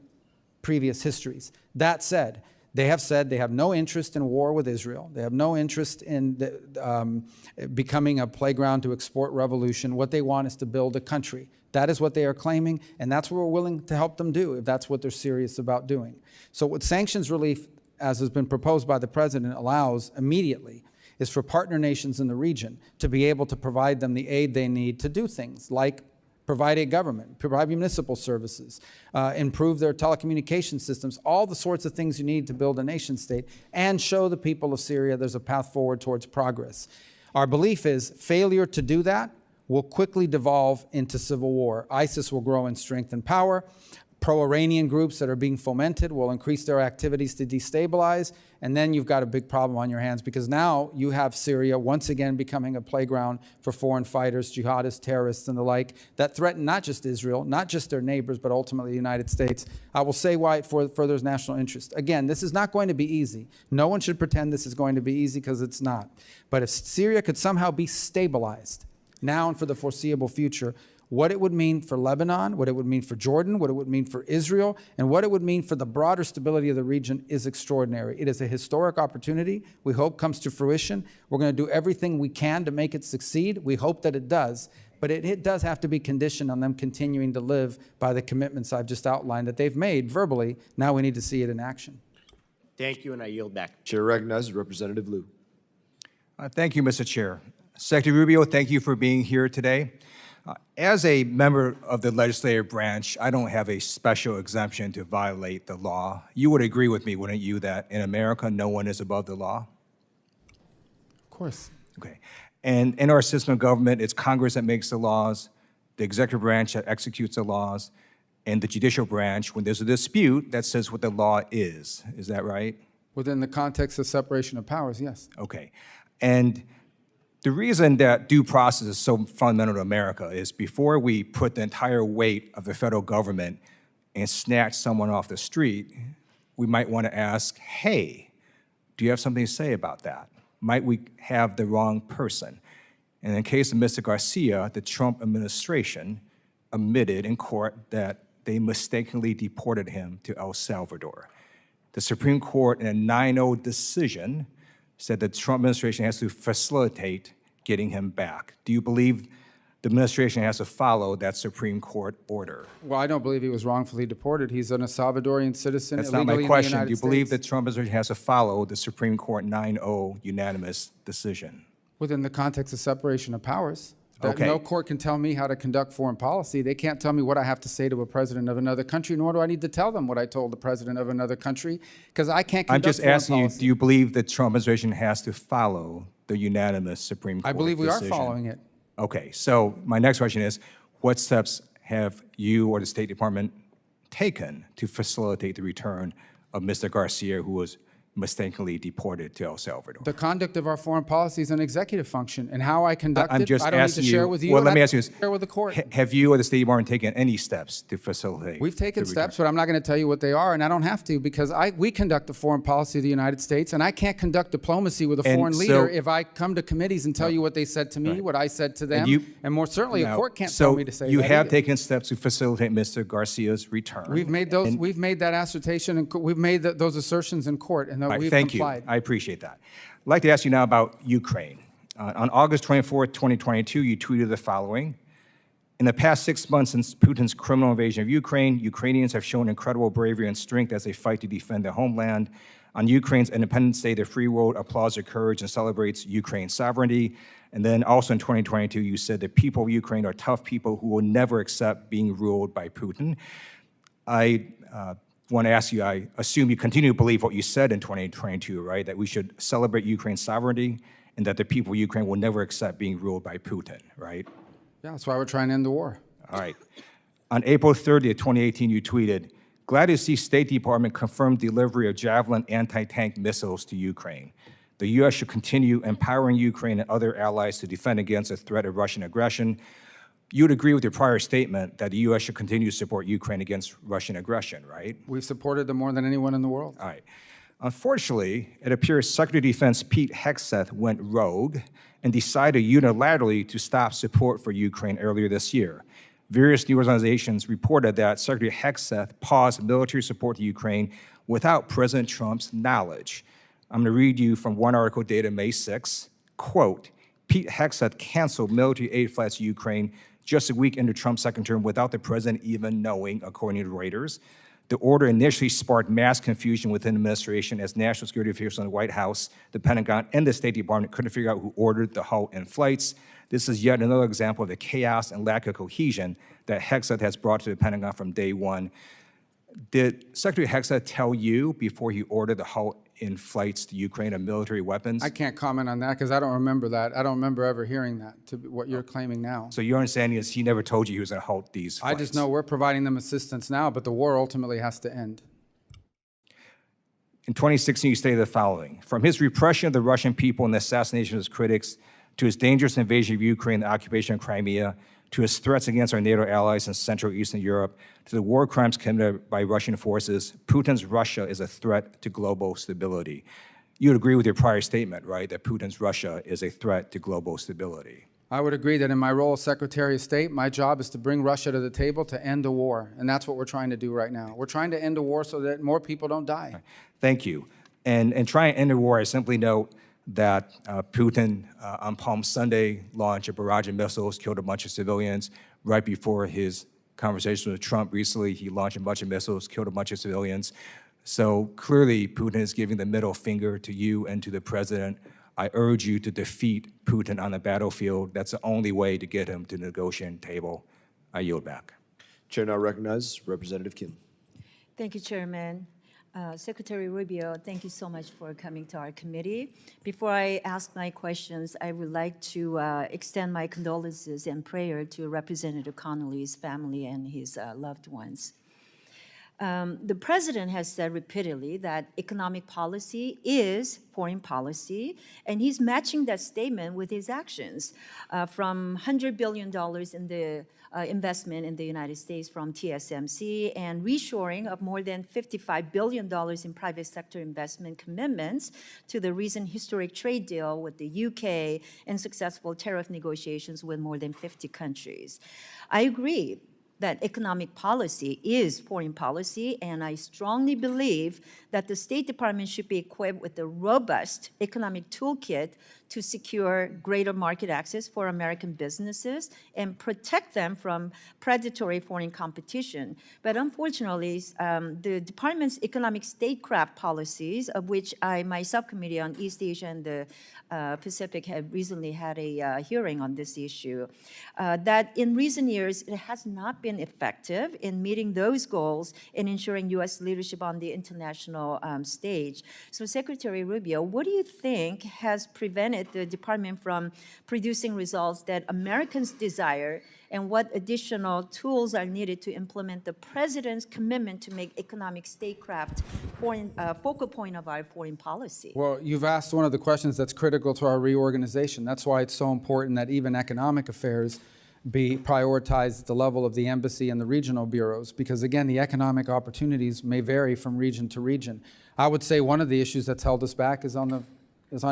previous histories. That said, they have said they have no interest in war with Israel. They have no interest in becoming a playground to export revolution. What they want is to build a country. That is what they are claiming, and that's what we're willing to help them do if that's what they're serious about doing. So what sanctions relief, as has been proposed by the president, allows immediately is for partner nations in the region to be able to provide them the aid they need to do things like provide a government, provide municipal services, improve their telecommunication systems, all the sorts of things you need to build a nation state, and show the people of Syria there's a path forward towards progress. Our belief is failure to do that will quickly devolve into civil war. ISIS will grow in strength and power. Pro-Iranian groups that are being fomented will increase their activities to destabilize, and then you've got a big problem on your hands because now you have Syria once again becoming a playground for foreign fighters, jihadists, terrorists, and the like that threaten not just Israel, not just their neighbors, but ultimately the United States. I will say why it furthers national interest. Again, this is not going to be easy. No one should pretend this is going to be easy because it's not. But if Syria could somehow be stabilized now and for the foreseeable future, what it would mean for Lebanon, what it would mean for Jordan, what it would mean for Israel, and what it would mean for the broader stability of the region is extraordinary. It is a historic opportunity we hope comes to fruition. We're going to do everything we can to make it succeed. We hope that it does. But it does have to be conditioned on them continuing to live by the commitments I've just outlined that they've made verbally. Now we need to see it in action. Thank you, and I yield back. Chair recognizes Representative Liu. Thank you, Mr. Chair. Secretary Rubio, thank you for being here today. As a member of the legislative branch, I don't have a special exemption to violate the law. You would agree with me, wouldn't you, that in America, no one is above the law? Of course. Okay. And in our system of government, it's Congress that makes the laws, the executive branch that executes the laws, and the judicial branch, when there's a dispute, that says what the law is. Is that right? Within the context of separation of powers, yes. Okay. And the reason that due process is so fundamental to America is before we put the entire weight of the federal government and snatch someone off the street, we might want to ask, hey, do you have something to say about that? Might we have the wrong person? And in the case of Mr. Garcia, the Trump administration admitted in court that they mistakenly deported him to El Salvador. The Supreme Court in a 9-0 decision said the Trump administration has to facilitate getting him back. Do you believe the administration has to follow that Supreme Court order? Well, I don't believe he was wrongfully deported. He's an Salvadorian citizen. That's not my question. Do you believe the Trump administration has to follow the Supreme Court 9-0 unanimous decision? Within the context of separation of powers. Okay. No court can tell me how to conduct foreign policy. They can't tell me what I have to say to a president of another country, nor do I need to tell them what I told the president of another country, because I can't conduct I'm just foreign asking policy. you, do you believe the Trump administration has to follow the unanimous Supreme Court I believe we decision? are following it. Okay, so my next question is, what steps have you or the State Department taken to facilitate the return of Mr. Garcia, who was mistakenly deported to El Salvador. The conduct of our foreign policy is an executive function, and how I conduct I'm it, just I don't need to asking share you, with you. well, and let I me don't ask you need this. to share with the court. Have you or the State Department taken any steps to facilitate? We've taken the steps, but I'm not going to tell you what they are, and I don't have to, because we conduct the foreign policy of the United States, and I can't conduct diplomacy with a And foreign so- leader if I come to committees and tell you what they said to me, Right. what I said to them, you- and more certainly a No. court can't So tell me to say you that have either. taken steps to facilitate Mr. Garcia's return. We've made those. We've made that assertion, and we've made those assertions in court, and All right, we've thank complied. you. I appreciate that. I'd like to ask you now about Ukraine. On August 24th, 2022, you tweeted the following. In the past 6 months since Putin's criminal invasion of Ukraine, Ukrainians have shown incredible bravery and strength as they fight to defend their homeland. On Ukraine's Independence Day, the free world applauds their courage and celebrates Ukraine's sovereignty. And then also in 2022, you said the people of Ukraine are tough people who will never accept being ruled by Putin. I want to ask you, I assume you continue to believe what you said in 2022, right? That we should celebrate Ukraine's sovereignty and that the people of Ukraine will never accept being ruled by Putin, right? Yeah, that's why we're trying to end the war. All right. On April 30th, 2018, you tweeted, glad to see State Department confirm delivery of Javelin anti-tank missiles to Ukraine. The U.S. should continue empowering Ukraine and other allies to defend against the threat of Russian aggression. You would agree with your prior statement that the U.S. should continue to support Ukraine against Russian aggression, right? We've supported them more than anyone in the world. All right. Unfortunately, it appears Secretary of Defense Pete Hegseth went rogue and decided unilaterally to stop support for Ukraine earlier this year. Various news organizations reported that Secretary Hegseth paused military support to Ukraine without President Trump's knowledge. I'm going to read you from one article dated May 6. Quote, Pete Hegseth canceled military aid flights to Ukraine just a week into Trump's second term without the president even knowing, according to Reuters. The order initially sparked mass confusion within the administration as national security officials in the White House, the Pentagon, and the State Department couldn't figure out who ordered the halt in flights. This is yet another example of the chaos and lack of cohesion that Hegseth has brought to the Pentagon from day one. Did Secretary Hegseth tell you before he ordered the halt in flights to Ukraine of military weapons? I can't comment on that because I don't remember that. I don't remember ever hearing that, to what you're claiming now. So your understanding is he never told you he was going to halt these flights? I just know we're providing them assistance now, but the war ultimately has to end. In 2016, you stated the following. From his repression of the Russian people and the assassination of his critics, to his dangerous invasion of Ukraine, the occupation of Crimea, to his threats against our NATO allies in Central and Eastern Europe, to the war crimes committed by Russian forces, Putin's Russia is a threat to global stability. You would agree with your prior statement, right, that Putin's Russia is a threat to global stability? I would agree that in my role as Secretary of State, my job is to bring Russia to the table to end a war, and that's what we're trying to do right now. We're trying to end a war so that more people don't die. Thank you. And trying to end the war, I simply note that Putin on Palm Sunday launched a barrage of missiles, killed a bunch of civilians. Right before his conversation with Trump recently, he launched a bunch of missiles, killed a bunch of civilians. So clearly, Putin is giving the middle finger to you and to the president. I urge you to defeat Putin on the battlefield. That's the only way to get him to the negotiating table. I yield back. Chair now recognizes Representative Kim. Thank you, Chairman. Secretary Rubio, thank you so much for coming to our committee. Before I ask my questions, I would like to extend my condolences and prayer to Representative Connelly's family and his loved ones. The president has said repeatedly that economic policy is foreign policy, and he's matching that statement with his actions. From $100 billion in the investment in the United States from TSMC and reshoring of more than $55 billion in private sector investment commitments to the recent historic trade deal with the UK and successful tariff negotiations with more than 50 countries. I agree that economic policy is foreign policy, and I strongly believe that the State Department should be equipped with a robust economic toolkit to secure greater market access for American businesses and protect them from predatory foreign competition. But unfortunately, the department's economic statecraft policies, of which my subcommittee on East Asia and the Pacific have recently had a hearing on this issue, that in recent years, it has not been been effective in meeting those goals and ensuring U.S. leadership on the international stage. So Secretary Rubio, what do you think has prevented the department from producing results that Americans desire, and what additional tools are needed to implement the president's commitment to make economic statecraft focal point of our foreign policy? Well, you've asked one of the questions that's critical to our reorganization. That's why it's so important that even economic affairs be prioritized at the level of the embassy and the regional bureaus, because again, the economic opportunities may vary from region to region. I would say one of the issues that's held us back is on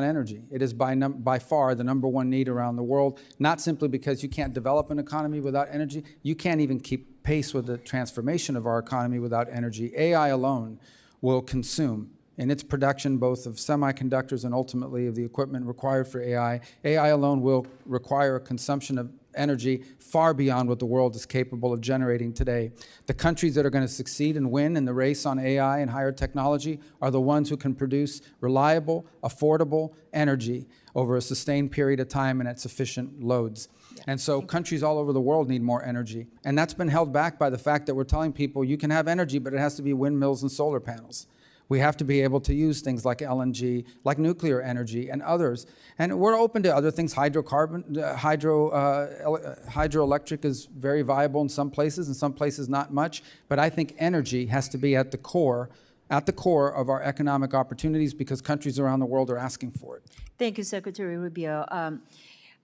energy. It is by far the #1 need around the world, not simply because you can't develop an economy without energy. You can't even keep pace with the transformation of our economy without energy. AI alone will consume in its production both of semiconductors and ultimately of the equipment required for AI. AI alone will require a consumption of energy far beyond what the world is capable of generating today. The countries that are going to succeed and win in the race on AI and higher technology are the ones who can produce reliable, affordable energy over a sustained period of time and at sufficient loads. And so countries all over the world need more energy. And that's been held back by the fact that we're telling people you can have energy, but it has to be windmills and solar panels. We have to be able to use things like LNG, like nuclear energy and others. And we're open to other things. Hydroelectric is very viable in some places not much. But I think energy has to be at the core of our economic opportunities because countries around the world are asking for it. Thank you, Secretary Rubio.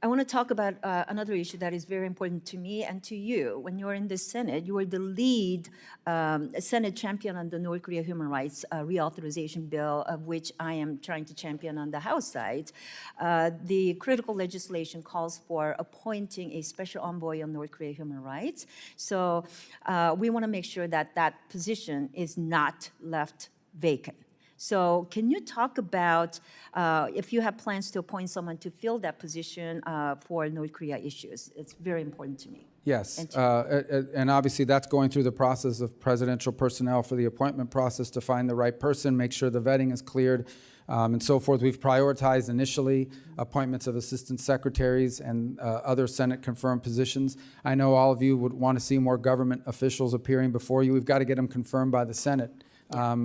I want to talk about another issue that is very important to me and to you. When you're in the Senate, you are the lead Senate champion on the North Korea human rights reauthorization bill, of which I am trying to champion on the House side. The critical legislation calls for appointing a special envoy on North Korea human rights. So we want to make sure that that position is not left vacant. So can you talk about if you have plans to appoint someone to fill that position for North Korea issues? It's very important to me. Yes, and obviously that's going through the process of presidential personnel for the appointment process to find the right person, make sure the vetting is cleared, and so forth. We've prioritized initially appointments of assistant secretaries and other Senate-confirmed positions. I know all of you would want to see more government officials appearing before you. We've got to get them confirmed by the Senate.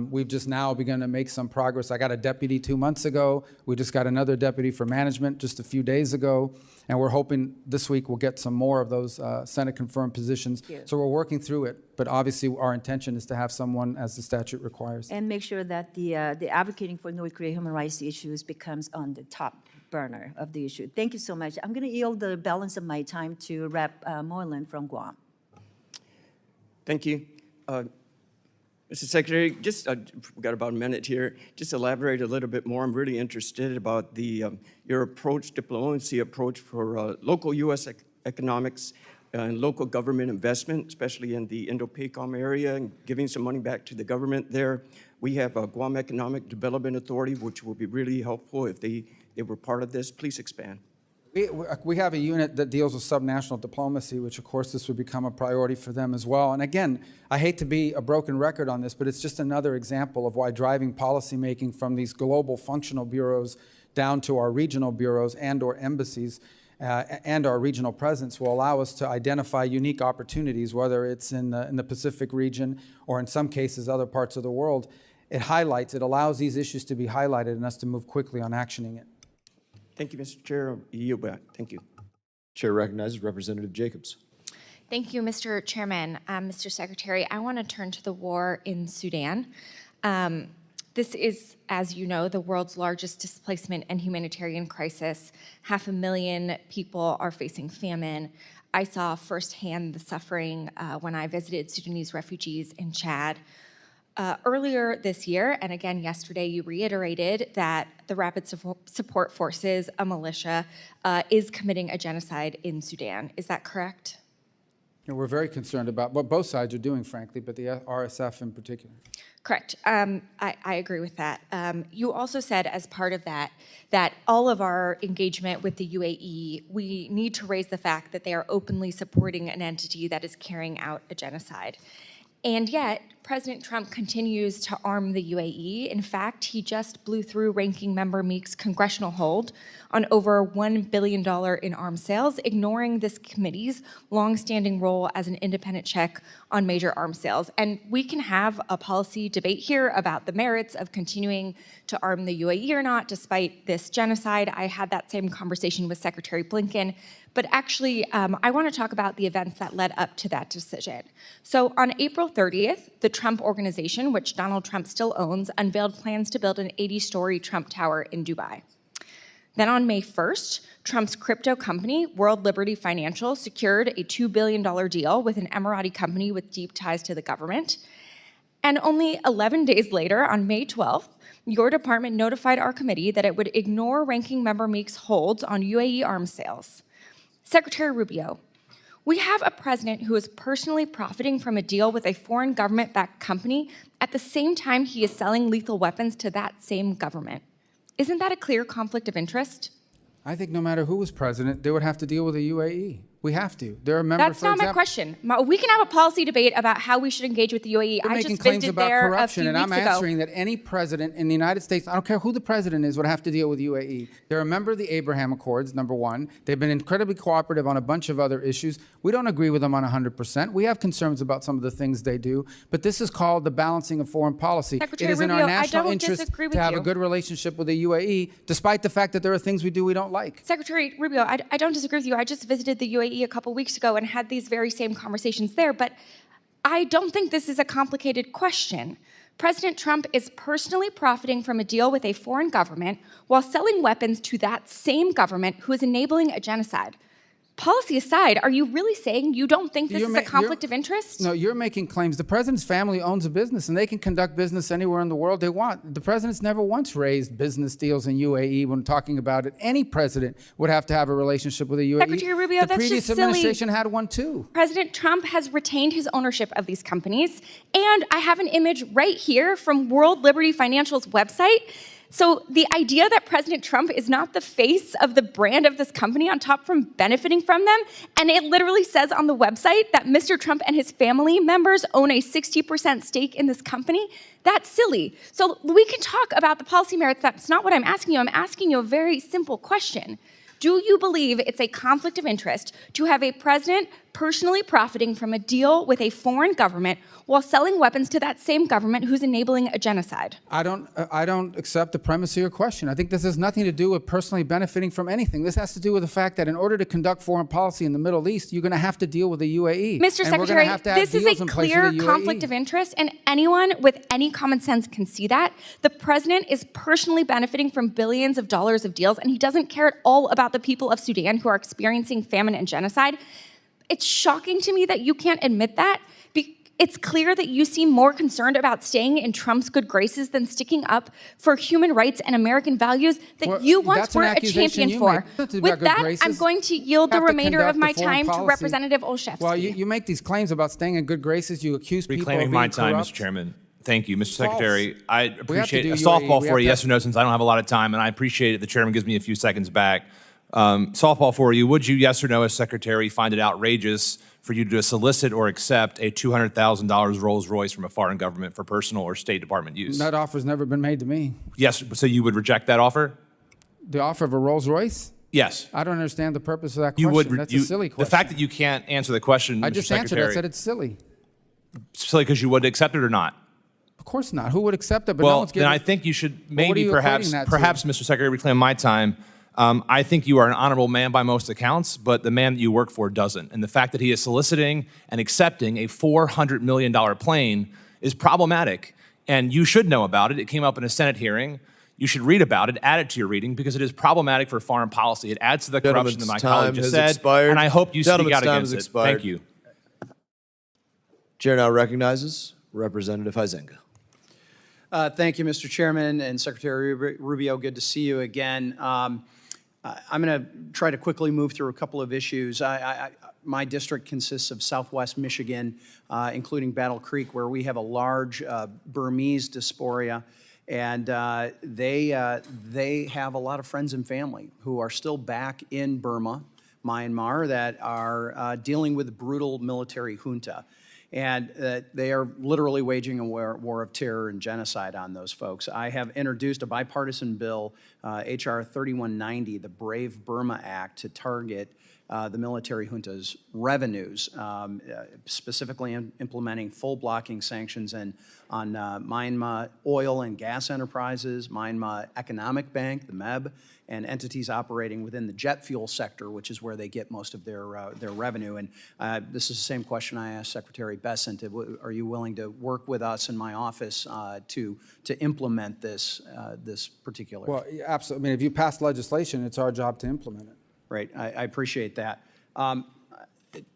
We've just now begun to make some progress. I got a deputy 2 months ago. We just got another deputy for management just a few days ago. And we're hoping this week we'll get some more of those Senate-confirmed positions. So we're working through it. But obviously our intention is to have someone as the statute requires. And make sure that the advocating for North Korea human rights issues becomes on the top burner of the issue. Thank you so much. I'm going to yield the balance of my time to Rep. Moylan from Guam. Thank you. Mr. Secretary, just we've got about a minute here. Just elaborate a little bit more. I'm really interested about your approach, diplomacy approach for local U.S. economics and local government investment, especially in the Indo-PACOM area, and giving some money back to the government there. We have a Guam Economic Development Authority, which will be really helpful if they were part of this. Please expand. We have a unit that deals with subnational diplomacy, which of course this would become a priority for them as well. And again, I hate to be a broken record on this, but it's just another example of why driving policymaking from these global functional bureaus down to our regional bureaus and or embassies and our regional presence will allow us to identify unique opportunities, whether it's in the Pacific region or in some cases other parts of the world. It allows these issues to be highlighted and us to move quickly on actioning it. Thank you, Mr. Chair. Yield back. Thank you. Chair recognizes Representative Jacobs. Thank you, Mr. Chairman. Mr. Secretary, I want to turn to the war in Sudan. This is, as you know, the world's largest displacement and humanitarian crisis. 500,000 people are facing famine. I saw firsthand the suffering when I visited Sudanese refugees in Chad. Earlier this year, and again yesterday, you reiterated that the Rapid Support Forces, a militia, is committing a genocide in Sudan. Is that correct? We're very concerned about what both sides are doing, frankly, but the RSF in particular. Correct. I agree with that. You also said as part of that, that all of our engagement with the UAE, we need to raise the fact that they are openly supporting an entity that is carrying out a genocide. And yet, President Trump continues to arm the UAE. In fact, he just blew through Ranking Member Meek's congressional hold on over $1 billion in arms sales, ignoring this committee's longstanding role as an independent check on major arms sales. And we can have a policy debate here about the merits of continuing to arm the UAE or not, despite this genocide. I had that same conversation with Secretary Blinken. But actually, I want to talk about the events that led up to that decision. So on April 30th, the Trump Organization, which Donald Trump still owns, unveiled plans to build an 80-story Trump Tower in Dubai. Then on May 1st, Trump's crypto company, World Liberty Financial, secured a $2 billion deal with an Emirati company with deep ties to the government. And only 11 days later, on May 12th, your department notified our committee that it would ignore Ranking Member Meek's holds on UAE arms sales. Secretary Rubio, we have a president who is personally profiting from a deal with a foreign government-backed company at the same time he is selling lethal weapons to that same government. Isn't that a clear conflict of interest? I think no matter who was president, they would have to deal with the UAE. We have to. They're a member, That's not my question. We can have a policy debate about how we should engage with the UAE. They're I making just claims visited about there corruption, a and few I'm weeks ago. answering that any president in the United States, I don't care who the president is, would have to deal with UAE. They're a member of the Abraham Accords, number one. They've been incredibly cooperative on a bunch of other issues. We don't agree with them on 100%. We have concerns about some of the things they do, but this is called the balancing of foreign policy. Secretary It is in Rubio, our I national don't interest disagree with to have you. a good relationship with the UAE, despite the fact that there are things we do we don't like. Secretary Rubio, I don't disagree with you. I just visited the UAE a couple weeks ago and had these very same conversations there, but I don't think this is a complicated question. President Trump is personally profiting from a deal with a foreign government while selling weapons to that same government who is enabling a genocide. Policy aside, are you really saying you don't think this is a conflict of interest? No, you're making claims. The president's family owns a business, and they can conduct business anywhere in the world they want. The president's never once raised business deals in UAE when talking about it. Any president would have to have a relationship with the UAE. Secretary Rubio, the that's previous just silly. administration had one too. President Trump has retained his ownership of these companies, and I have an image right here from World Liberty Financial's website. So the idea that President Trump is not the face of the brand of this company on top from benefiting from them, and it literally says on the website that Mr. Trump and his family members own a 60% stake in this company, that's silly. So we can talk about the policy merits. That's not what I'm asking you. I'm asking you a very simple question. Do you believe it's a conflict of interest to have a president personally profiting from a deal with a foreign government while selling weapons to that same government who's enabling a genocide? I don't accept the premise of your question. I think this has nothing to do with personally benefiting from anything. This has to do with the fact that in order to conduct foreign policy in the Middle East, you're going to have to deal with the UAE. Mr. And we're gonna Secretary, have to have this is deals a in place with clear the UAE. conflict of interest, and anyone with any common sense can see that. The president is personally benefiting from billions of dollars of deals, and he doesn't care at all about the people of Sudan who are experiencing famine and genocide. It's shocking to me that you can't admit that. It's clear that you seem more concerned about staying in Trump's good graces than sticking up for human rights and American values that you once that's an were a accusation champion you for. make. That's about With good that, graces. I'm going to yield the Have to remainder of conduct my the foreign time to policy. Representative Olszewski. Well, you make these claims about staying in good graces. You accuse people of being Reclaiming my time, corrupt. Mr. Chairman. Thank you, Mr. False. Secretary. I We have to appreciate do a UAE. softball We for have you, to yes or no, since I don't have a lot of time, and I appreciate it. The chairman gives me a few seconds back. Softball for you. Would you, yes or no, as Secretary, find it outrageous for you to solicit or accept a $200,000 Rolls Royce from a foreign government for personal or State Department use? That offer's never been made to me. Yes, so you would reject that offer? The offer of a Rolls Royce? Yes. I don't understand the purpose of that question. You would. That's a silly question. The fact that you can't answer the question, I Mr. just answered it. I Secretary, said it's silly. silly because you would accept it or not? Of course not. Who would accept it? But no Well, one's then getting. I think you should Well, what are maybe you perhaps, equating that to? Mr. Secretary, reclaim my time. I think you are an honorable man by most accounts, but the man that you work for doesn't. And the fact that he is soliciting and accepting a $400 million plane is problematic. And you should know about it. It came up in a Senate hearing. You should read about it, add it to your reading, because it is problematic for foreign policy. It adds to the corruption that my colleague just said. Expired. And I hope you speak Gentleman's out time against has it. expired. Thank you. Chair now recognizes Representative Huizenga. Thank you, Mr. Chairman and Secretary Rubio. Good to see you again. I'm going to try to quickly move through a couple of issues. My district consists of Southwest Michigan, including Battle Creek, where we have a large Burmese diaspora, and they have a lot of friends and family who are still back in Burma, Myanmar, that are dealing with the brutal military junta. And they are literally waging a war of terror and genocide on those folks. I have introduced a bipartisan bill, H.R. 3190, the Brave Burma Act, to target the military junta's revenues, specifically implementing full blocking sanctions on Myanmar oil and gas enterprises, Myanmar Economic Bank, the MEB, and entities operating within the jet fuel sector, which is where they get most of their revenue. And this is the same question I asked Secretary Bessent. Are you willing to work with us in my office to implement this particular? Well, absolutely. I mean, if you pass legislation, it's our job to implement it. Right, I appreciate that. I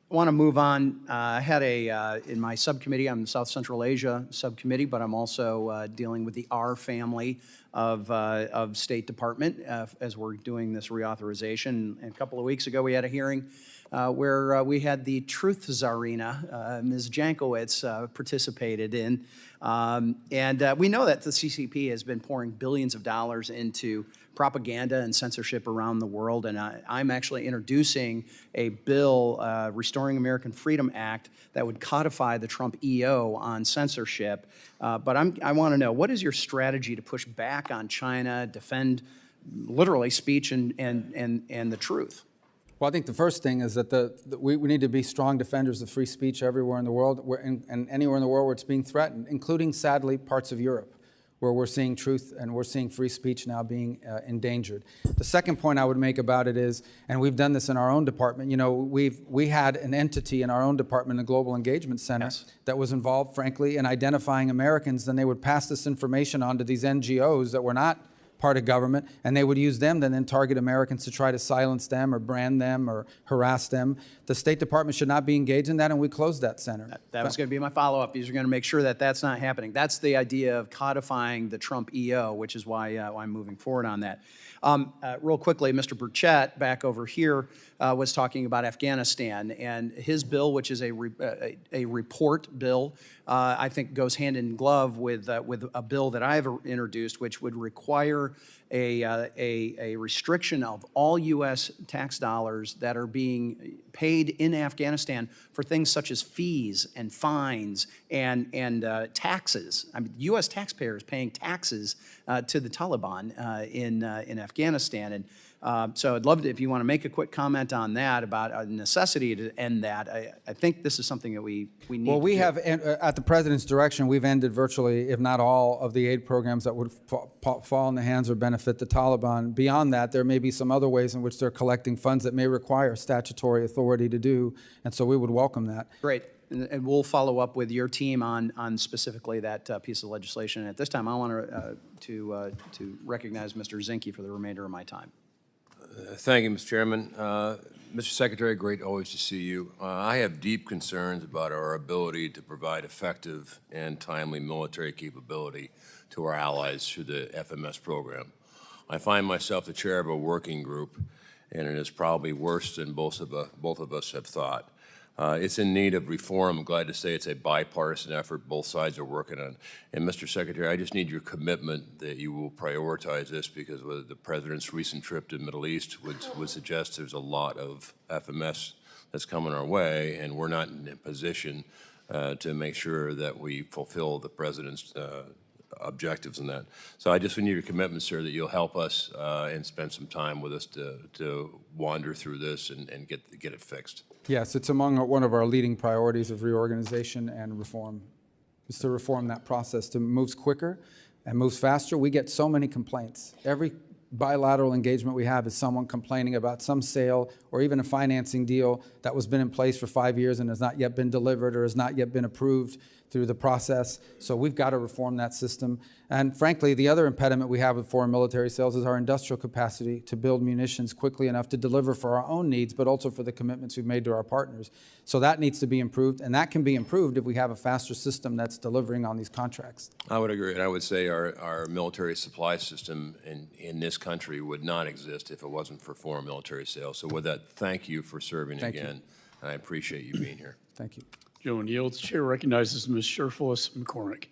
want to move on. I had in my subcommittee, I'm the South Central Asia subcommittee, but I'm also dealing with the R family of State Department as we're doing this reauthorization. And a couple of weeks ago, we had a hearing where we had the truth czarina, Ms. Jankowicz, participated in. And we know that the CCP has been pouring billions of dollars into propaganda and censorship around the world, and I'm actually introducing a bill, Restoring American Freedom Act, that would codify the Trump EO on censorship. But I want to know, what is your strategy to push back on China, defend literally speech and the truth? Well, I think the first thing is that we need to be strong defenders of free speech everywhere in the world, and anywhere in the world where it's being threatened, including, sadly, parts of Europe, where we're seeing truth and we're seeing free speech now being endangered. The second point I would make about it is, and we've done this in our own department, you know, we had an entity in our own department, the Global Engagement Center, that was involved, frankly, in identifying Americans. Then they would pass this information on to these NGOs that were not part of government, and they would use them to then target Americans to try to silence them or brand them or harass them. The State Department should not be engaged in that, and we closed that center. That was going to be my follow-up. You're going to make sure that that's not happening. That's the idea of codifying the Trump EO, which is why I'm moving forward on that. Real quickly, Mr. Burchett, back over here, was talking about Afghanistan, and his bill, which is a report bill, I think goes hand in glove with a bill that I've introduced, which would require a restriction of all U.S. tax dollars that are being paid in Afghanistan for things such as fees and fines and taxes. I mean, U.S. taxpayers paying taxes to the Taliban in Afghanistan. And so I'd love to, if you want to make a quick comment on that, about a necessity to end that. I think this is something that we need Well, to we do. have, at the President's direction, we've ended virtually, if not all, of the aid programs that would fall in the hands or benefit the Taliban. Beyond that, there may be some other ways in which they're collecting funds that may require statutory authority to do, and so we would welcome that. Great. And we'll follow up with your team on specifically that piece of legislation. And at this time, I want to recognize Mr. Zinke for the remainder of my time. Thank you, Mr. Chairman. Mr. Secretary, great always to see you. I have deep concerns about our ability to provide effective and timely military capability to our allies through the FMS program. I find myself the chair of a working group, and it is probably worse than both of us have thought. It's in need of reform. I'm glad to say it's a bipartisan effort both sides are working on. And Mr. Secretary, I just need your commitment that you will prioritize this, because with the President's recent trip to the Middle East would suggest there's a lot of FMS that's coming our way, and we're not in a position to make sure that we fulfill the President's objectives in that. So I just need your commitment, sir, that you'll help us and spend some time with us to wander through this and get it fixed. Yes, it's among one of our leading priorities of reorganization and reform, is to reform that process, to moves quicker and moves faster. We get so many complaints. Every bilateral engagement we have is someone complaining about some sale or even a financing deal that was been in place for 5 years and has not yet been delivered or has not yet been approved through the process. So we've got to reform that system. And frankly, the other impediment we have with foreign military sales is our industrial capacity to build munitions quickly enough to deliver for our own needs, but also for the commitments we've made to our partners. So that needs to be improved, and that can be improved if we have a faster system that's delivering on these contracts. I would agree, and I would say our military supply system in this country would not exist if it wasn't for foreign military sales. So with that, thank you for serving again, and I appreciate you being here. Thank you. Gentleman yields. Chair recognizes Ms. Sherfless McCormick.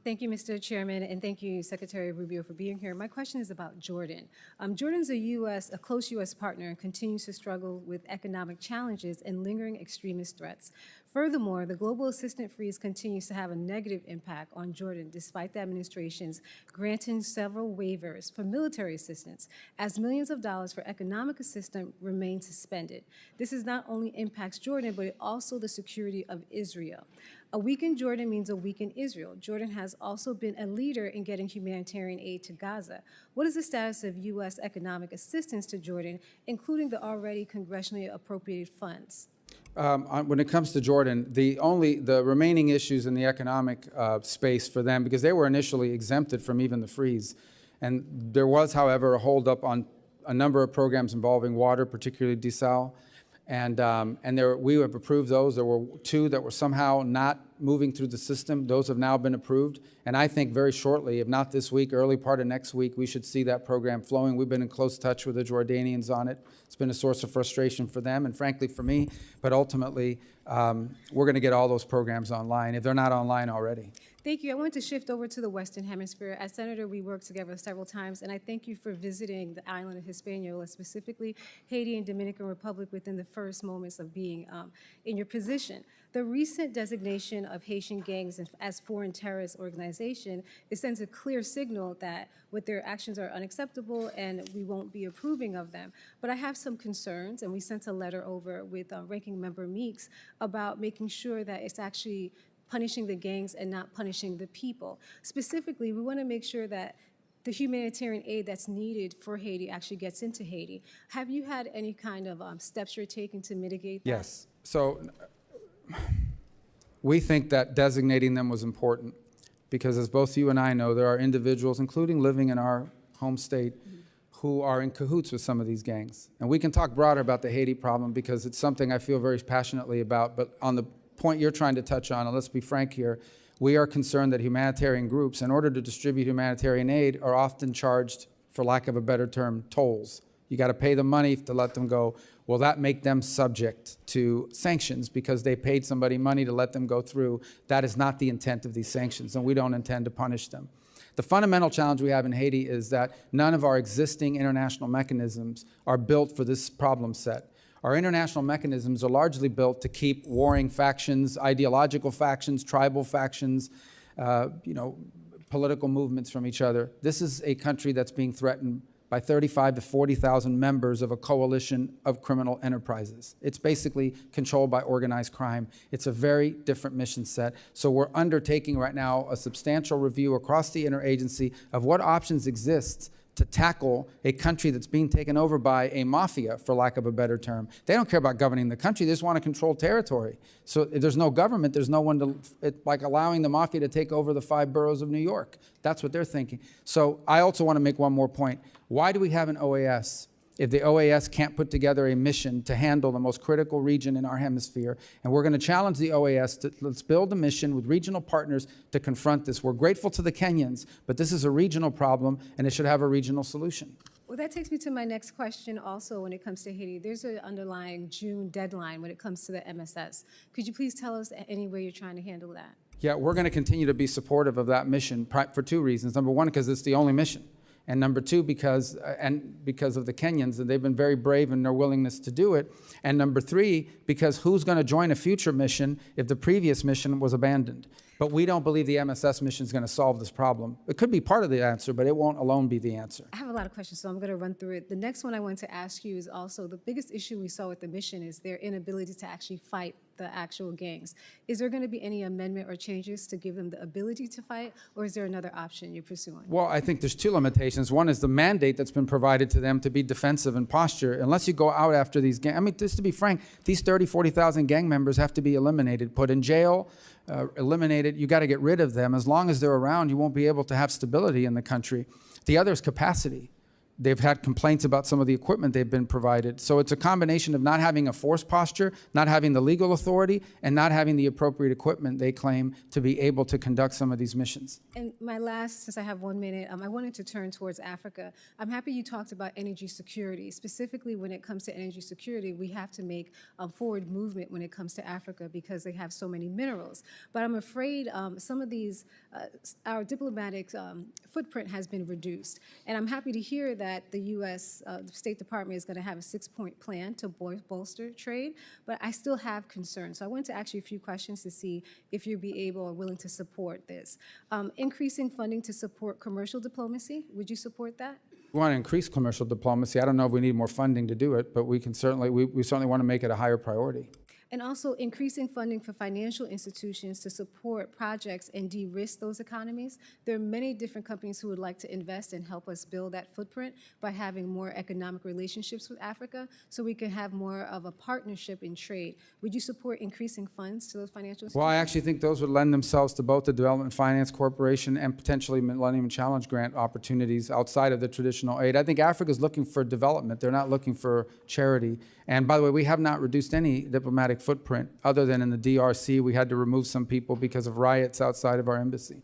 Thank you, Mr. Chairman, and thank you, Secretary Rubio, for being here. My question is about Jordan. Jordan's a close U.S. partner and continues to struggle with economic challenges and lingering extremist threats. Furthermore, the global assistance freeze continues to have a negative impact on Jordan, despite the administration's granting several waivers for military assistance, as millions of dollars for economic assistance remain suspended. This not only impacts Jordan, but also the security of Israel. A weakened Jordan means a weakened Israel. Jordan has also been a leader in getting humanitarian aid to Gaza. What is the status of U.S. economic assistance to Jordan, including the already congressionally appropriated funds? When it comes to Jordan, the remaining issues in the economic space for them, because they were initially exempted from even the freeze, and there was, however, a holdup on a number of programs involving water, particularly desal. We have approved those. There were 2 that were somehow not moving through the system. Those have now been approved. And I think very shortly, if not this week, early part of next week, we should see that program flowing. We've been in close touch with the Jordanians on it. It's been a source of frustration for them and frankly for me. But ultimately, we're going to get all those programs online if they're not online already. Thank you. I wanted to shift over to the Western Hemisphere. As Senator, we worked together several times, and I thank you for visiting the island of Hispaniola, specifically Haiti and Dominican Republic, within the first moments of being in your position. The recent designation of Haitian gangs as foreign terrorist organization, it sends a clear signal that what their actions are unacceptable and we won't be approving of them. But I have some concerns, and we sent a letter over with Ranking Member Meeks about making sure that it's actually punishing the gangs and not punishing the people. Specifically, we want to make sure that the humanitarian aid that's needed for Haiti actually gets into Haiti. Have you had any kind of steps you're taking to mitigate that? Yes. So we think that designating them was important because, as both you and I know, there are individuals, including living in our home state, who are in cahoots with some of these gangs. And we can talk broader about the Haiti problem because it's something I feel very passionately about, but on the point you're trying to touch on, and let's be frank here, we are concerned that humanitarian groups, in order to distribute humanitarian aid, are often charged, for lack of a better term, tolls. You got to pay them money to let them go. Will that make them subject to sanctions because they paid somebody money to let them go through? That is not the intent of these sanctions, and we don't intend to punish them. The fundamental challenge we have in Haiti is that none of our existing international mechanisms are built for this problem set. Our international mechanisms are largely built to keep warring factions, ideological factions, tribal factions, political movements from each other. This is a country that's being threatened by 35 to 40,000 members of a coalition of criminal enterprises. It's basically controlled by organized crime. It's a very different mission set. So we're undertaking right now a substantial review across the interagency of what options exist to tackle a country that's being taken over by a mafia, for lack of a better term. They don't care about governing the country, they just want to control territory. So if there's no government, there's no one to, it's like allowing the mafia to take over the 5 boroughs of New York. That's what they're thinking. So I also want to make one more point. Why do we have an OAS if the OAS can't put together a mission to handle the most critical region in our hemisphere? And we're going to challenge the OAS to let's build a mission with regional partners to confront this. We're grateful to the Kenyans, but this is a regional problem and it should have a regional solution. Well, that takes me to my next question also when it comes to Haiti. There's an underlying June deadline when it comes to the MSS. Could you please tell us any way you're trying to handle that? Yeah, we're going to continue to be supportive of that mission for 2 reasons. Number one, because it's the only mission. And number 2, because of the Kenyans, and they've been very brave in their willingness to do it. And number 3, because who's going to join a future mission if the previous mission was abandoned? But we don't believe the MSS mission is going to solve this problem. It could be part of the answer, but it won't alone be the answer. I have a lot of questions, so I'm going to run through it. The next one I want to ask you is also the biggest issue we saw with the mission is their inability to actually fight the actual gangs. Is there going to be any amendment or changes to give them the ability to fight, or is there another option you're pursuing? Well, I think there's 2 limitations. One is the mandate that's been provided to them to be defensive in posture. Unless you go out after these gangs, I mean, just to be frank, these 30, 40,000 gang members have to be eliminated, put in jail, eliminated. You got to get rid of them. As long as they're around, you won't be able to have stability in the country. The other is capacity. They've had complaints about some of the equipment they've been provided. So it's a combination of not having a force posture, not having the legal authority, and not having the appropriate equipment, they claim, to be able to conduct some of these missions. And my last, since I have 1 minute, I wanted to turn towards Africa. I'm happy you talked about energy security. Specifically, when it comes to energy security, we have to make a forward movement when it comes to Africa because they have so many minerals. But I'm afraid some of these, our diplomatic footprint has been reduced. And I'm happy to hear that the U.S. State Department is going to have a 6-point plan to bolster trade, but I still have concerns. So I wanted to ask you a few questions to see if you'd be able or willing to support this. Increasing funding to support commercial diplomacy, would you support that? We want to increase commercial diplomacy. I don't know if we need more funding to do it, but we can certainly, we certainly want to make it a higher priority. And also increasing funding for financial institutions to support projects and de-risk those economies. There are many different companies who would like to invest and help us build that footprint by having more economic relationships with Africa so we can have more of a partnership in trade. Would you support increasing funds to those financial institutions? Well, I actually think those would lend themselves to both the Development Finance Corporation and potentially Millennium Challenge Grant opportunities outside of the traditional aid. I think Africa's looking for development. They're not looking for charity. And by the way, we have not reduced any diplomatic footprint other than in the DRC. We had to remove some people because of riots outside of our embassy.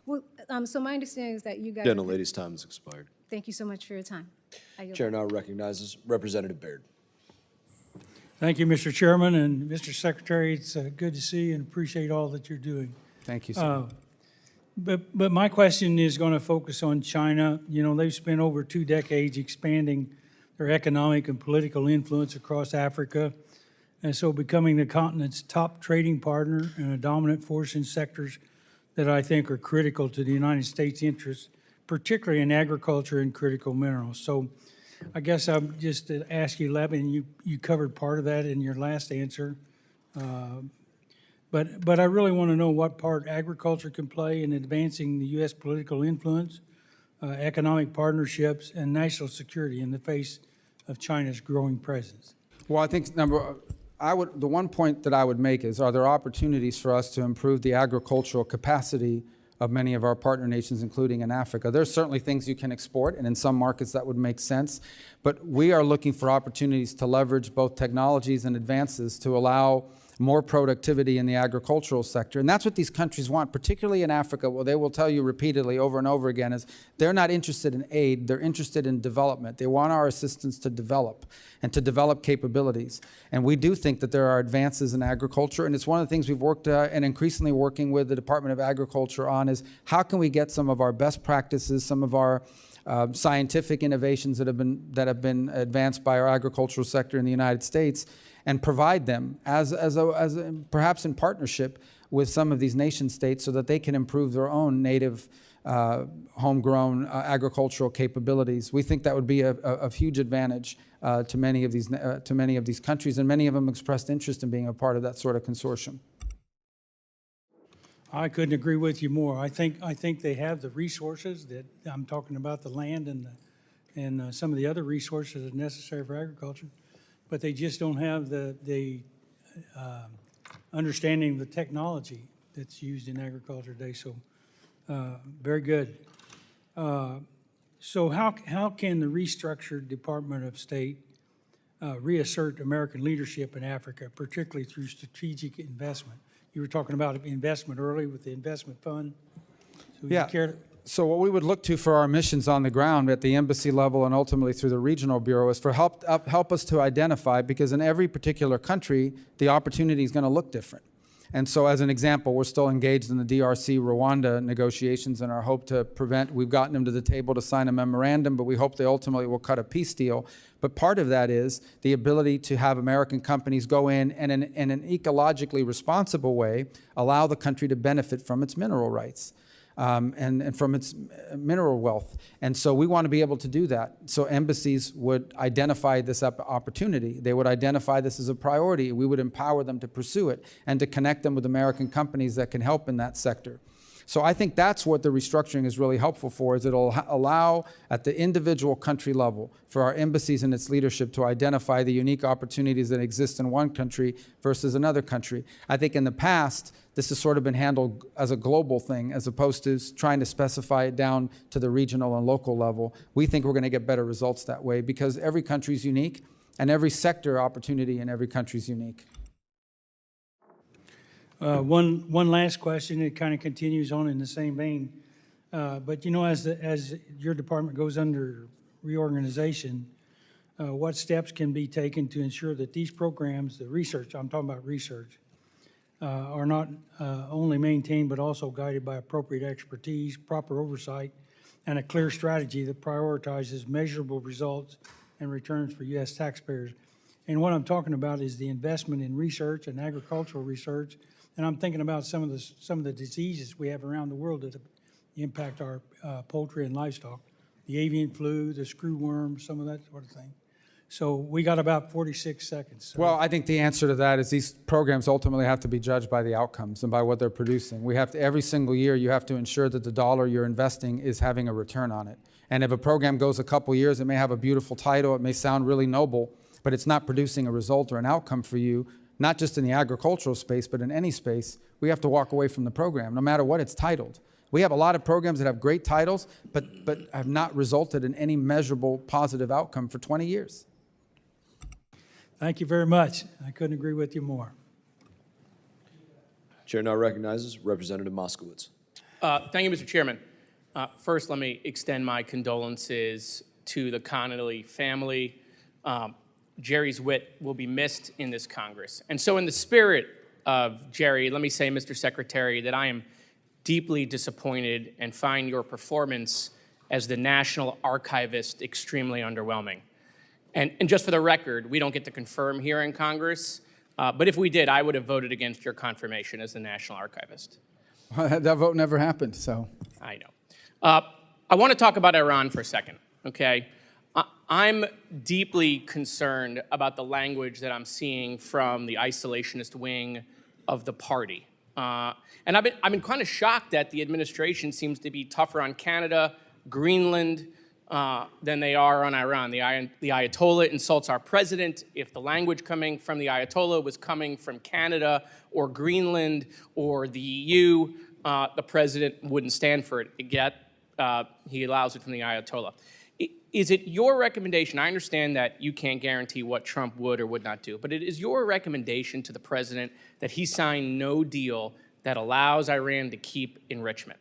Well, so my understanding is that you guys... Gentlelady's time has expired. Thank you so much for your time. Chair now recognizes Representative Baird. Thank you, Mr. Chairman, and Mr. Secretary. It's good to see you and appreciate all that you're doing. Thank you, sir. But my question is going to focus on China. You know, they've spent over 2 decades expanding their economic and political influence across Africa, and so becoming the continent's top trading partner and a dominant force in sectors that I think are critical to the United States' interests, particularly in agriculture and critical minerals. So I guess I'm just to ask you, Levin, you covered part of that in your last answer, but I really want to know what part agriculture can play in advancing the U.S. political influence, economic partnerships, and national security in the face of China's growing presence. Well, I think the one point that I would make is, are there opportunities for us to improve the agricultural capacity of many of our partner nations, including in Africa? There's certainly things you can export, and in some markets that would make sense. But we are looking for opportunities to leverage both technologies and advances to allow more productivity in the agricultural sector. And that's what these countries want, particularly in Africa. Well, they will tell you repeatedly over and over again is they're not interested in aid, they're interested in development. They want our assistance to develop and to develop capabilities. And we do think that there are advances in agriculture, and it's one of the things we've worked and increasingly working with the Department of Agriculture on is how can we get some of our best practices, some of our scientific innovations that have been advanced by our agricultural sector in the United States, and provide them perhaps in partnership with some of these nation states so that they can improve their own native homegrown agricultural capabilities. We think that would be a huge advantage to many of these countries, and many of them expressed interest in being a part of that sort of consortium. I couldn't agree with you more. I think they have the resources that I'm talking about, the land and some of the other resources that are necessary for agriculture, but they just don't have the understanding of the technology that's used in agriculture today. So very good. So how can the restructured Department of State reassert American leadership in Africa, particularly through strategic investment? You were talking about investment early with the investment fund. So yeah. So what we would look to for our missions on the ground at the embassy level and ultimately through the regional bureau is for help us to identify, because in every particular country, the opportunity is going to look different. And so as an example, we're still engaged in the DRC Rwanda negotiations, and our hope to we've gotten them to the table to sign a memorandum, but we hope they ultimately will cut a peace deal. But part of that is the ability to have American companies go in and in an ecologically responsible way, allow the country to benefit from its mineral rights. And from its mineral wealth. And so we want to be able to do that. So embassies would identify this opportunity. They would identify this as a priority. We would empower them to pursue it and to connect them with American companies that can help in that sector. So I think that's what the restructuring is really helpful for, is it'll allow at the individual country level for our embassies and its leadership to identify the unique opportunities that exist in one country versus another country. I think in the past, this has sort of been handled as a global thing as opposed to trying to specify it down to the regional and local level. We think we're going to get better results that way because every country is unique and every sector opportunity in every country is unique. One last question. It kind of continues on in the same vein. But you know, as your department goes under reorganization, what steps can be taken to ensure that these programs, the research, I'm talking about research, are not only maintained but also guided by appropriate expertise, proper oversight, and a clear strategy that prioritizes measurable results and returns for U.S. taxpayers. And what I'm talking about is the investment in research and agricultural research. And I'm thinking about some of the diseases we have around the world that impact our poultry and livestock, the avian flu, the screwworm, some of that sort of thing. So we got about 46 seconds. So. Well, I think the answer to that is these programs ultimately have to be judged by the outcomes and by what they're producing. We have to, every single year, you have to ensure that the dollar you're investing is having a return on it. And if a program goes a couple years, it may have a beautiful title, it may sound really noble, but it's not producing a result or an outcome for you, not just in the agricultural space, but in any space. We have to walk away from the program, no matter what it's titled. We have a lot of programs that have great titles, but have not resulted in any measurable positive outcome for 20 years. Thank you very much. I couldn't agree with you more. Chair now recognizes Representative Moskowitz. Thank you, Mr. Chairman. First, let me extend my condolences to the Connelly family. Jerry's wit will be missed in this Congress. And so in the spirit of Jerry, let me say, Mr. Secretary, that I am deeply disappointed and find your performance as the National Archivist extremely underwhelming. And just for the record, we don't get to confirm here in Congress, but if we did, I would have voted against your confirmation as the National Archivist. That vote never happened, so. I know. I want to talk about Iran for a second, okay? I'm deeply concerned about the language that I'm seeing from the isolationist wing of the party. And I've been kind of shocked that the administration seems to be tougher on Canada, Greenland, than they are on Iran. The Ayatollah insults our president. If the language coming from the Ayatollah was coming from Canada or Greenland or the EU, the president wouldn't stand for it. Yet he allows it from the Ayatollah. Is it your recommendation? I understand that you can't guarantee what Trump would or would not do, but it is your recommendation to the president that he sign no deal that allows Iran to keep enrichment?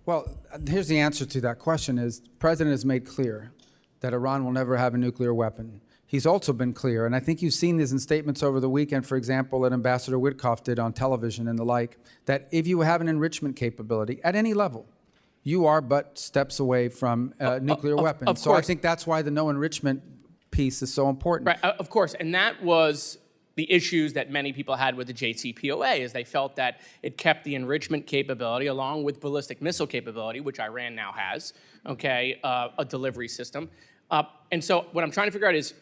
Well, here's the answer to that question is the president has made clear that Iran will never have a nuclear weapon. He's also been clear, and I think you've seen this in statements over the weekend, for example, that Ambassador Witkoff did on television and the like, that if you have an enrichment capability at any level, you are but steps away from a nuclear weapon. So I think that's why the no enrichment piece is so important. Right, of course, and that was the issues that many people had with the JCPOA, is they felt that it kept the enrichment capability along with ballistic missile capability, which Iran now has, okay, a delivery system. And so what I'm trying to figure out is,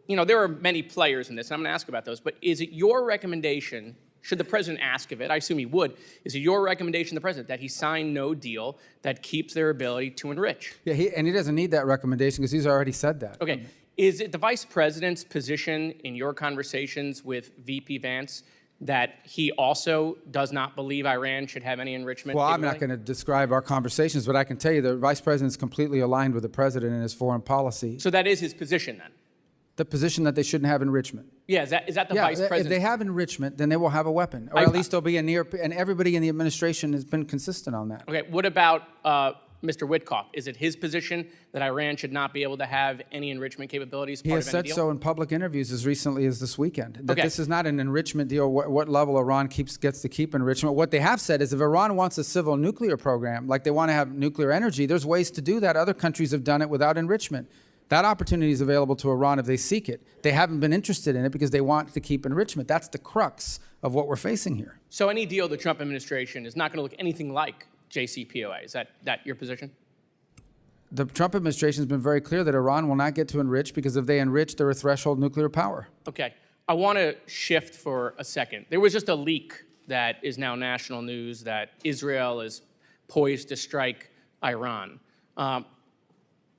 you know, there are many players in this, and I'm going to ask about those, but is it your recommendation, should the president ask of it, I assume he would, is it your recommendation to the president that he sign no deal that keeps their ability to enrich? Yeah, and he doesn't need that recommendation because he's already said that. Okay. Is it the vice president's position in your conversations with VP Vance that he also does not believe Iran should have any enrichment? Well, I'm not going to describe our conversations, but I can tell you the vice president is completely aligned with the president in his foreign policy. So that is his position then? The position that they shouldn't have enrichment. Yeah, is that the vice president? If they have enrichment, then they will have a weapon, or at least there'll be a near, and everybody in the administration has been consistent on that. Okay, what about Mr. Witkoff? Is it his position that Iran should not be able to have any enrichment capabilities? He has said so in public interviews as recently as this weekend, that this is not an enrichment deal, what level Iran gets to keep enrichment. What they have said is if Iran wants a civil nuclear program, like they want to have nuclear energy, there's ways to do that. Other countries have done it without enrichment. That opportunity is available to Iran if they seek it. They haven't been interested in it because they want to keep enrichment. That's the crux of what we're facing here. So any deal the Trump administration is not going to look anything like JCPOA. Is that your position? The Trump administration has been very clear that Iran will not get to enrich because if they enrich, they're a threshold nuclear power. Okay. I want to shift for a second. There was just a leak that is now national news that Israel is poised to strike Iran.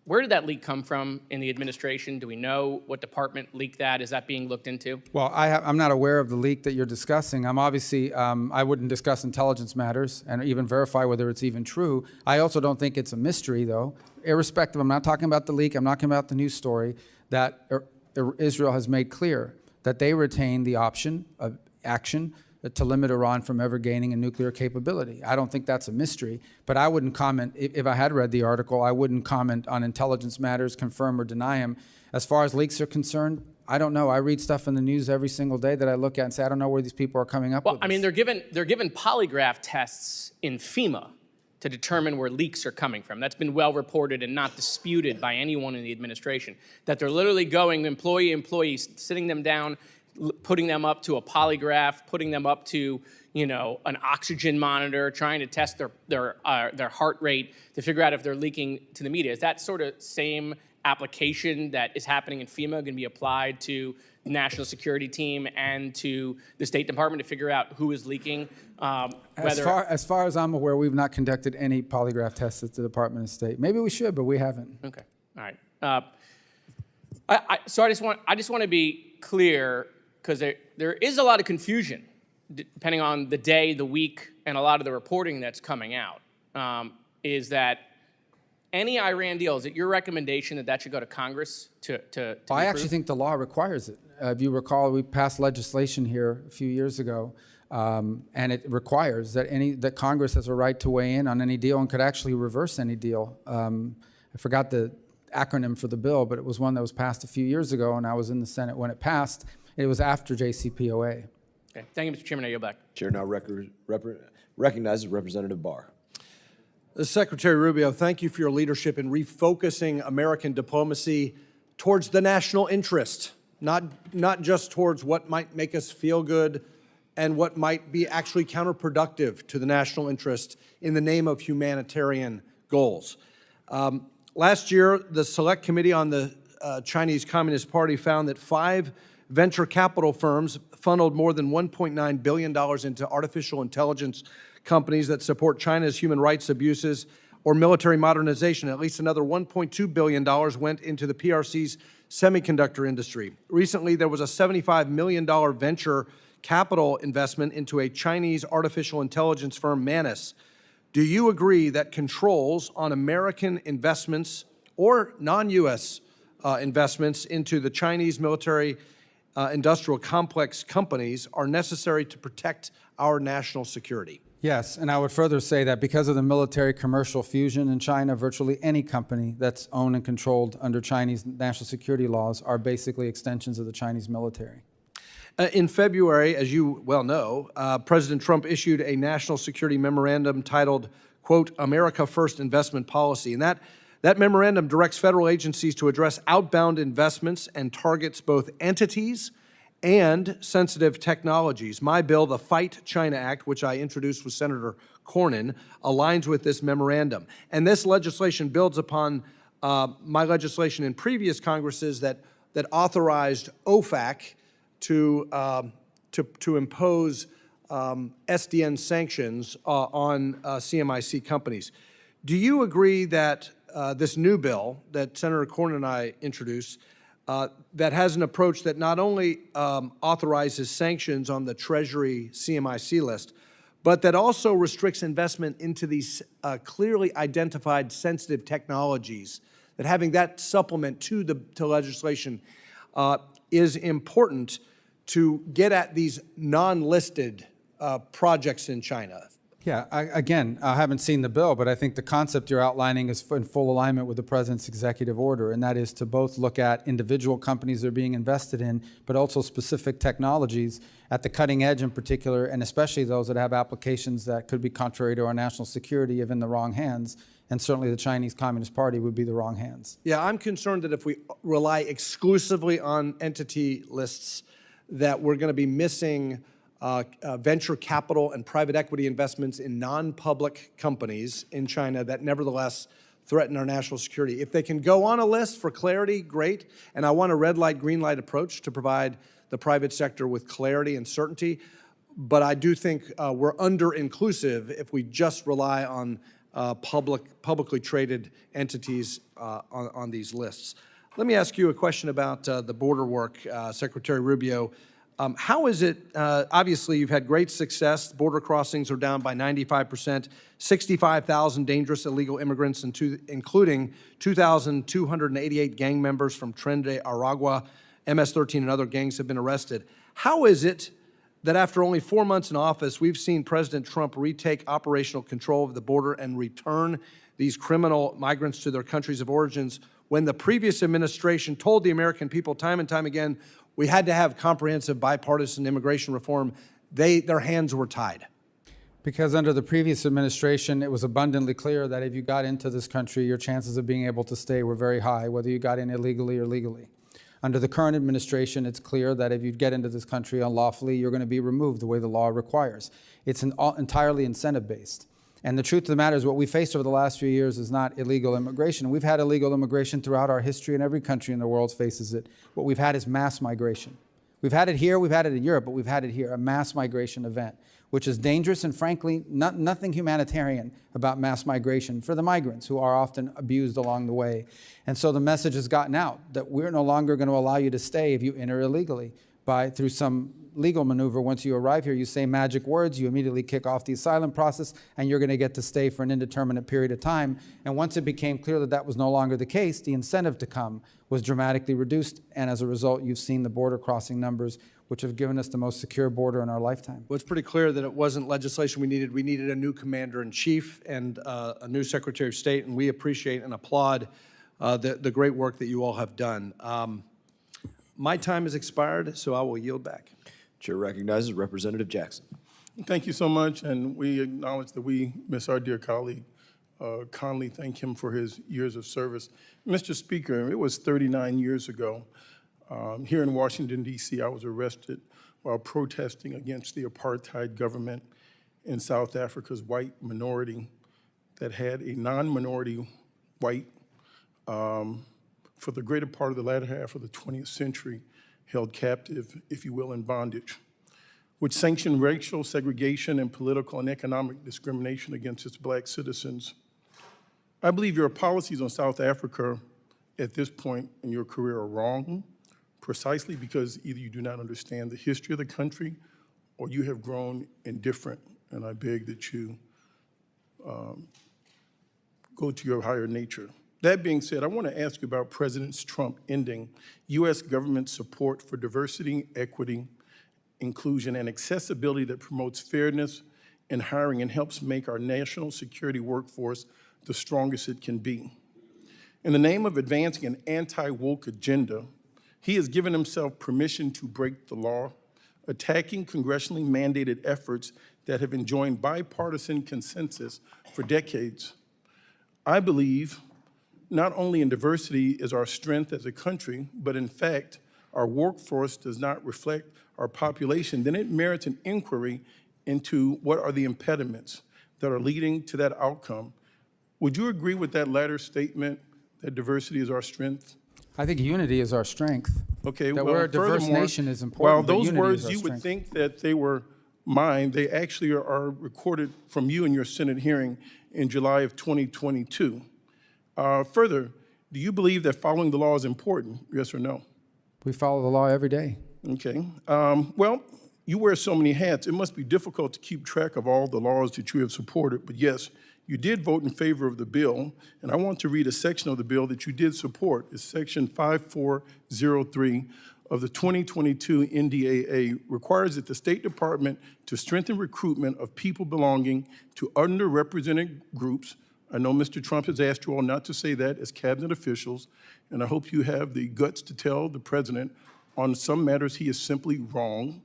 Where did that leak come from in the administration? Do we know what department leaked that? Is that being looked into? Well, I'm not aware of the leak that you're discussing. I'm obviously, I wouldn't discuss intelligence matters and even verify whether it's even true. I also don't think it's a mystery, though. Irrespective, I'm not talking about the leak, I'm talking about the news story, that Israel has made clear that they retain the option of action to limit Iran from ever gaining a nuclear capability. I don't think that's a mystery, but I wouldn't comment, if I had read the article, I wouldn't comment on intelligence matters, confirm or deny them. As far as leaks are concerned, I don't know. I read stuff in the news every single day that I look at and say, I don't know where these people are coming up with Well, I mean, they're given polygraph tests in FEMA to determine where leaks are coming from. That's been well reported and not disputed by anyone in the administration, that they're literally going employee, sitting them down, putting them up to a polygraph, putting them up to, an oxygen monitor, trying to test their heart rate to figure out if they're leaking to the media. Is that sort of same application that is happening in FEMA going to be applied to the National Security Team and to the State Department to figure out who is leaking? As far as I'm aware, we've not conducted any polygraph tests at the Department of State. Maybe we should, but we haven't. Okay, all right. So I just want to be clear, because there is a lot of confusion depending on the day, the week, and a lot of the reporting that's coming out, is that any Iran deal, is it your recommendation that should go to Congress to I actually think the law requires it. If you recall, we passed legislation here a few years ago, and it requires that Congress has a right to weigh in on any deal and could actually reverse any deal. I forgot the acronym for the bill, but it was one that was passed a few years ago, and I was in the Senate when it passed. It was after JCPOA. Okay. Thank you, Mr. Chairman. I yield back. Chair now recognizes Representative Barr. Secretary Rubio, thank you for your leadership in refocusing American diplomacy towards the national interest, not just towards what might make us feel good and what might be actually counterproductive to the national interest in the name of humanitarian goals. Last year, the Select Committee on the Chinese Communist Party found that 5 venture capital firms funneled more than $1.9 billion into artificial intelligence companies that support China's human rights abuses or military modernization. At least another $1.2 billion went into the PRC's semiconductor industry. Recently, there was a $75 million venture capital investment into a Chinese artificial intelligence firm, Manus. Do you agree that controls on American investments or non-U.S. Investments into the Chinese military industrial complex companies are necessary to protect our national security? Yes, and I would further say that because of the military-commercial fusion in China, virtually any company that's owned and controlled under Chinese national security laws are basically extensions of the Chinese military. In February, as you well know, President Trump issued a national security memorandum titled, quote, America First Investment Policy. And that memorandum directs federal agencies to address outbound investments and targets both entities and sensitive technologies. My bill, the Fight China Act, which I introduced with Senator Cornyn, aligns with this memorandum. And this legislation builds upon my legislation in previous Congresses that authorized OFAC to impose SDN sanctions on CMIC companies. Do you agree that this new bill that Senator Cornyn and I introduced that has an approach that not only authorizes sanctions on the Treasury CMIC list, but that also restricts investment into these clearly identified sensitive technologies, that having that supplement to legislation is important to get at these non-listed projects in China? Yeah, I haven't seen the bill, but I think the concept you're outlining is in full alignment with the President's executive order, and that is to both look at individual companies they're being invested in, but also specific technologies at the cutting edge in particular, and especially those that have applications that could be contrary to our national security if in the wrong hands, and certainly the Chinese Communist Party would be the wrong hands. Yeah, I'm concerned that if we rely exclusively on entity lists, that we're going to be missing venture capital and private equity investments in non-public companies in China that nevertheless threaten our national security. If they can go on a list for clarity, great. And I want a red light, green light approach to provide the private sector with clarity and certainty. But I do think we're under-inclusive if we just rely on publicly traded entities on these lists. Let me ask you a question about the border work, Secretary Rubio. How is it, obviously you've had great success, border crossings are down by 95%, 65,000 dangerous illegal immigrants, including 2,288 gang members from Tren de Aragua, MS-13 and other gangs have been arrested. How is it that after only 4 months in office, we've seen President Trump retake operational control of the border and return these criminal migrants to their countries of origins when the previous administration told the American people time and time again, we had to have comprehensive bipartisan immigration reform? Their hands were tied. Because under the previous administration, it was abundantly clear that if you got into this country, your chances of being able to stay were very high, whether you got in illegally or legally. Under the current administration, it's clear that if you get into this country unlawfully, you're going to be removed the way the law requires. It's entirely incentive-based. And the truth of the matter is what we faced over the last few years is not illegal immigration. We've had illegal immigration throughout our history, and every country in the world faces it. What we've had is mass migration. We've had it here, we've had it in Europe, but we've had it here, a mass migration event, which is dangerous and frankly, nothing humanitarian about mass migration for the migrants who are often abused along the way. And so the message has gotten out that we're no longer going to allow you to stay if you enter illegally through some legal maneuver. Once you arrive here, you say magic words, you immediately kick off the asylum process, and you're going to get to stay for an indeterminate period of time. And once it became clear that that was no longer the case, the incentive to come was dramatically reduced. And as a result, you've seen the border crossing numbers, which have given us the most secure border in our lifetime. Well, it's pretty clear that it wasn't legislation we needed. We needed a new commander-in-chief and a new Secretary of State, and we appreciate and applaud the great work that you all have done. My time has expired, so I will yield back. Chair recognizes Representative Jackson. Thank you so much, and we acknowledge that we miss our dear colleague, Connelly. Thank him for his years of service. Mr. Speaker, it was 39 years ago. Here in Washington, D.C., I was arrested while protesting against the apartheid government in South Africa's white minority that had a non-minority white for the greater part of the latter half of the 20th century, held captive, if you will, in bondage, which sanctioned racial segregation and political and economic discrimination against its black citizens. I believe your policies on South Africa at this point in your career are wrong, precisely because either you do not understand the history of the country or you have grown indifferent, and I beg that you go to your higher nature. That being said, I want to ask you about President Trump ending U.S. government support for diversity, equity, inclusion, and accessibility that promotes fairness in hiring and helps make our national security workforce the strongest it can be. In the name of advancing an anti-woke agenda, he has given himself permission to break the law, attacking congressionally mandated efforts that have enjoyed bipartisan consensus for decades. I believe not only in diversity is our strength as a country, but in fact, our workforce does not reflect our population, then it merits an inquiry into what are the impediments that are leading to that outcome. Would you agree with that latter statement, that diversity is our strength? I think unity is our strength. Okay, that well, we're a diverse furthermore, nation is important. while but those unity words is our you would strength. think that they were mine, they actually are recorded from you in your Senate hearing in July of 2022. Further, do you believe that following the law is important, yes or no? We follow the law every day. Okay. Well, you wear so many hats, it must be difficult to keep track of all the laws that you have supported, but yes, you did vote in favor of the bill, and I want to read a section of the bill that you did support. It's section 5403 of the 2022 NDAA requires that the State Department to strengthen recruitment of people belonging to underrepresented groups. I know Mr. Trump has asked you all not to say that as cabinet officials, and I hope you have the guts to tell the president on some matters he is simply wrong.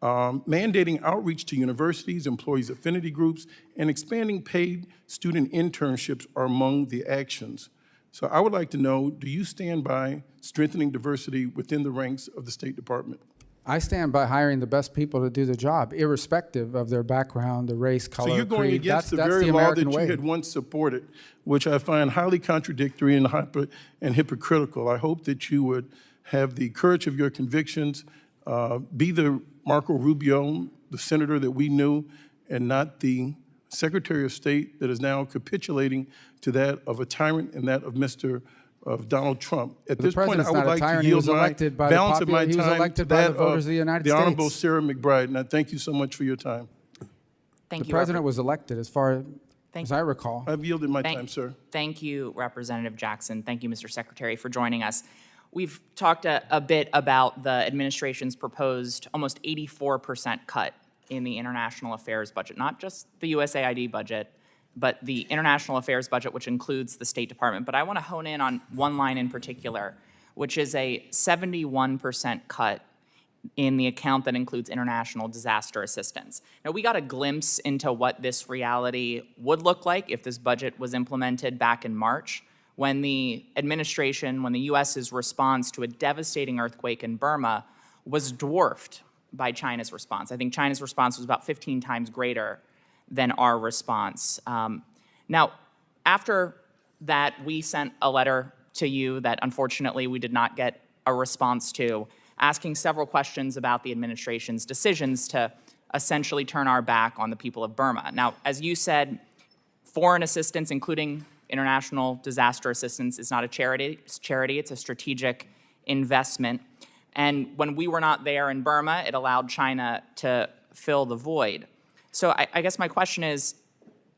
Mandating outreach to universities, employees' affinity groups, and expanding paid student internships are among the actions. So I would like to know, do you stand by strengthening diversity within the ranks of the State Department? I stand by hiring the best people to do the job, irrespective of their background, the race, color, So you're going creed. against the That's very the law American that way. you had once supported, which I find highly contradictory and hypocritical. I hope that you would have the courage of your convictions, be the Marco Rubio the senator that we knew and not the Secretary of State that is now capitulating to that of a tyrant and that of Donald Trump. At this point, I would like to yield my balance of my time to that of the Honorable Sarah McBride, and I thank you so much for your time. The president was elected, as far as I recall. I've yielded my time, sir. Thank you, Representative Jackson. Thank you, Mr. Secretary, for joining us. We've talked a bit about the administration's proposed almost 84% cut in the international affairs budget, not just the USAID budget, but the international affairs budget, which includes the State Department. But I want to hone in on one line in particular, which is a 71% cut in the account that includes international disaster assistance. Now, we got a glimpse into what this reality would look like if this budget was implemented back in March, when the administration, when the U.S.'s response to a devastating earthquake in Burma was dwarfed by China's response. I think China's response was about 15 times greater than our response. Now, after that, we sent a letter to you that unfortunately we did not get a response to, asking several questions about the administration's decisions to essentially turn our back on the people of Burma. Now, as you said, foreign assistance, including international disaster assistance, is not a charity. It's a strategic investment. And when we were not there in Burma, it allowed China to fill the void. So I guess my question is,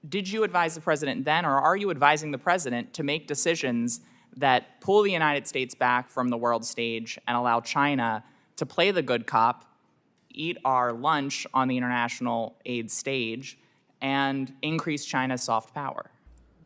did you advise the president then, or are you advising the president to make decisions that pull the United States back from the world stage and allow China to play the good cop, eat our lunch on the international aid stage, and increase China's soft power?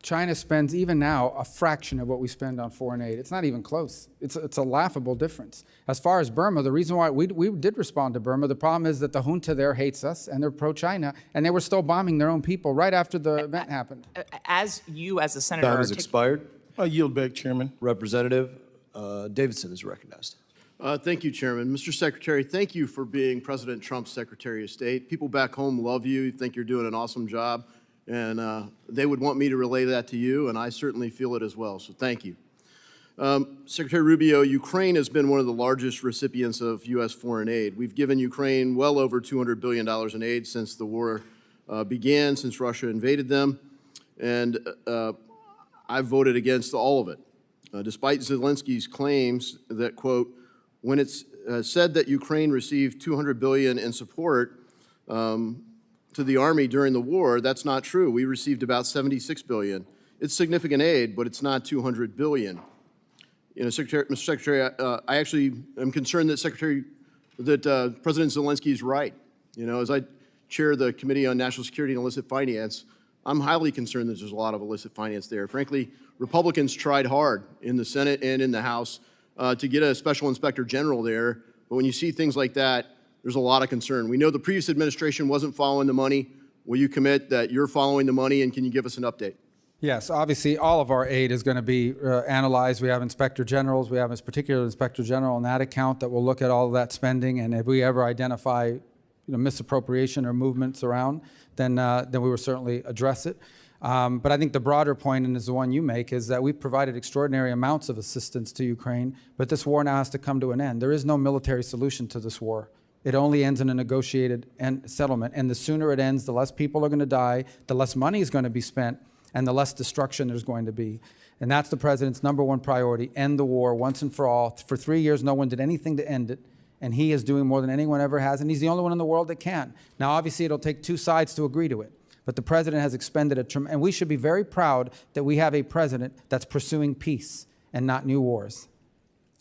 China spends, even now, a fraction of what we spend on foreign aid. It's not even close. It's a laughable difference. As far as Burma, the reason why we did respond to Burma, the problem is that the junta there hates us, and they're pro-China, and they were still bombing their own people right after the event happened. As you, as a senator... Time has expired. I yield back, Chairman. Representative Davidson is recognized. Thank you, Chairman. Mr. Secretary, thank you for being President Trump's Secretary of State. People back home love you, think you're doing an awesome job, and they would want me to relay that to you, and I certainly feel it as well, so thank you. Secretary Rubio, Ukraine has been one of the largest recipients of U.S. foreign aid. We've given Ukraine well over $200 billion in aid since the war began, since Russia invaded them, and I've voted against all of it. Despite Zelensky's claims that, quote, when it's said that Ukraine received $200 billion in support to the army during the war, that's not true. We received about $76 billion. It's significant aid, but it's not $200 billion. You know, Mr. Secretary, I actually am concerned that President Zelensky is right. You know, as I chair the Committee on National Security and Illicit Finance, I'm highly concerned that there's a lot of illicit finance there. Frankly, Republicans tried hard in the Senate and in the House to get a special inspector general there, but when you see things like that, there's a lot of concern. We know the previous administration wasn't following the money. Will you commit that you're following the money, and can you give us an update? Yes, obviously all of our aid is going to be analyzed. We have inspector generals. We have a particular inspector general on that account that will look at all of that spending, and if we ever identify misappropriation or movements around, then we will certainly address it. But I think the broader point, and is the one you make, is that we've provided extraordinary amounts of assistance to Ukraine, but this war now has to come to an end. There is no military solution to this war. It only ends in a negotiated settlement, and the sooner it ends, the less people are going to die, the less money is going to be spent, and the less destruction there's going to be. And that's the president's #1 priority, end the war once and for all. For 3 years, no one did anything to end it, and he is doing more than anyone ever has, and he's the only one in the world that can. Now, obviously, it'll take two sides to agree to it, but the president has expended and we should be very proud that we have a president that's pursuing peace and not new wars.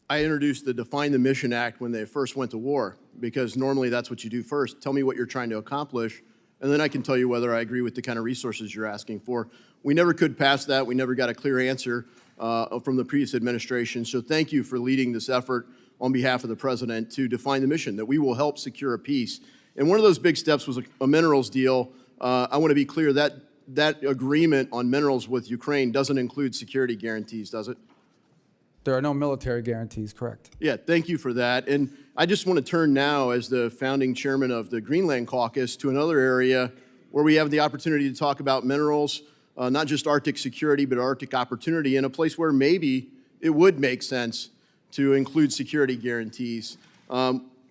I introduced the Define the Mission Act when they first went to war, because normally that's what you do first. Tell me what you're trying to accomplish, and then I can tell you whether I agree with the kind of resources you're asking for. We never could pass that. We never got a clear answer from the previous administration. So thank you for leading this effort on behalf of the president to define the mission, that we will help secure a peace. And one of those big steps was a minerals deal. I want to be clear that that agreement on minerals with Ukraine doesn't include security guarantees, does it? There are no military guarantees, correct? Yeah, thank you for that. And I just want to turn now, as the founding chairman of the Greenland Caucus, to another area where we have the opportunity to talk about minerals, not just Arctic security, but Arctic opportunity, in a place where maybe it would make sense to include security guarantees.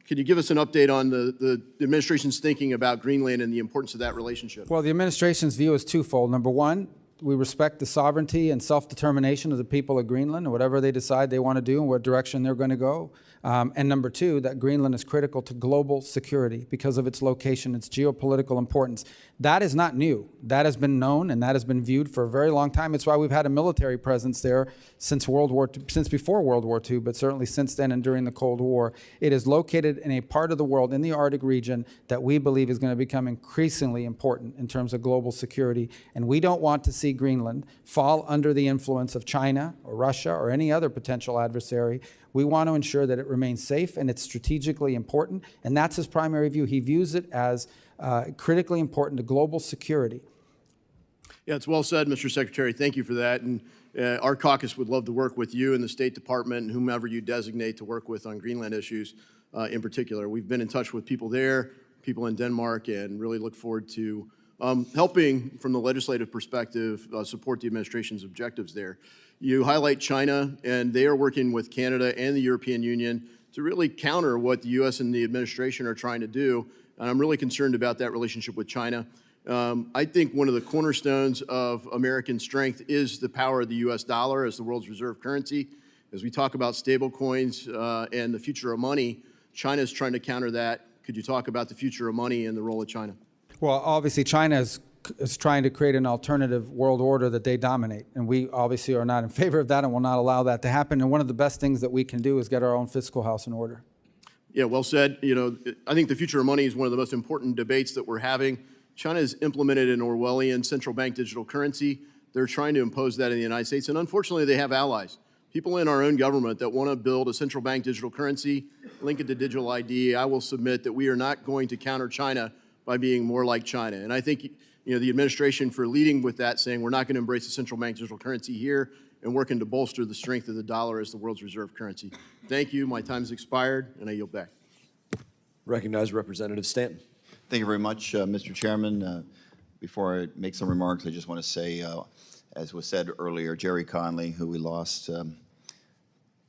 Could you give us an update on the administration's thinking about Greenland and the importance of that relationship? Well, the administration's view is twofold. Number one, we respect the sovereignty and self-determination of the people of Greenland and whatever they decide they want to do and what direction they're going to go. And number two, that Greenland is critical to global security because of its location, its geopolitical importance. That is not new. That has been known and that has been viewed for a very long time. It's why we've had a military presence there since before World War II, but certainly since then and during the Cold War. It is located in a part of the world, in the Arctic region, that we believe is going to become increasingly important in terms of global security. And we don't want to see Greenland fall under the influence of China or Russia or any other potential adversary. We want to ensure that it remains safe and it's strategically important, and that's his primary view. He views it as critically important to global security. Yeah, it's well said, Mr. Secretary. Thank you for that. And our caucus would love to work with you and the State Department and whomever you designate to work with on Greenland issues in particular. We've been in touch with people there, people in Denmark, and really look forward to helping, from the legislative perspective, support the administration's objectives there. You highlight China, and they are working with Canada and the European Union to really counter what the U.S. and the administration are trying to do, and I'm really concerned about that relationship with China. I think one of the cornerstones of American strength is the power of the U.S. dollar as the world's reserve currency. As we talk about stable coins and the future of money, China is trying to counter that. Could you talk about the future of money and the role of China? Well, obviously, China is trying to create an alternative world order that they dominate. And we obviously are not in favor of that and will not allow that to happen. And one of the best things that we can do is get our own fiscal house in order. Yeah, well said. You know, I think the future of money is one of the most important debates that we're having. China has implemented an Orwellian central bank digital currency. They're trying to impose that in the United States. And unfortunately, they have allies. People in our own government that want to build a central bank digital currency, link it to digital ID. I will submit that we are not going to counter China by being more like China. And I think the administration for leading with that, saying we're not going to embrace the central bank digital currency here and working to bolster the strength of the dollar as the world's reserve currency. Thank you. My time has expired, and I yield back. Recognize Representative Stanton. Thank you very much, Mr. Chairman. Before I make some remarks, I just want to say, as was said earlier, Jerry Connelly, who we lost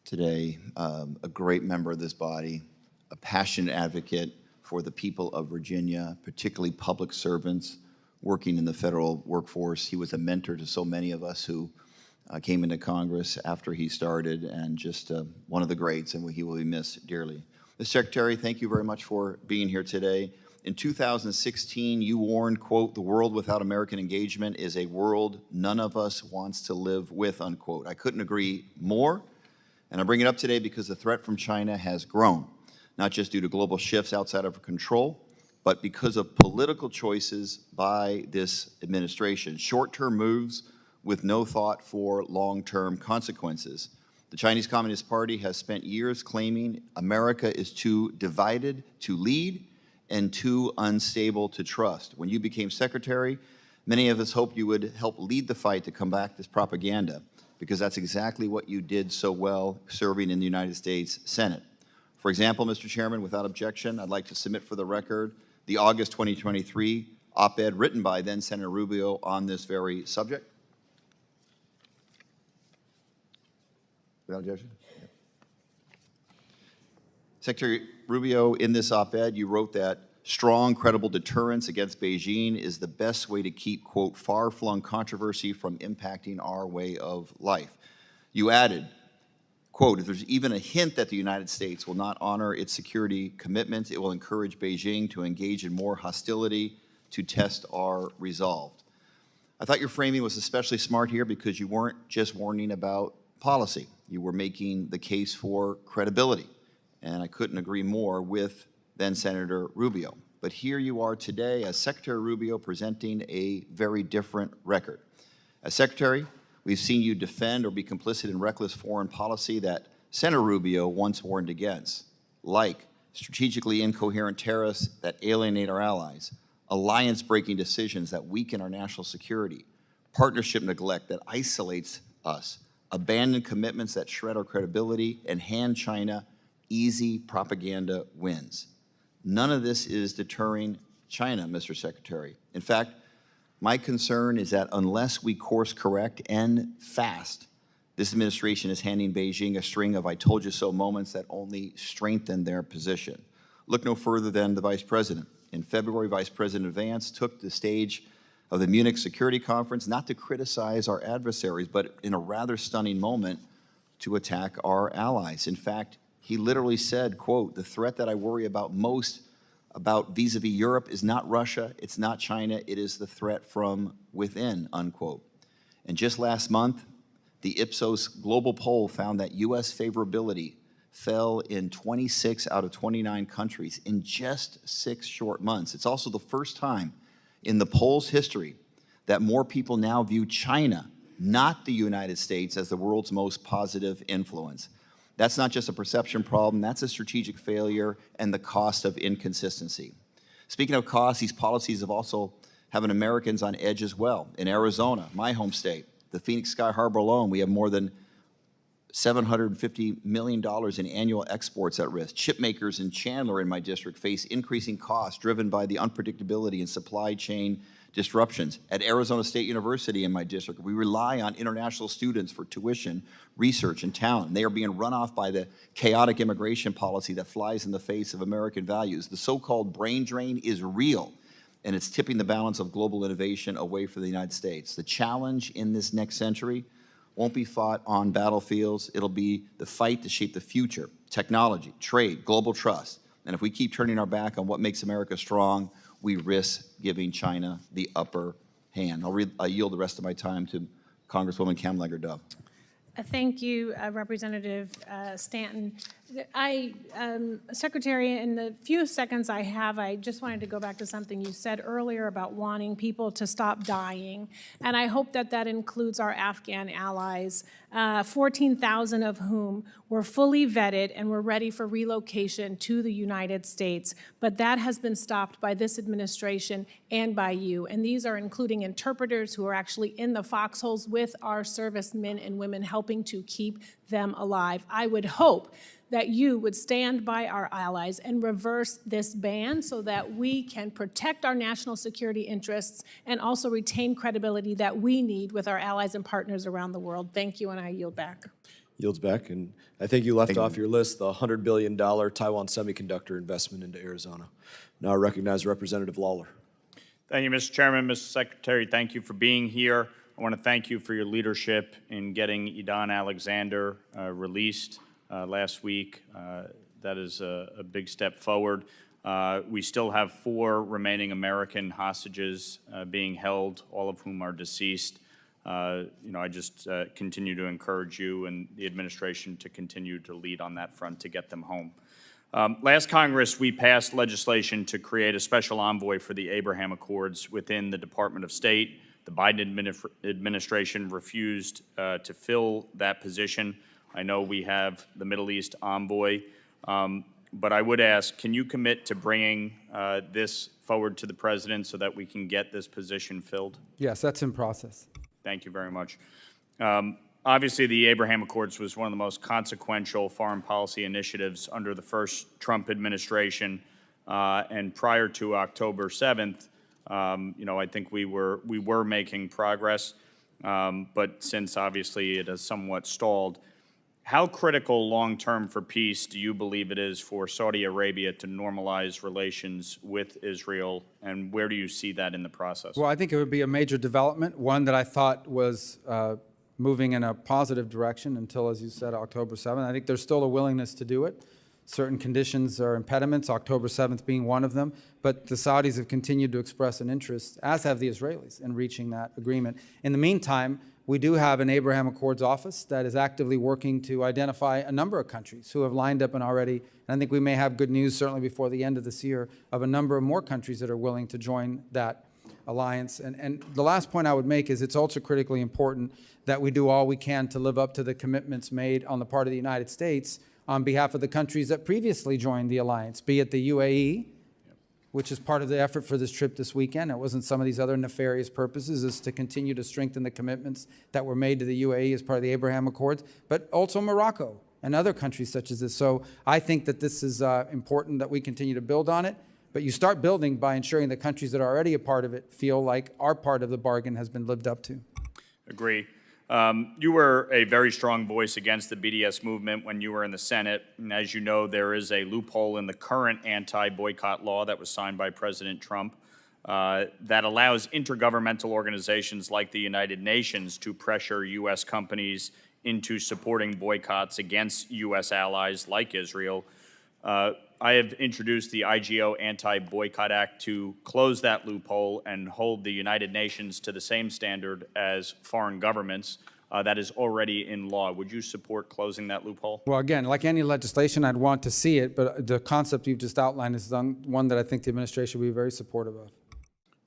today, a great member of this body, a passionate advocate for the people of Virginia, particularly public servants working in the federal workforce. He was a mentor to so many of us who came into Congress after he started, and just one of the greats, and he will be missed dearly. Mr. Secretary, thank you very much for being here today. In 2016, you warned, quote, "The world without American engagement is a world none of us wants to live with," unquote. I couldn't agree more, and I bring it up today because the threat from China has grown, not just due to global shifts outside of our control, but because of political choices by this administration, short-term moves with no thought for long-term consequences. The Chinese Communist Party has spent years claiming America is too divided to lead and too unstable to trust. When you became secretary, many of us hoped you would help lead the fight to combat this propaganda, because that's exactly what you did so well serving in the United States Senate. For example, Mr. Chairman, without objection, I'd like to submit for the record the August 2023 op-ed written by then Senator Rubio on this very subject. Without objection? Yeah. Secretary Rubio, in this op-ed, you wrote that strong, credible deterrence against Beijing is the best way to keep, quote, far-flung controversy from impacting our way of life. You added, quote, "If there's even a hint that the United States will not honor its security commitments, it will encourage Beijing to engage in more hostility to test our resolve." I thought your framing was especially smart here because you weren't just warning about policy. You were making the case for credibility. And I couldn't agree more with then Senator Rubio. But here you are today as Secretary Rubio presenting a very different record. As Secretary, we've seen you defend or be complicit in reckless foreign policy that Senator Rubio once warned against, like strategically incoherent tariffs that alienate our allies, alliance-breaking decisions that weaken our national security, partnership neglect that isolates us, abandoned commitments that shred our credibility, and hand China easy propaganda wins. None of this is deterring China, Mr. Secretary. In fact, my concern is that unless we course correct and fast, this administration is handing Beijing a string of I told you so moments that only strengthen their position. Look no further than the Vice President. In February, Vice President Vance took the stage of the Munich Security Conference not to criticize our adversaries, but in a rather stunning moment, to attack our allies. In fact, he literally said, quote, "The threat that I worry about most about vis-a-vis Europe is not Russia, it's not China, it is the threat from within," unquote. And just last month, the Ipsos global poll found that U.S. favorability fell in 26 out of 29 countries in just 6 short months. It's also the first time in the poll's history that more people now view China, not the United States, as the world's most positive influence. That's not just a perception problem, that's a strategic failure and the cost of inconsistency. Speaking of costs, these policies have also having Americans on edge as well. In Arizona, my home state, the Phoenix Sky Harbor alone, we have more than $750 million in annual exports at risk. Chip makers in Chandler in my district face increasing costs driven by the unpredictability in supply chain disruptions. At Arizona State University in my district, we rely on international students for tuition, research, and talent. They are being run off by the chaotic immigration policy that flies in the face of American values. The so-called brain drain is real, and it's tipping the balance of global innovation away from the United States. The challenge in this next century won't be fought on battlefields. It'll be the fight to shape the future, technology, trade, global trust. And if we keep turning our back on what makes America strong, we risk giving China the upper hand. I yield the rest of my time to Congresswoman Kamlager-Dove. Thank you, Representative Stanton. Secretary, in the few seconds I have, I just wanted to go back to something you said earlier about wanting people to stop dying, and I hope that that includes our Afghan allies, 14,000 of whom were fully vetted and were ready for relocation to the United States, but that has been stopped by this administration and by you, and these are including interpreters who are actually in the foxholes with our servicemen and women helping to keep them alive. I would hope that you would stand by our allies and reverse this ban so that we can protect our national security interests and also retain credibility that we need with our allies and partners around the world. Thank you, and I yield back. Yields back, and I think you left off your list the $100 billion Taiwan semiconductor investment into Arizona. Now I recognize Representative Lawler. Thank you, Mr. Chairman. Mr. Secretary, thank you for being here. I want to thank you for your leadership in getting Idan Alexander released last week. That is a big step forward. We still have 4 remaining American hostages being held, all of whom are deceased. I just continue to encourage you and the administration to continue to lead on that front to get them home. Last Congress, we passed legislation to create a special envoy for the Abraham Accords within the Department of State. The Biden administration refused to fill that position. I know we have the Middle East envoy, but I would ask, can you commit to bringing this forward to the president so that we can get this position filled? Yes, that's in process. Thank you very much. Obviously, the Abraham Accords was one of the most consequential foreign policy initiatives under the first Trump administration, and prior to October 7th, I think we were making progress, but since obviously it has somewhat stalled, how critical long-term for peace do you believe it is for Saudi Arabia to normalize relations with Israel, and where do you see that in the process? Well, I think it would be a major development, one that I thought was moving in a positive direction until, as you said, October 7th. I think there's still a willingness to do it. Certain conditions are impediments, October 7th being one of them, but the Saudis have continued to express an interest, as have the Israelis, in reaching that agreement. In the meantime, we do have an Abraham Accords office that is actively working to identify a number of countries who have lined up and already, and I think we may have good news certainly before the end of this year, of a number of more countries that are willing to join that alliance. And the last point I would make is it's also critically important that we do all we can to live up to the commitments made on the part of the United States on behalf of the countries that previously joined the alliance, be it the UAE, which is part of the effort for this trip this weekend. It wasn't some of these other nefarious purposes, is to continue to strengthen the commitments that were made to the UAE as part of the Abraham Accords, but also Morocco and other countries such as this. So I think that this is important that we continue to build on it, but you start building by ensuring that countries that are already a part of it feel like our part of the bargain has been lived up to. Agree. You were a very strong voice against the BDS movement when you were in the Senate. And as you know, there is a loophole in the current anti-boycott law that was signed by President Trump that allows intergovernmental organizations like the United Nations to pressure U.S. companies into supporting boycotts against U.S. allies like Israel. I have introduced the IGO Anti-Boycott Act to close that loophole and hold the United Nations to the same standard as foreign governments that is already in law. Would you support closing that loophole? Well, again, like any legislation, I'd want to see it, but the concept you've just outlined is one that I think the administration will be very supportive of.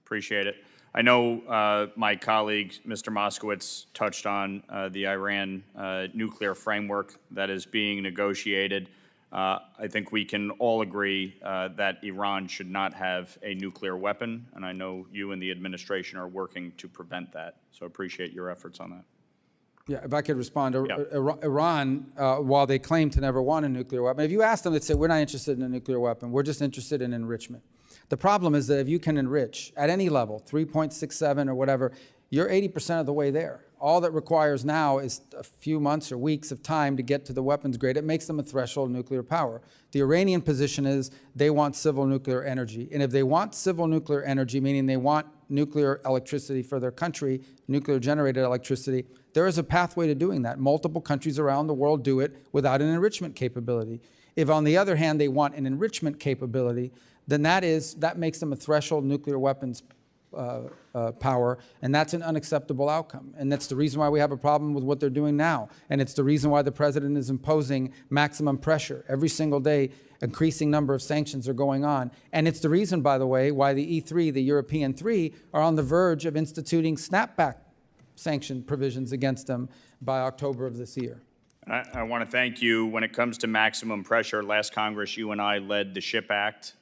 Appreciate it. I know my colleague, Mr. Moskowitz, touched on the Iran nuclear framework that is being negotiated. I think we can all agree that Iran should not have a nuclear weapon, and I know you and the administration are working to prevent that. So appreciate your efforts on that. Yeah, if I could respond. Yeah. Iran, while they claim to never want a nuclear weapon, if you ask them, they'd say, we're not interested in a nuclear weapon. We're just interested in enrichment. The problem is that if you can enrich at any level, 3.67 or whatever, you're 80% of the way there. All that requires now is a few months or weeks of time to get to the weapons grade. It makes them a threshold nuclear power. The Iranian position is they want civil nuclear energy. And if they want civil nuclear energy, meaning they want nuclear electricity for their country, nuclear generated electricity, there is a pathway to doing that. Multiple countries around the world do it without an enrichment capability. If, on the other hand, they want an enrichment capability, then that makes them a threshold nuclear weapons power, and that's an unacceptable outcome. And that's the reason why we have a problem with what they're doing now. And it's the reason why the president is imposing maximum pressure. Every single day, increasing number of sanctions are going on. And it's the reason, by the way, why the E3, the European three, are on the verge of instituting snapback sanction provisions against them by October of this year. I want to thank you. When it comes to maximum pressure, last Congress, you and I led the SHIP Act.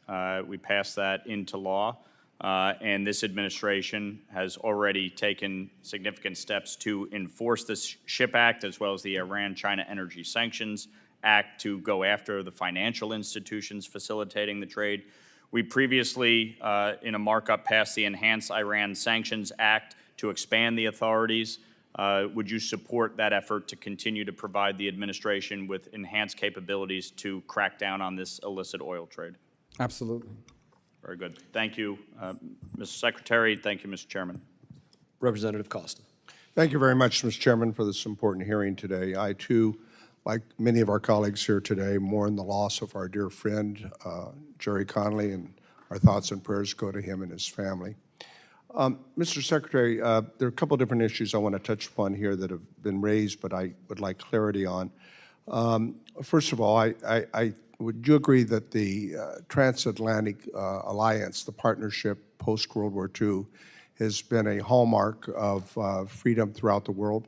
We passed that into law. And this administration has already taken significant steps to enforce the SHIP Act, as well as the Iran-China Energy Sanctions Act, to go after the financial institutions facilitating the trade. We previously, in a markup, passed the Enhanced Iran Sanctions Act to expand the authorities. Would you support that effort to continue to provide the administration with enhanced capabilities to crack down on this illicit oil trade? Absolutely. Very good. Thank you, Mr. Secretary. Thank you, Mr. Chairman. Representative Costa. Thank you very much, Mr. Chairman, for this important hearing today. I, too, like many of our colleagues here today, mourn the loss of our dear friend, Jerry Connelly, and our thoughts and prayers go to him and his family. Mr. Secretary, there are a couple of different issues I want to touch upon here that have been raised, but I would like clarity on. First of all, would you agree that the transatlantic alliance, the partnership post-World War II, has been a hallmark of freedom throughout the world?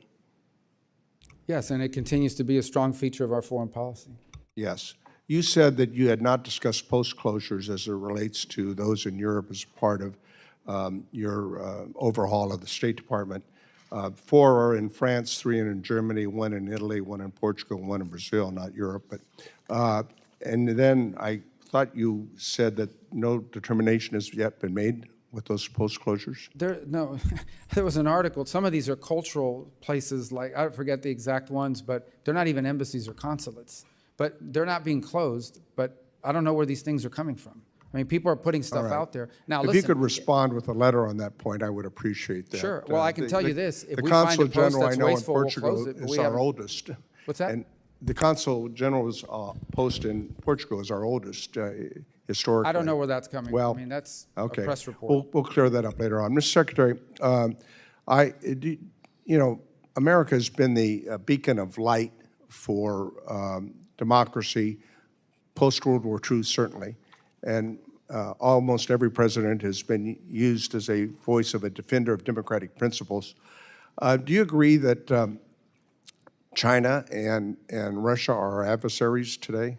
Yes, and it continues to be a strong feature of our foreign policy. Yes. You said that you had not discussed post-closures as it relates to those in Europe as part of your overhaul of the State Department. 4 are in France, 3 are in Germany, 1 in Italy, 1 in Portugal, 1 in Brazil, not Europe. But and then I thought you said that no determination has yet been made with those post-closures? No, there was an article. Some of these are cultural places, like, I forget the exact ones, but they're not even embassies or consulates. But they're not being closed, but I don't know where these things are coming from. I mean, people are putting stuff out there. Now, if listen, you could respond with a letter on that point, I would appreciate that. Sure. Well, I can tell you this. If the we find a Consul post General that's I know in wasteful, we'll Portugal close it, but is we our haven't- oldest. What's that? And the Consul General's post in Portugal is our oldest historically. I don't know where that's coming from. I mean, that's a press report. We'll clear that up later on. Mr. Secretary, America has been the beacon of light for democracy, post-World War II certainly, and almost every president has been used as a voice of a defender of democratic principles. Do you agree that China and Russia are our adversaries today,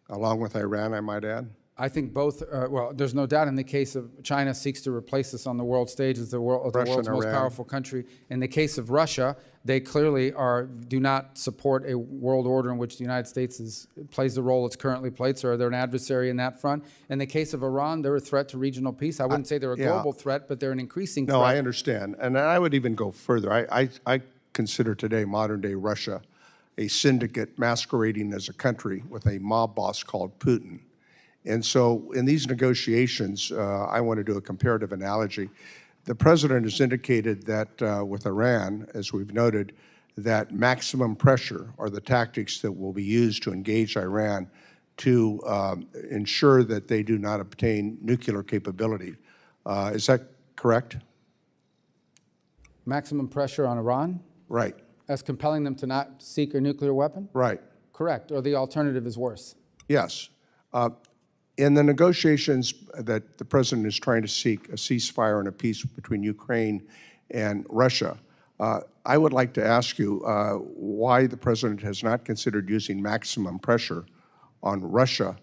along with Iran, I might add? I think both, well, there's no doubt in the case of China seeks to replace us on the world stage as the world's most powerful country. In the case of Russia, they clearly do not support a world order in which the United States plays the role it's currently played, so they're an adversary in that front. In the case of Iran, they're a threat to regional peace. I wouldn't say they're a global threat, but they're an increasing threat. No, I understand. And I would even go further. I consider today modern-day Russia a syndicate masquerading as a country with a mob boss called Putin. And so in these negotiations, I want to do a comparative analogy. The president has indicated that with Iran, as we've noted, that maximum pressure are the tactics that will be used to engage Iran to ensure that they do not obtain nuclear capability. Is that correct? Maximum pressure on Iran? Right. As compelling them to not seek a nuclear weapon? Right. Correct, or the alternative is worse. Yes. In the negotiations that the president is trying to seek a ceasefire and a peace between Ukraine and Russia, I would like to ask you why the president has not considered using maximum pressure on Russia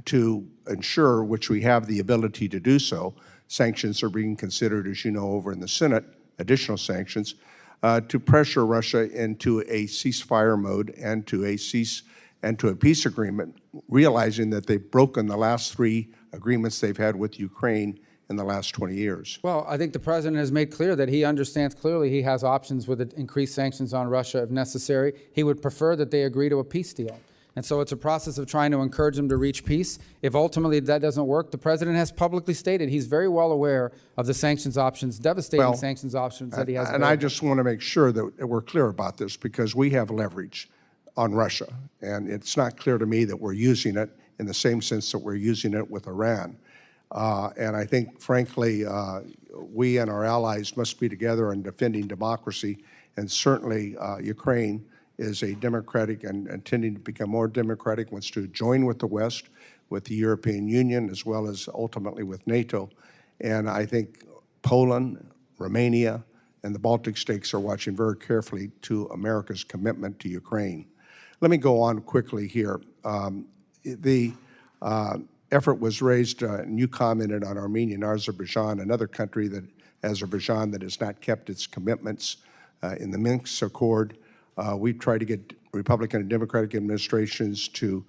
to ensure, which we have the ability to do so. Sanctions are being considered, as you know, over in the Senate, additional sanctions, to pressure Russia into a ceasefire mode and to a peace agreement, realizing that they've broken the last 3 agreements they've had with Ukraine in the last 20 years. Well, I think the president has made clear that he understands clearly he has options with increased sanctions on Russia if necessary. He would prefer that they agree to a peace deal. And so it's a process of trying to encourage them to reach peace. If ultimately that doesn't work, the president has publicly stated he's very well aware of the sanctions options, devastating sanctions options that he has And available. I just want to make sure that we're clear about this because we have leverage on Russia. And it's not clear to me that we're using it in the same sense that we're using it with Iran. And I think, frankly, we and our allies must be together in defending democracy. And certainly Ukraine is a democratic and intending to become more democratic, wants to join with the West, with the European Union, as well as ultimately with NATO. And I think Poland, Romania, and the Baltic states are watching very carefully to America's commitment to Ukraine. Let me go on quickly here. The effort was raised, and you commented on Armenia and Azerbaijan, another country that, Azerbaijan, that has not kept its commitments in the Minsk Accord. We've tried to get Republican and Democratic administrations to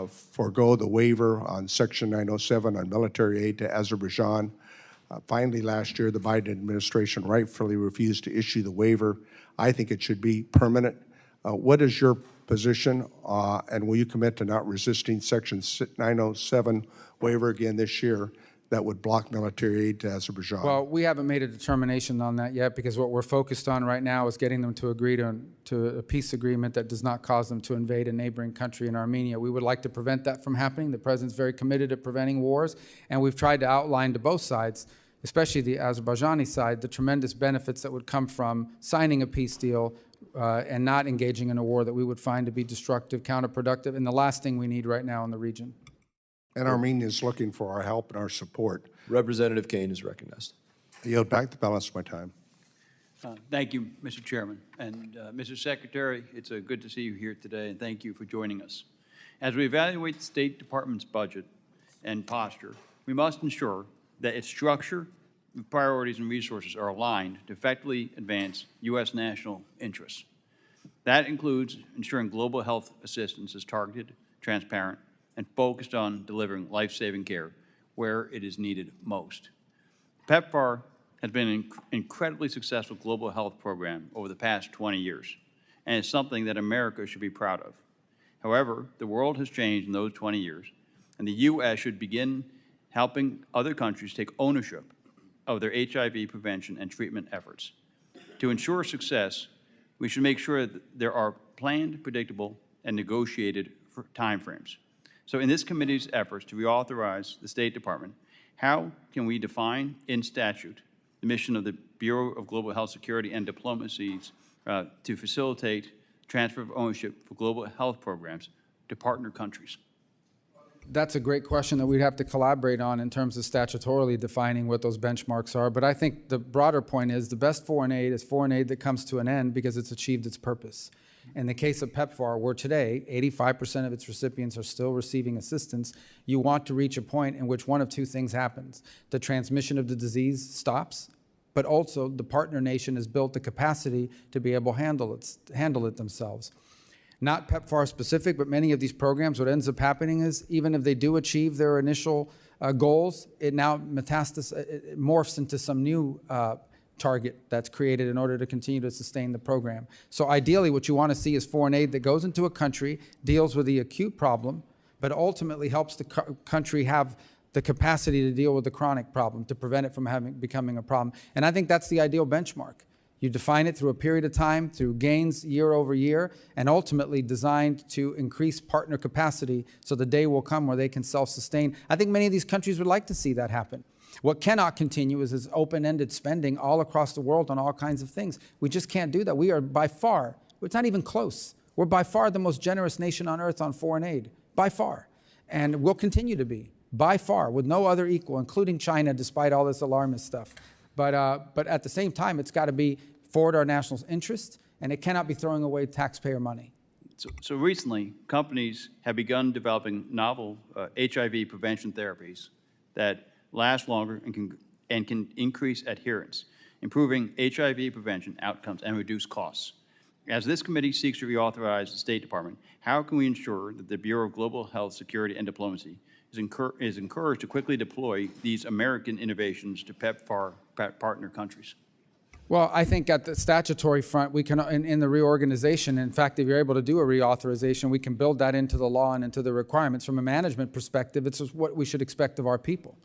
forego the waiver on Section 907 on military aid to Azerbaijan. Finally, last year, the Biden administration rightfully refused to issue the waiver. I think it should be permanent. What is your position, and will you commit to not resisting Section 907 waiver again this year that would block military aid to Azerbaijan? Well, we haven't made a determination on that yet because what we're focused on right now is getting them to agree to a peace agreement that does not cause them to invade a neighboring country in Armenia. We would like to prevent that from happening. The president's very committed to preventing wars, and we've tried to outline to both sides, especially the Azerbaijani side, the tremendous benefits that would come from signing a peace deal and not engaging in a war that we would find to be destructive, counterproductive, and the last thing we need right now in the region. And Armenia is looking for our help and our support. Representative Kane is recognized. I yield back the balance of my time. Thank you, Mr. Chairman. And Mr. Secretary, it's good to see you here today, and thank you for joining us. As we evaluate the State Department's budget and posture, we must ensure that its structure, priorities, and resources are aligned to effectively advance U.S. national interests. That includes ensuring global health assistance is targeted, transparent, and focused on delivering life-saving care where it is needed most. PEPFAR has been an incredibly successful global health program over the past 20 years, and it's something that America should be proud of. However, the world has changed in those 20 years, and the U.S. should begin helping other countries take ownership of their HIV prevention and treatment efforts. To ensure success, we should make sure that there are planned, predictable, and negotiated timeframes. So in this committee's efforts to reauthorize the State Department, how can we define in statute the mission of the Bureau of Global Health Security and Diplomacies to facilitate transfer of ownership for global health programs to partner countries? That's a great question that we'd have to collaborate on in terms of statutorily defining what those benchmarks are. But I think the broader point is the best foreign aid is foreign aid that comes to an end because it's achieved its purpose. In the case of PEPFAR, where today 85% of its recipients are still receiving assistance, you want to reach a point in which one of two things happens. The transmission of the disease stops, but also the partner nation has built the capacity to be able to handle it themselves. Not PEPFAR specific, but many of these programs, what ends up happening is even if they do achieve their initial goals, it now morphs into some new target that's created in order to continue to sustain the program. So ideally, what you want to see is foreign aid that goes into a country, deals with the acute problem, but ultimately helps the country have the capacity to deal with the chronic problem, to prevent it from becoming a problem. And I think that's the ideal benchmark. You define it through a period of time, through gains year over year, and ultimately designed to increase partner capacity so the day will come where they can self-sustain. I think many of these countries would like to see that happen. What cannot continue is this open-ended spending all across the world on all kinds of things. We just can't do that. We are by far, it's not even close, we're by far the most generous nation on earth on foreign aid, by far. And we'll continue to be, by far, with no other equal, including China, despite all this alarmist stuff. But at the same time, it's got to be forward our national interest, and it cannot be throwing away taxpayer money. So recently, companies have begun developing novel HIV prevention therapies that last longer and can increase adherence, improving HIV prevention outcomes and reduce costs. As this committee seeks to reauthorize the State Department, how can we ensure that the Bureau of Global Health Security and Diplomacy is encouraged to quickly deploy these American innovations to PEPFAR partner countries? Well, I think at the statutory front, we can, in the reorganization, in fact, if you're able to do a reauthorization, we can build that into the law and into the requirements. From a management perspective, it's what we should expect of our people.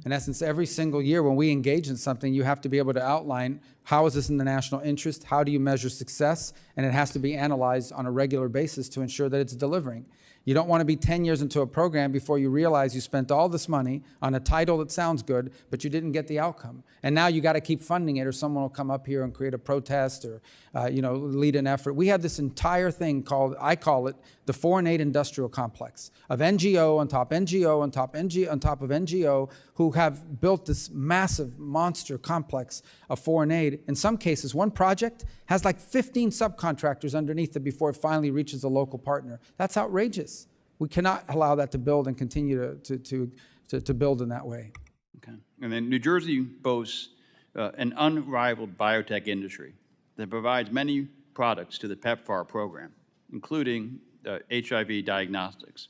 In essence, every single year when we engage in something, you have to be able to outline how is this in the national interest, how do you measure success, and it has to be analyzed on a regular basis to ensure that it's delivering. You don't want to be 10 years into a program before you realize you spent all this money on a title that sounds good, but you didn't get the outcome. And now you got to keep funding it, or someone will come up here and create a protest or lead an effort. We have this entire thing called, I call it, the foreign aid industrial complex of NGO on top NGO on top NGO on top of NGO, who have built this massive monster complex of foreign aid. In some cases, one project has like 15 subcontractors underneath it before it finally reaches a local partner. That's outrageous. We cannot allow that to build and continue to build in that way. Okay. And then New Jersey boasts an unrivaled biotech industry that provides many products to the PEPFAR program, including HIV diagnostics.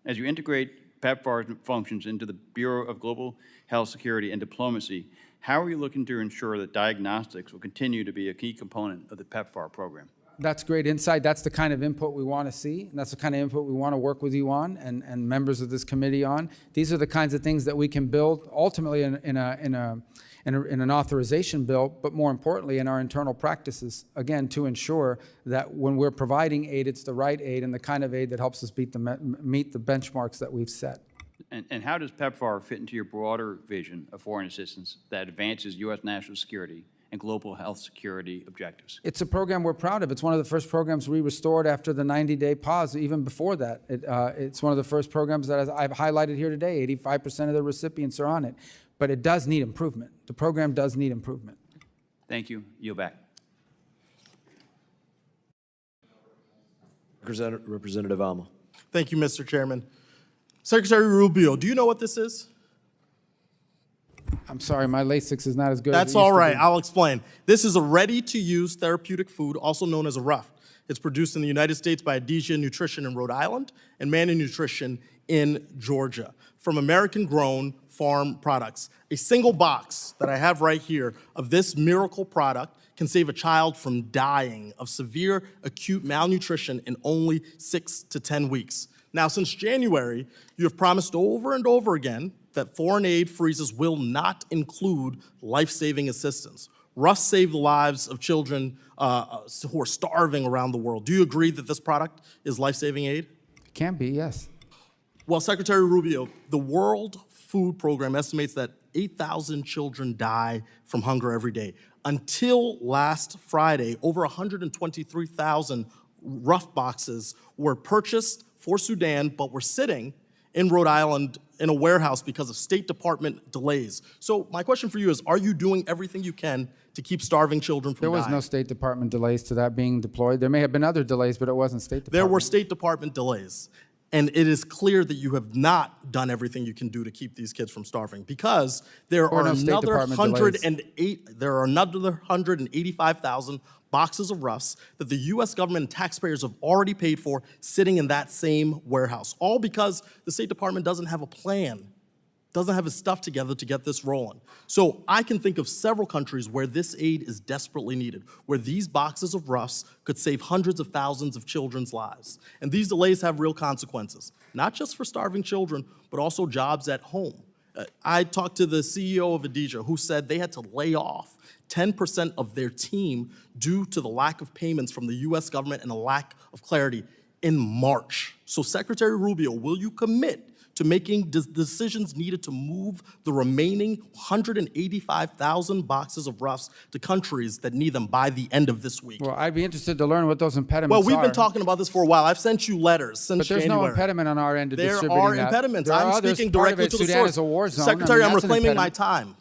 As you integrate PEPFAR functions into the Bureau of Global Health Security and Diplomacy, how are you looking to ensure that diagnostics will continue to be a key component of the PEPFAR program? That's great insight. That's the kind of input we want to see. And that's the kind of input we want to work with you on and members of this committee on. These are the kinds of things that we can build ultimately in an authorization bill, but more importantly in our internal practices, again, to ensure that when we're providing aid, it's the right aid and the kind of aid that helps us meet the benchmarks that we've set. And how does PEPFAR fit into your broader vision of foreign assistance that advances U.S. national security and global health security objectives? It's a program we're proud of. It's one of the first programs we restored after the 90-day pause. Even before that, it's one of the first programs that, as I've highlighted here today, 85% of the recipients are on it. But it does need improvement. The program does need improvement. Thank you. Yield back. Representative Alma. Thank you, Mr. Chairman. Secretary Rubio, do you know what this is? I'm sorry, my LASIX is not as good as it That's used all to right. be. I'll explain. This is a ready-to-use therapeutic food, also known as a RUF. It's produced in the United States by Adesia Nutrition in Rhode Island and Manna Nutrition in Georgia from American-grown farm products. A single box that I have right here of this miracle product can save a child from dying of severe acute malnutrition in only 6 to 10 weeks. Now, since January, you have promised over and over again that foreign aid freezes will not include life-saving assistance. RUF save the lives of children who are starving around the world. Do you agree that this product is life-saving aid? It can be, yes. Well, Secretary Rubio, the World Food Program estimates that 8,000 children die from hunger every day. Until last Friday, over 123,000 RUF boxes were purchased for Sudan, but were sitting in Rhode Island in a warehouse because of State Department delays. So my question for you is, are you doing everything you can to keep starving children from dying? There was no State Department delays to that being deployed. There may have been other delays, but it wasn't State Department. There were State Department delays. And it is clear that you have not done everything you can do to keep these kids from starving, because there are another 185,000 boxes of RUFs that the U.S. government and taxpayers have already paid for sitting in that same warehouse, all because the State Department doesn't have a plan doesn't have his stuff together to get this rolling. So I can think of several countries where this aid is desperately needed, where these boxes of roughs could save hundreds of thousands of children's lives. And these delays have real consequences, not just for starving children, but also jobs at home. I talked to the CEO of Adija who said they had to lay off 10% of their team due to the lack of payments from the US government and a lack of clarity in March. So Secretary Rubio, will you commit to making decisions needed to move the remaining 185,000 boxes of roughs to countries that need them by the end of this week? Well, I'd be interested to learn what those impediments Well, are. we've been talking about this for a while. I've sent you letters since But there's January. no impediment on our end to there distributing are that. impediments. There are I'm others. speaking Part of directly it, to the Sudan source. is a war zone. Secretary, I'm that's an reclaiming my impediment. time.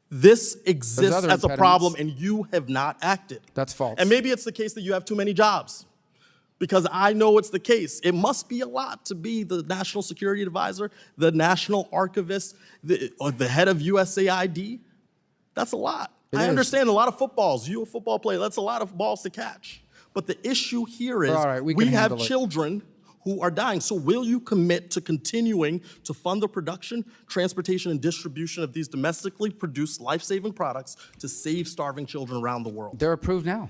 This exists other as a impediments. problem, and you have not acted. That's false. And maybe it's the case that you have too many jobs, because I know it's the case. It must be a lot to be the National Security Advisor, the National Archivist, or the head of USAID. That's a lot. I understand a lot of footballs. You're a football player. That's a lot of balls to catch. But the issue here is All right, we we can have handle it. children who are dying. So will you commit to continuing to fund the production, transportation, and distribution of these domestically produced life-saving products to save starving children around the world? They're approved now.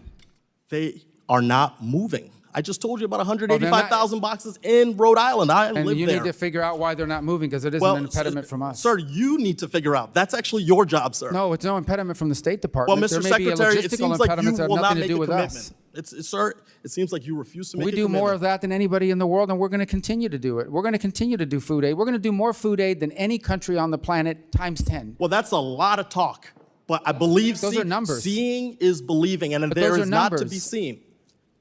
They are not moving. I just told you about 185,000 boxes in Rhode Island. I And live you there. need to figure out why they're not moving, because it isn't an impediment from us. Sir, you need to figure out. That's actually your job, sir. No, it's no impediment from the State Department. Well, Mr. There may be Secretary, it logistical seems like you impediments that have will not nothing to make do a with commitment. us. Sir, it seems like you refuse to make We a do commitment. more of that than anybody in the world, and we're going to continue to do it. We're going to continue to do food aid. We're going to do more food aid than any country on the planet times 10. Well, that's a lot of talk. But I believe Those are numbers. Seeing is believing, and But there those are is not to numbers. be seen.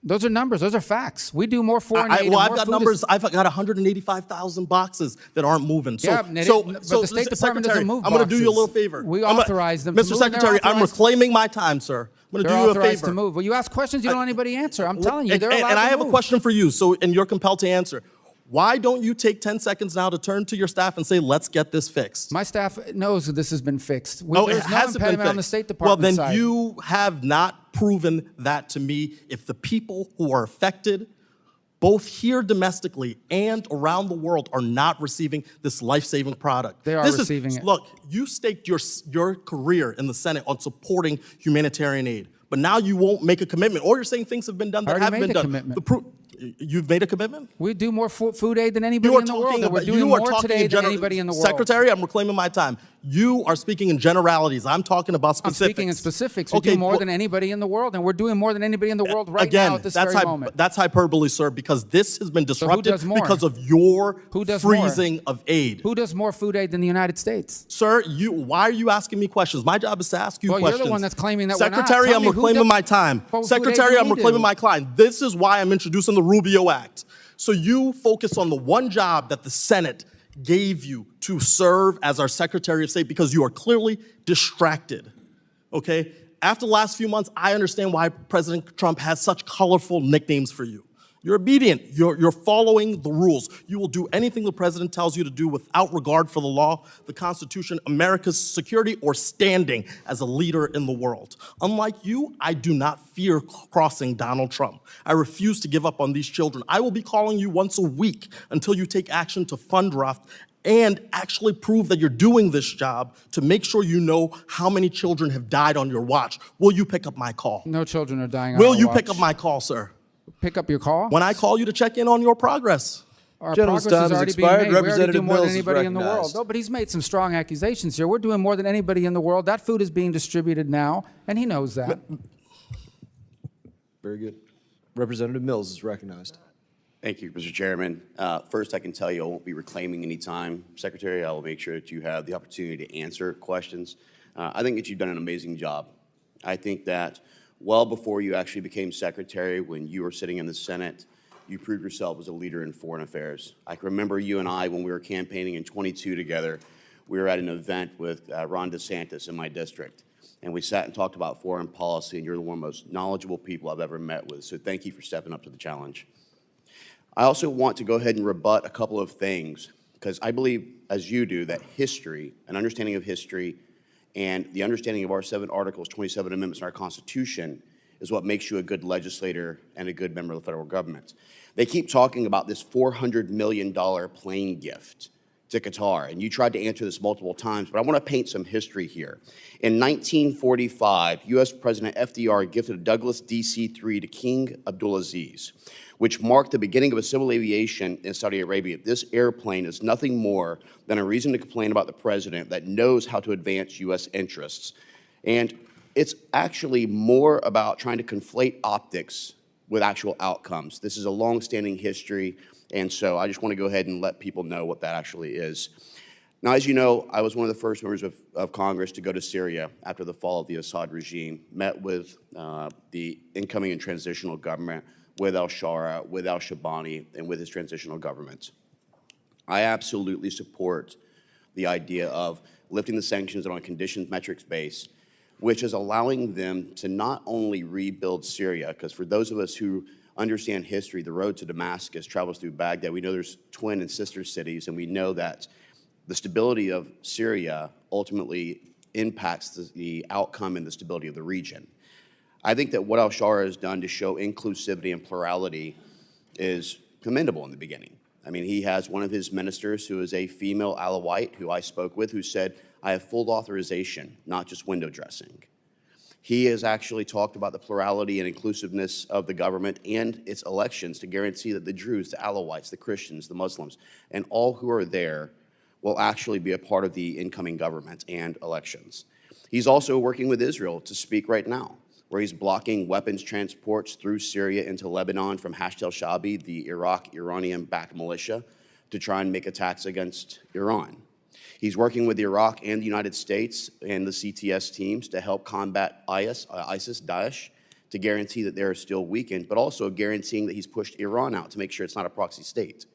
Those are numbers. Those are facts. We do more foreign aid. and I've more got food numbers. I've got 185,000 boxes that aren't moving. So, Yeah, but the State Department doesn't move I'm going to do you a boxes. little favor. We authorize them to Mr. move, and they're Secretary, I'm authorized- reclaiming my time, sir. I'm going to They're do you a authorized favor. to move. Well, you ask questions you don't let anybody answer. I'm telling you, they're allowed And I to have move. a question for you, and you're compelled to answer. Why don't you take 10 seconds now to turn to your staff and say, let's get this fixed? My staff knows that this has been fixed. No, it There's no hasn't been impediment on the fixed. State Department Well, then side. you have not proven that to me. If the people who are affected, both here domestically and around the world, are not receiving this life-saving product. They are receiving it. Look, you staked your career in the Senate on supporting humanitarian aid, but now you won't make a commitment, or you're saying things have been done that already haven't made been a done. commitment. You've made a commitment? We do more food aid than anybody You are in the world, talking and we're about, doing you are more talking today in than general. anybody in the world. Secretary, I'm reclaiming my time. You are speaking in generalities. I'm talking about I'm specifics. speaking in specifics. We do more than anybody in the world, and we're doing more than anybody in the world right Again, now at this that's very moment. that's hyperbole, sir, because this has been disrupted does more? because of your Who does more? freezing of aid. Who does more food aid than the United States? Sir, why are you asking me questions? My job is to ask you Well, questions. you're the one that's claiming that we're not. Secretary, Tell I'm me who reclaiming does- my time. What food aid Secretary, do I'm we reclaiming do? my client. This is why I'm introducing the Rubio Act. So you focus on the one job that the Senate gave you to serve as our Secretary of State because you are clearly distracted, okay? After the last few months, I understand why President Trump has such colorful nicknames for you. You're obedient. You're following the rules. You will do anything the president tells you to do without regard for the law, the Constitution, America's security, or standing as a leader in the world. Unlike you, I do not fear crossing Donald Trump. I refuse to give up on these children. I will be calling you once a week until you take action to fund RUF and actually prove that you're doing this job to make sure you know how many children have died on your watch. Will you pick up my call? No children are dying on Will our you watch. pick up my call, sir? Pick up your call? When I call you to check in on your progress. Our Gentleman's progress time is has already being expired. made. We already do Representative more than Mills is anybody in the world. recognized. No, but he's made some strong accusations here. We're doing more than anybody in the world. That food is being distributed now, and he knows that. Very good. Representative Mills is recognized. Thank you, Mr. Chairman. First, I can tell you I won't be reclaiming any time, Secretary. I will make sure that you have the opportunity to answer questions. I think that you've done an amazing job. I think that well before you actually became Secretary, when you were sitting in the Senate, you proved yourself as a leader in foreign affairs. I can remember you and I, when we were campaigning in 22 together, we were at an event with Ron DeSantis in my district, and we sat and talked about foreign policy, and you're one of the most knowledgeable people I've ever met with, so thank you for stepping up to the challenge. I also want to go ahead and rebut a couple of things, because I believe, as you do, that history, an understanding of history, and the understanding of our 7 articles, 27 amendments in our Constitution is what makes you a good legislator and a good member of the federal government. They keep talking about this $400 million plane gift to Qatar? And you tried to answer this multiple times, but I want to paint some history here. In 1945, U.S. President FDR gifted a Douglas DC-3 to King Abdulaziz, which marked the beginning of a civil aviation in Saudi Arabia. This airplane is nothing more than a reason to complain about the president that knows how to advance U.S. interests. And it's actually more about trying to conflate optics with actual outcomes. This is a long-standing history, and so I just want to go ahead and let people know what that actually is. Now, as you know, I was one of the first members of Congress to go to Syria after the fall of the Assad regime, met with the incoming and transitional government, with al-Shara, with al-Shabani, and with his transitional government. I absolutely support the idea of lifting the sanctions on a conditions metrics base, which is allowing them to not only rebuild Syria, because for those of us who understand history, the road to Damascus travels through Baghdad. We know there's twin and sister cities, and we know that the stability of Syria ultimately impacts the outcome and the stability of the region. I think that what al-Shara has done to show inclusivity and plurality is commendable in the beginning. I mean, he has one of his ministers who is a female Alawite who I spoke with who said, I have full authorization, not just window dressing. He has actually talked about the plurality and inclusiveness of the government and its elections to guarantee that the Druze, the Alawites, the Christians, the Muslims, and all who are there will actually be a part of the incoming government and elections. He's also working with Israel to speak right now, where he's blocking weapons transports through Syria into Lebanon from Hashd al-Shaabi, the Iranian-backed militia, to try and make attacks against Iran. He's working with Iraq and the United States and the CTS teams to help combat ISIS, Daesh, to guarantee that they're still weakened, but also guaranteeing that he's pushed Iran out to make sure it's not a proxy state.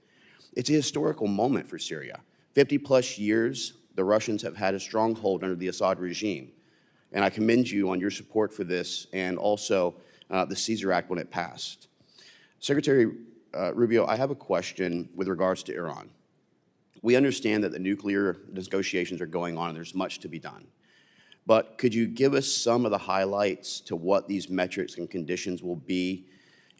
It's a historical moment for Syria. 50-plus years, the Russians have had a stronghold under the Assad regime. And I commend you on your support for this and also the Caesar Act when it passed. Secretary Rubio, I have a question with regards to Iran. We understand that the nuclear negotiations are going on and there's much to be done. But could you give us some of the highlights to what these metrics and conditions will be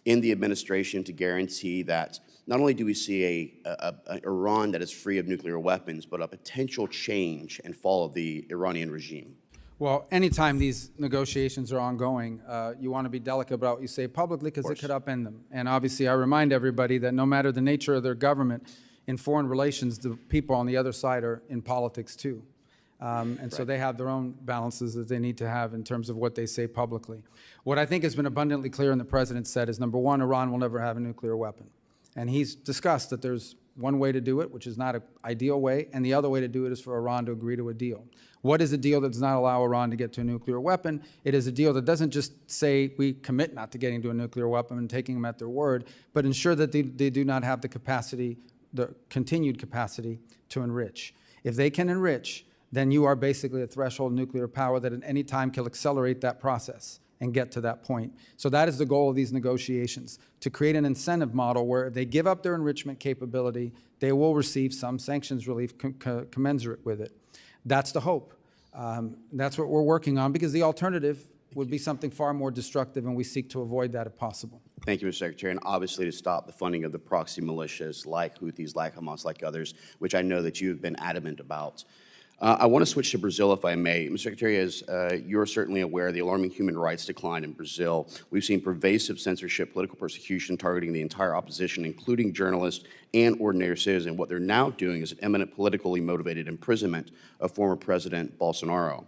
in the administration to guarantee that not only do we see an Iran that is free of nuclear weapons, but a potential change and fall of the Iranian regime? Well, anytime these negotiations are ongoing, you want to be delicate about what you say publicly because it could upend them. And obviously, I remind everybody that no matter the nature of their government, in foreign relations, the people on the other side are in politics too. And so they have their own balances that they need to have in terms of what they say publicly. What I think has been abundantly clear and the president said is, number one, Iran will never have a nuclear weapon. And he's discussed that there's one way to do it, which is not an ideal way, and the other way to do it is for Iran to agree to a deal. What is a deal that does not allow Iran to get to a nuclear weapon? It is a deal that doesn't just say we commit not to getting to a nuclear weapon and taking them at their word, but ensure that they do not have the capacity, the continued capacity to enrich. If they can enrich, then you are basically a threshold nuclear power that at any time can accelerate that process and get to that point. So that is the goal of these negotiations, to create an incentive model where if they give up their enrichment capability, they will receive some sanctions relief commensurate with it. That's the hope. That's what we're working on, because the alternative would be something far more destructive, and we seek to avoid that if possible. Thank you, Mr. Secretary. And obviously to stop the funding of the proxy militias like Houthis, like Hamas, like others, which I know that you have been adamant about. I want to switch to Brazil, if I may. Mr. Secretary, as you're certainly aware, the alarming human rights decline in Brazil. We've seen pervasive censorship, political persecution targeting the entire opposition, including journalists and ordinary citizens. What they're now doing is an imminent politically motivated imprisonment of former President Bolsonaro.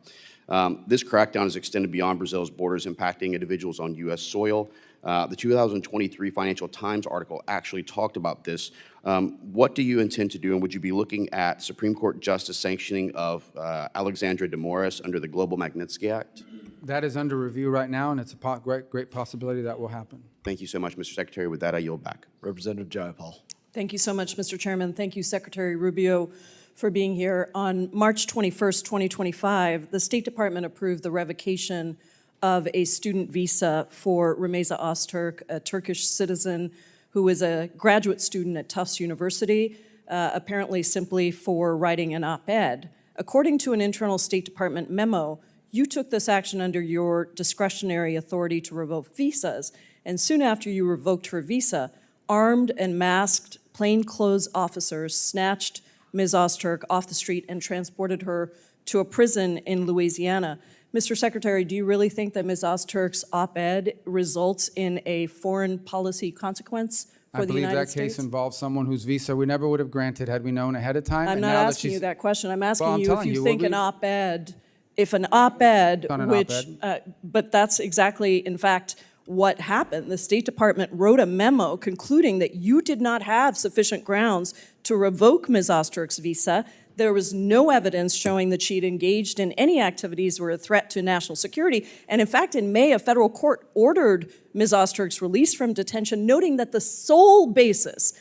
This crackdown is extended beyond Brazil's borders, impacting individuals on U.S. soil. The 2023 Financial Times article actually talked about this. What do you intend to do, and would you be looking at Supreme Court justice sanctioning of Alexandra de Moraes under the Global Magnitsky Act? That is under review right now, and it's a great possibility that will happen. Thank you so much, Mr. Secretary. With that, I yield back. Representative Jayapal. Thank you so much, Mr. Chairman. Thank you, Secretary Rubio, for being here. On March 21st, 2025, the State Department approved the revocation of a student visa for Remeza Öztürk, a Turkish citizen who is a graduate student at Tufts University, apparently simply for writing an op-ed. According to an internal State Department memo, you took this action under your discretionary authority to revoke visas, and soon after you revoked her visa, armed and masked plainclothes officers snatched Ms. Ozturk off the street and transported her to a prison in Louisiana. Mr. Secretary, do you really think that Ms. Ozturk's op-ed results in a foreign policy consequence for the United States? I believe that case involves someone whose visa we never would have granted had we known ahead of time. I'm and not now asking you that question. I'm asking I'm you if telling you you, think we'll an be- op-ed, if an op-ed, Not an which, op-ed. but that's exactly, in fact, what happened. The State Department wrote a memo concluding that you did not have sufficient grounds to revoke Ms. Ozturk's visa. There was no evidence showing that she'd engaged in any activities that were a threat to national security. And in fact, in May, a federal court ordered Ms. Ozturk's release from detention, noting that the sole basis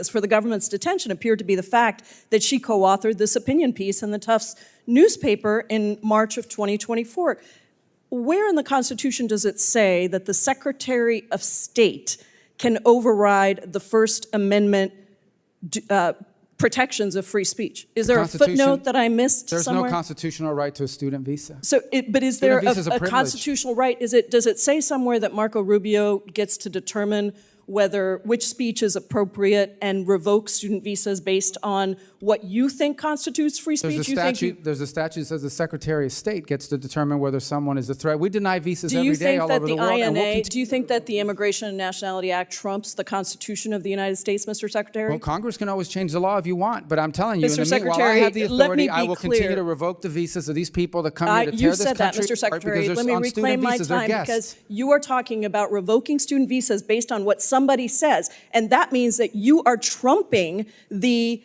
for the government's detention appeared to be the fact that she co-authored this opinion piece in the Tufts newspaper in March of 2024. Where in the Constitution does it say that the Secretary of State can override the First Amendment protections of free speech? Is there a footnote that I missed There's somewhere? no constitutional right to a student visa. So, but is there Student visa's a a privilege. constitutional right? Does it say somewhere that Marco Rubio gets to determine which speech is appropriate and revoke student visas based on what you think constitutes free speech? There's a statute that says the Secretary of State gets to determine whether someone is a threat. We deny visas Do you every day think all that over the the world. and we'll INA, do you think that the Immigration and Nationality Act trumps the Constitution of the United States, Mr. Secretary? Well, Congress can always change the law if you want, but I'm telling you, Mr. in the meanwhile, I Secretary, have the let authority. me I be will clear. continue to revoke the visas of these people that come here to tear You this said that, country Mr. apart Secretary. because Let they're me on reclaim student my visas. They're time guests. because you are talking about revoking student visas based on what somebody says, and that means that you are trumping the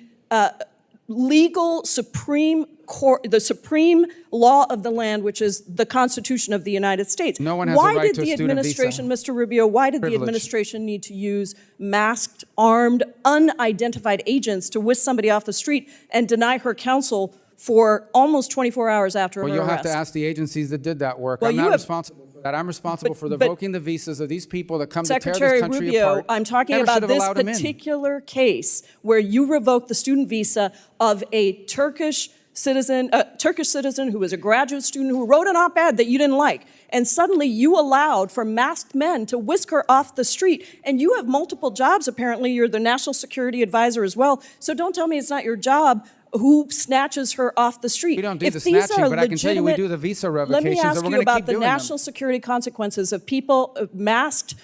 legal supreme court, the supreme law of the land, which is the Constitution of the United States. No one has a right to a student visa. Why did the administration, Mr. Rubio, why did the Privilege. administration need to use masked, armed, unidentified agents to whisk somebody off the street and deny her counsel for almost 24 hours after her Well, arrest? you'll have to ask the agencies that did that work. Well, I'm you not have- responsible for that. I'm responsible for but- revoking the visas of these people that come to tear Secretary this country Rubio, apart. I'm talking Never about should have this allowed 'em in. particular case where you revoked the student visa of a Turkish citizen who was a graduate student who wrote an op-ed that you didn't like. And suddenly you allowed for masked men to whisk her off the street. And you have multiple jobs, apparently. You're the national security advisor as well. So don't tell me it's not your job who snatches her off the street. We don't do If the these snatching, are but I can tell you we legitimate- do the visa Let revocations, me and ask we're you going to about keep the doing them. national security consequences of people, masked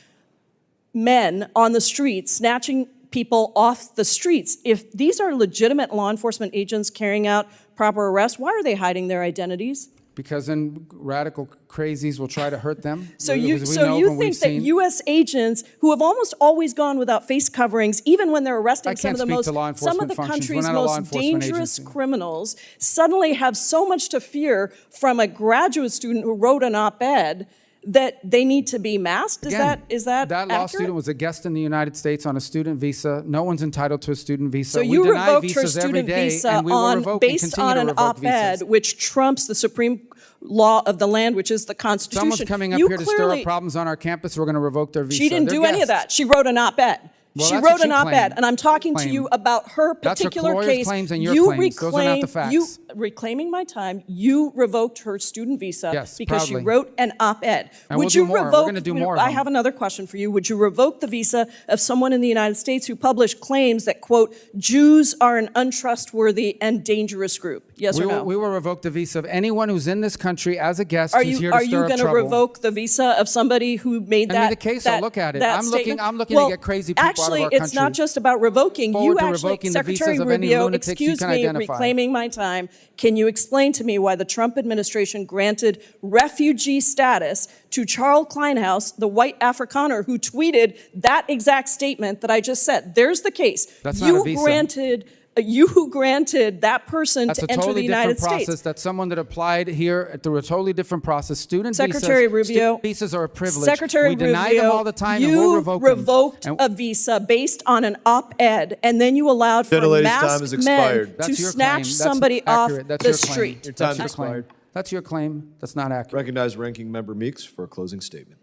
men on the streets, snatching people off the streets. If these are legitimate law enforcement agents carrying out proper arrests, why are they hiding their identities? Because then radical crazies will try to hurt them. So Because you we know so from you we've think that seen- U.S. agents who have almost always gone without face coverings, even when they're arresting I some can't of the speak most to law some of enforcement the functions. We're country's not a law most enforcement dangerous agency. criminals, suddenly have so much to fear from a graduate student who wrote an op-ed that they need to be masked? Again, Is that that law accurate? student was a guest in the United States on a student visa. No one's entitled to a student visa. So we you deny revoked her visas every student day, visa and we will on revoke and based continue on to an revoke op-ed, visas. which trumps the supreme law of the land, which is the Constitution. Someone's coming up You here to stir clearly- up problems on our campus. We're going to revoke their visa. She didn't They're do any of guests. that. She wrote an op-ed. Well, She that's wrote what an you op-ed, claim. and I'm talking to you about her That's her particular lawyer's case. claims and your claims. Those are not the facts. You reclaiming my time. You revoked her student visa Yes, because proudly. she wrote an op-ed. And Would we'll you do more. We're revoke? gonna do more of I them. have another question for you. Would you revoke the visa of someone in the United States who published claims that quote Jews are an untrustworthy and dangerous group? Yes or no? We will revoke the visa of anyone who's in this country as a guest Are who's you here to are you stir up going to trouble. revoke the visa of somebody who made Send me that? the case, that, I'll look at it. that I'm looking statement? to Well, get crazy people out of actually, our it's not country. just about revoking. Forward You to actually, revoking the visas Secretary of any Rubio, lunatics you excuse can me, identify. reclaiming my time. Can you explain to me why the Trump administration granted refugee status to Charles Kleinhaus, the white Afrikaner who tweeted that exact statement that I just said? There's the case. That's not a visa. You granted that person That's to a enter the totally United different process. States. That's someone that applied here through a totally different process. Secretary Rubio, student visas are a privilege. Secretary we deny Rubio, them all the time, and you we'll revoke them. revoked And- a visa based on an op-ed, and then you allowed for Gentlelady's time masked has men expired. to That's your snatch claim. That's somebody off accurate. That's the your claim. street. Your time That's your has expired. claim. That's your claim. That's not accurate. Recognize Ranking Member Meeks for a closing statement.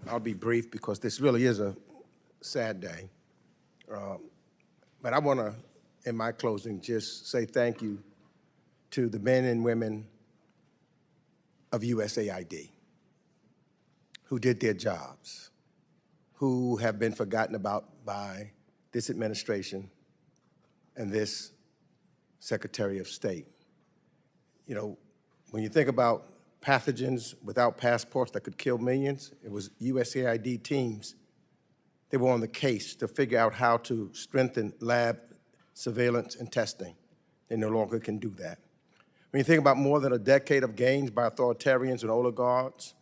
I'll be brief because this really is a sad day. But I want to, in my closing, just say thank you to the men and women of USAID who did their jobs, who have been forgotten about by this administration and this Secretary of State. You know, when you think about pathogens without passports that could kill millions, it was USAID teams. They were on the case to figure out how to strengthen lab surveillance and testing. They no longer can do that. When you think about more than a decade of gains by authoritarians and oligarchs,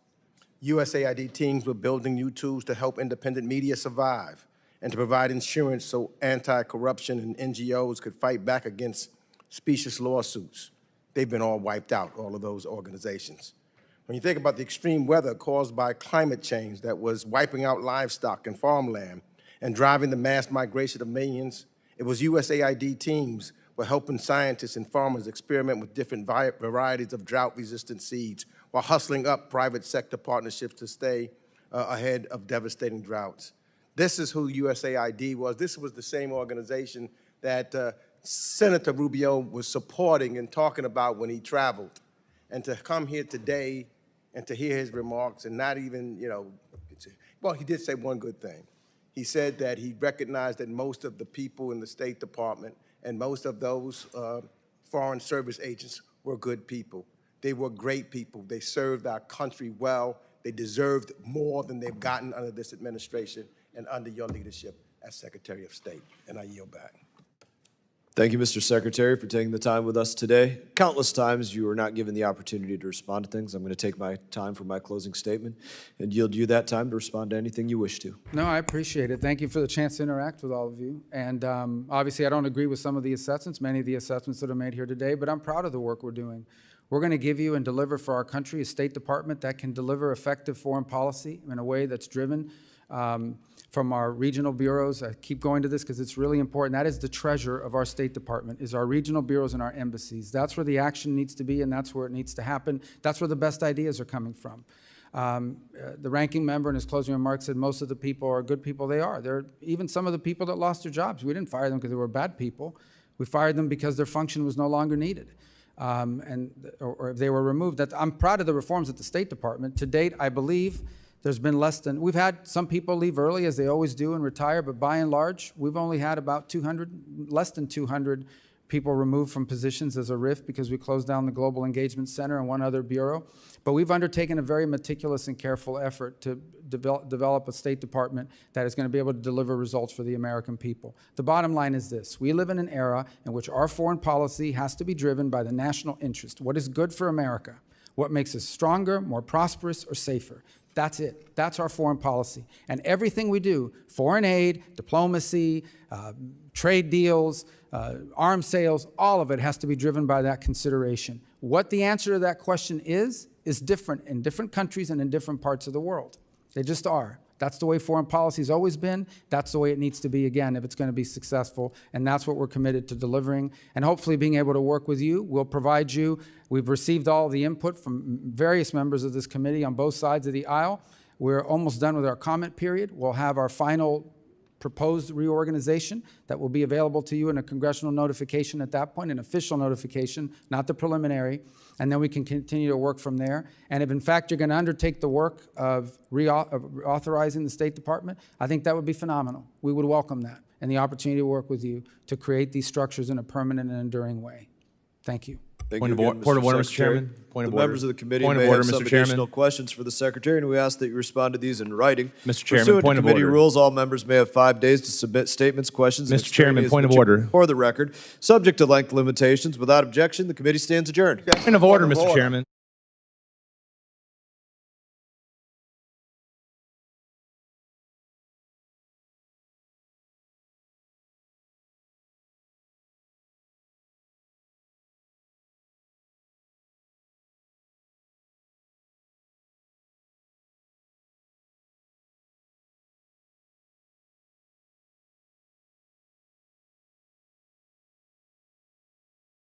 USAID teams were building new tools to help independent media survive and to provide insurance so anti-corruption and NGOs could fight back against specious lawsuits. They've been all wiped out, all of those organizations. When you think about the extreme weather caused by climate change that was wiping out livestock and farmland and driving the mass migration of millions, it was USAID teams were helping scientists and farmers experiment with different varieties of drought-resistant seeds while hustling up private sector partnerships to stay ahead of devastating droughts. This is who USAID was. This was the same organization that Senator Rubio was supporting and talking about when he traveled. And to come here today and to hear his remarks and not even, you know, well, he did say one good thing. He said that he recognized that most of the people in the State Department and most of those foreign service agents were good people. They were great people. They served our country well. They deserved more than they've gotten under this administration and under your leadership as Secretary of State. And I yield back. Thank you, Mr. Secretary, for taking the time with us today. Countless times you were not given the opportunity to respond to things. I'm going to take my time for my closing statement and yield you that time to respond to anything you wish to. No, I appreciate it. Thank you for the chance to interact with all of you. And obviously, I don't agree with some of the assessments, many of the assessments that are made here today, but I'm proud of the work we're doing. We're going to give you and deliver for our country a State Department that can deliver effective foreign policy in a way that's driven from our regional bureaus. I keep going to this because it's really important. That is the treasure of our State Department, is our regional bureaus and our embassies. That's where the action needs to be, and that's where it needs to happen. That's where the best ideas are coming from. The ranking member in his closing remarks said most of the people are good people. They are. They're even some of the people that lost their jobs. We didn't fire them because they were bad people. We fired them because their function was no longer needed. Or they were removed. I'm proud of the reforms at the State Department. To date, I believe there's been we've had some people leave early, as they always do, and retire, but by and large, we've only had about less than 200 people removed from positions as a RIF because we closed down the Global Engagement Center and one other bureau. But we've undertaken a very meticulous and careful effort to develop a State Department that is going to be able to deliver results for the American people. The bottom line is this: we live in an era in which our foreign policy has to be driven by the national interest. What is good for America? What makes us stronger, more prosperous, or safer? That's it. That's our foreign policy. And everything we do, foreign aid, diplomacy, trade deals, arms sales, all of it has to be driven by that consideration. What the answer to that question is different in different countries and in different parts of the world. They just are. That's the way foreign policy has always been. That's the way it needs to be again if it's going to be successful. And that's what we're committed to delivering. And hopefully being able to work with you. We'll provide you. We've received all the input from various members of this committee on both sides of the aisle. We're almost done with our comment period. We'll have our final proposed reorganization that will be available to you in a congressional notification at that point, an official notification, not the preliminary, and then we can continue to work from there. And if in fact you're going to undertake the work of reauthorizing the State Department, I think that would be phenomenal. We would welcome that and the opportunity to work with you to create these structures in a permanent and enduring way. Thank you. Point of order, Mr. Chairman. The members of the committee may have some additional questions for the Secretary, and we ask that you respond to these in writing. Mr. Chairman, Pursuant point to of committee order. rules, all members may have 5 days to submit statements, questions, and Mr. Chairman, extraneous point of material order. for the record. Subject to length limitations, without objection, the committee stands adjourned. Point of order, Mr. Chairman.